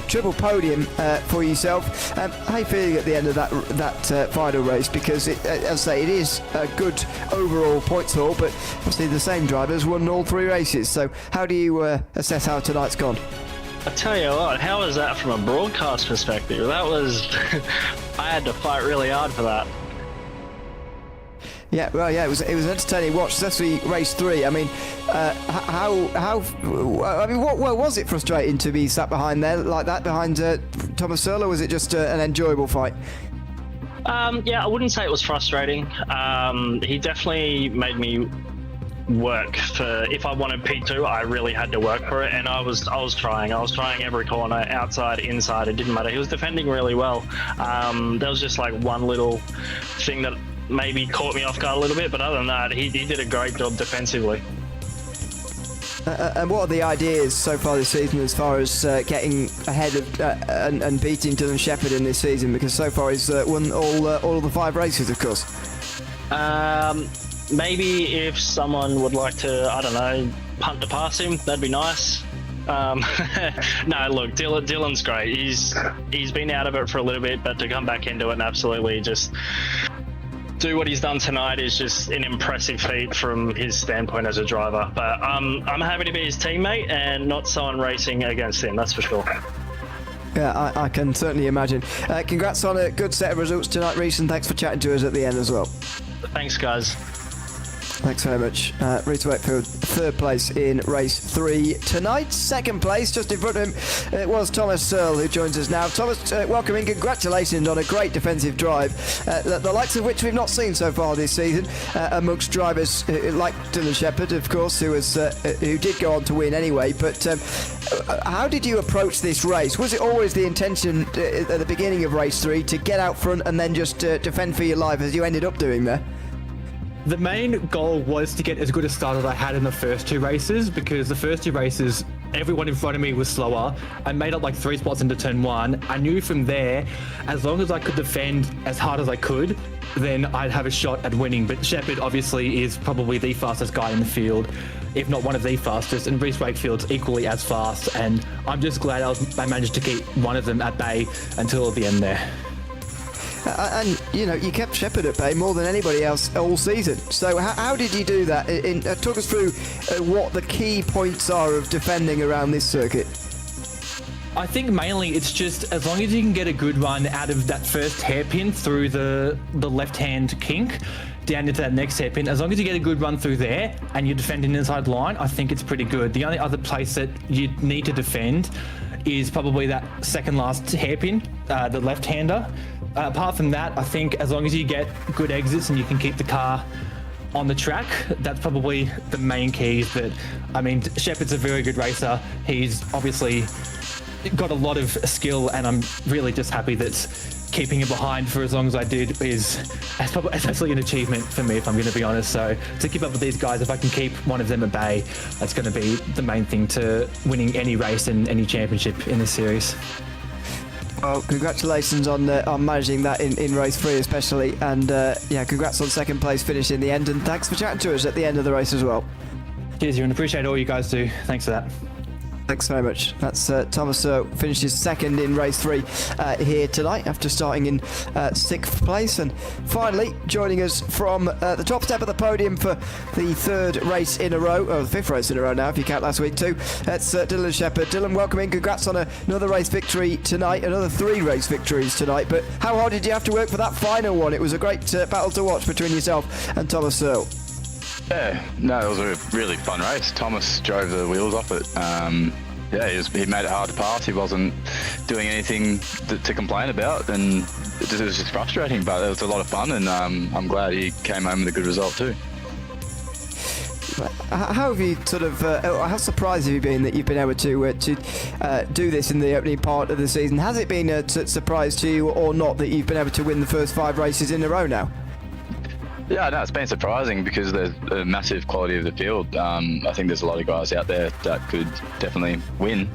[SPEAKER 1] triple podium for yourself. How are you feeling at the end of that final race? Because, as I say, it is a good overall points haul, but obviously the same drivers won all 3 races. So how do you assess how tonight's gone?
[SPEAKER 4] I tell you what, how was that from a broadcast perspective? That was, I had to fight really hard for that.
[SPEAKER 1] Yeah, well, yeah, it was an entertaining watch, especially race 3. I mean, what was it frustrating to be sat behind there like that, behind Thomas Searle, or was it just an enjoyable fight?
[SPEAKER 4] Yeah, I wouldn't say it was frustrating. He definitely made me work for, if I wanted P2, I really had to work for it, and I was trying every corner, outside, inside, it didn't matter. He was defending really well. There was just like one little thing that maybe caught me off guard a little bit, but other than that, he did a great job defensively.
[SPEAKER 1] And what are the ideas so far this season as far as getting ahead of and beating Dylan Shepherd in this season? Because so far he's won all of the 5 races, of course.
[SPEAKER 4] Maybe if someone would like to, I don't know, punt to pass him, that'd be nice. No, look, Dylan's great. He's been out of it for a little bit, but to come back into it and absolutely just do what he's done tonight is just an impressive feat from his standpoint as a driver. But I'm happy to be his teammate and not someone racing against him, that's for sure.
[SPEAKER 1] Yeah, I can certainly imagine. Congrats on a good set of results tonight, Reece, and thanks for chatting to us at the end as well.
[SPEAKER 4] Thanks, guys.
[SPEAKER 1] Thanks very much. Reece Wakefield, 3rd place in race 3 tonight. 2nd place, just in front of him, it was Thomas Searle, who joins us now. Thomas, welcome in. Congratulations on a great defensive drive, the likes of which we've not seen so far this season, amongst drivers like Dylan Shepherd, of course, who did go on to win anyway. But how did you approach this race? Was it always the intention at the beginning of race 3 to get out front and then just defend for your life, as you ended up doing there?
[SPEAKER 5] The main goal was to get as good a start as I had in the first 2 races, because the first 2 races, everyone in front of me was slower. I made up like 3 spots into turn 1. I knew from there, as long as I could defend as hard as I could, then I'd have a shot at winning. But Shepherd obviously is probably the fastest guy in the field, if not one of the fastest, and Reece Wakefield's equally as fast. And I'm just glad I managed to keep one of them at bay until the end there.
[SPEAKER 1] And, you know, you kept Shepherd at bay more than anybody else all season. So how did you do that? Talk us through what the key points are of defending around this circuit.
[SPEAKER 5] I think mainly it's just as long as you can get a good run out of that first hairpin through the left-hand kink down into that next hairpin, as long as you get a good run through there and you defend an inside line, I think it's pretty good. The only other place that you need to defend is probably that second last hairpin, the left-hander. Apart from that, I think as long as you get good exits and you can keep the car on the track, that's probably the main keys. That, I mean, Shepherd's a very good racer. He's obviously got a lot of skill, and I'm really just happy that keeping him behind for as long as I did is actually an achievement for me, if I'm going to be honest. So to keep up with these guys, if I can keep one of them at bay, that's going to be the main thing to winning any race and any championship in this series.
[SPEAKER 1] Well, congratulations on managing that in race 3 especially, and yeah, congrats on 2nd place finish in the end, and thanks for chatting to us at the end of the race as well.
[SPEAKER 5] Cheers, Ewan. Appreciate all you guys do. Thanks for that.
[SPEAKER 1] Thanks very much. That's Thomas finishes 2nd in race 3 here tonight after starting in 6th place. And finally, joining us from the top step of the podium for the 3rd race in a row, or the 5th race in a row now if you count last week too, that's Dylan Shepherd. Dylan, welcome in. Congrats on another race victory tonight, another 3 race victories tonight. But how hard did you have to work for that final one? It was a great battle to watch between yourself and Thomas Searle.
[SPEAKER 6] Yeah, no, it was a really fun race. Thomas drove the wheels off it. Yeah, he made it hard to pass. He wasn't doing anything to complain about, and it was just frustrating, but it was a lot of fun, and I'm glad he came home with a good result too.
[SPEAKER 1] how have you sort of, how surprised have you been that you've been able to do this in the opening part of the season? Has it been a surprise to you or not that you've been able to win the first 5 races in a row now?
[SPEAKER 6] Yeah, no, it's been surprising because there's a massive quality of the field. I think there's a lot of guys out there that could definitely win.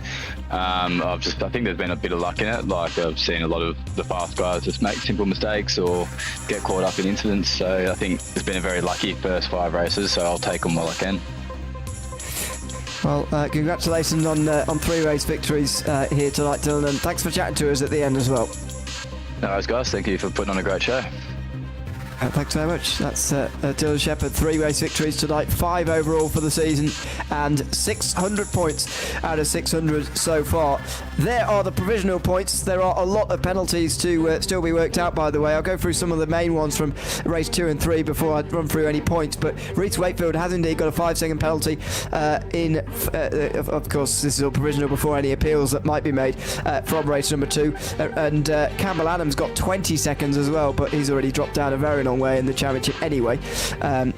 [SPEAKER 6] I think there's been a bit of luck in it. Like I've seen a lot of the fast guys just make simple mistakes or get caught up in incidents. So I think it's been a very lucky first 5 races. So I'll take them while I can.
[SPEAKER 1] Well, congratulations on 3 race victories here tonight, Dylan, and thanks for chatting to us at the end as well.
[SPEAKER 6] No worries, guys. Thank you for putting on a great show.
[SPEAKER 1] Thanks very much. That's Dylan Shepherd, 3 race victories tonight, 5 overall for the season, and 600 points out of 600 so far. There are the provisional points. There are a lot of penalties to still be worked out, by the way. I'll go through some of the main ones from race 2 and 3 before I run through any points. But Reece Wakefield has indeed got a 5-second penalty of course, this is all provisional before any appeals that might be made from race number 2. And Campbell Adams got 20 seconds as well, but he's already dropped down a very long way in the championship anyway,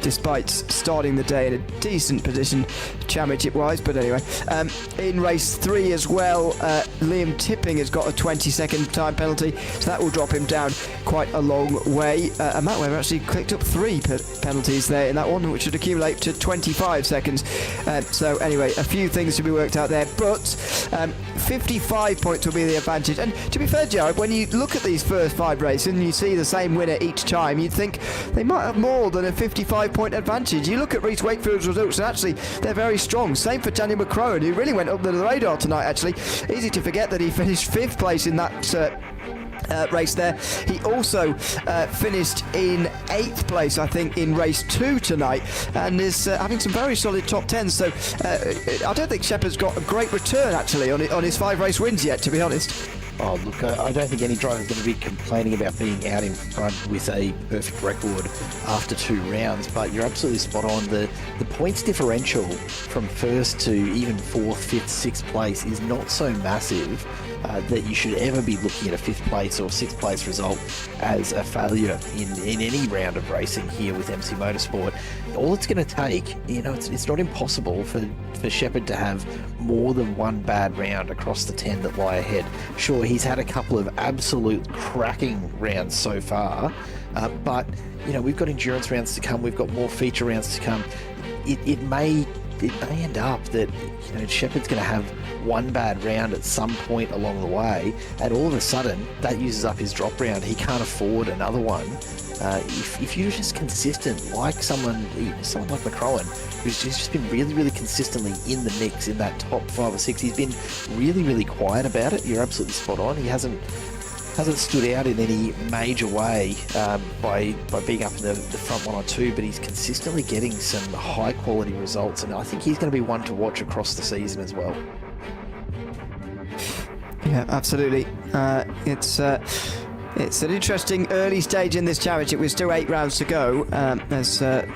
[SPEAKER 1] despite starting the day in a decent position championship wise. But anyway, in race 3 as well, Liam Tipping has got a 20-second time penalty, so that will drop him down quite a long way. And Matt Webber actually clicked up 3 penalties there in that one, which should accumulate to 25 seconds. So anyway, a few things to be worked out there, but 55 points will be the advantage. And to be fair, Jared, when you look at these first 5 races and you see the same winner each time, you'd think they might have more than a 55-point advantage. You look at Reece Wakefield's results, and actually they're very strong. Same for Daniel McCrone, who really went under the radar tonight, actually. Easy to forget that he finished 5th place in that race there. He also finished in 8th place, I think, in race 2 tonight, and is having some very solid top 10s. So I don't think Shepherd's got a great return, actually, on his 5 race wins yet, to be honest.
[SPEAKER 3] Oh, look, I don't think any driver is going to be complaining about being out in front with a perfect record after 2 rounds, but you're absolutely spot on. The points differential from 1st to even 4th, 5th, 6th place is not so massive that you should ever be looking at a 5th place or 6th place result as a failure in any round of racing here with MC Motorsport. All it's going to take, it's not impossible for Shepherd to have more than 1 bad round across the 10 that lie ahead. Sure, he's had a couple of absolute cracking rounds so far, but we've got endurance rounds to come, we've got more feature rounds to come. It may end up that Shepherd's going to have 1 bad round at some point along the way, and all of a sudden that uses up his drop round. He can't afford another one. If you're just consistent, like someone like McCrowan, who's just been really, really consistently in the mix in that top 5 or 6, he's been really, really quiet about it. You're absolutely spot on. He hasn't stood out in any major way by being up in the front 1 or 2, but he's consistently getting some high quality results, and I think he's going to be one to watch across the season as well.
[SPEAKER 1] Yeah, absolutely. It's an interesting early stage in this championship with still 8 rounds to go. There's a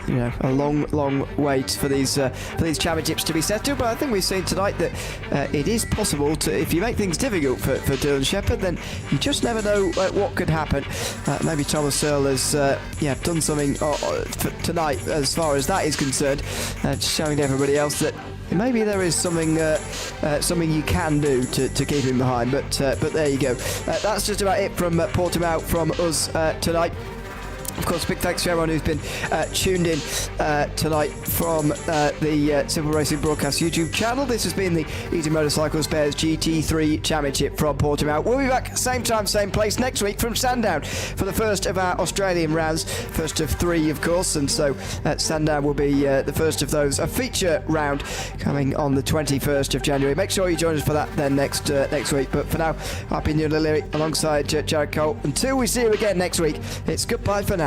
[SPEAKER 1] long wait for these championships to be settled, but I think we've seen tonight that it is possible to, if you make things difficult for Dylan Shepherd, then you just never know what could happen. Maybe Thomas Searle has done something tonight as far as that is concerned, showing to everybody else that maybe there is something you can do to keep him behind, but there you go. That's just about it from Portimão from us tonight. Of course, big thanks to everyone who's been tuned in tonight from the Simple Racing Broadcast YouTube channel. This has been the Easy Motorcycle Spares GT3 Championship from Portimão. We'll be back same time, same place next week from Sandown for the first of our Australian rounds, first of 3, of course, and so Sandown will be the first of those, a feature round coming on the 21st of January. Make sure you join us for that then next week. But for now, I've been Neil O'Leary alongside Jared Cole. Until we see you again next week, it's goodbye for now.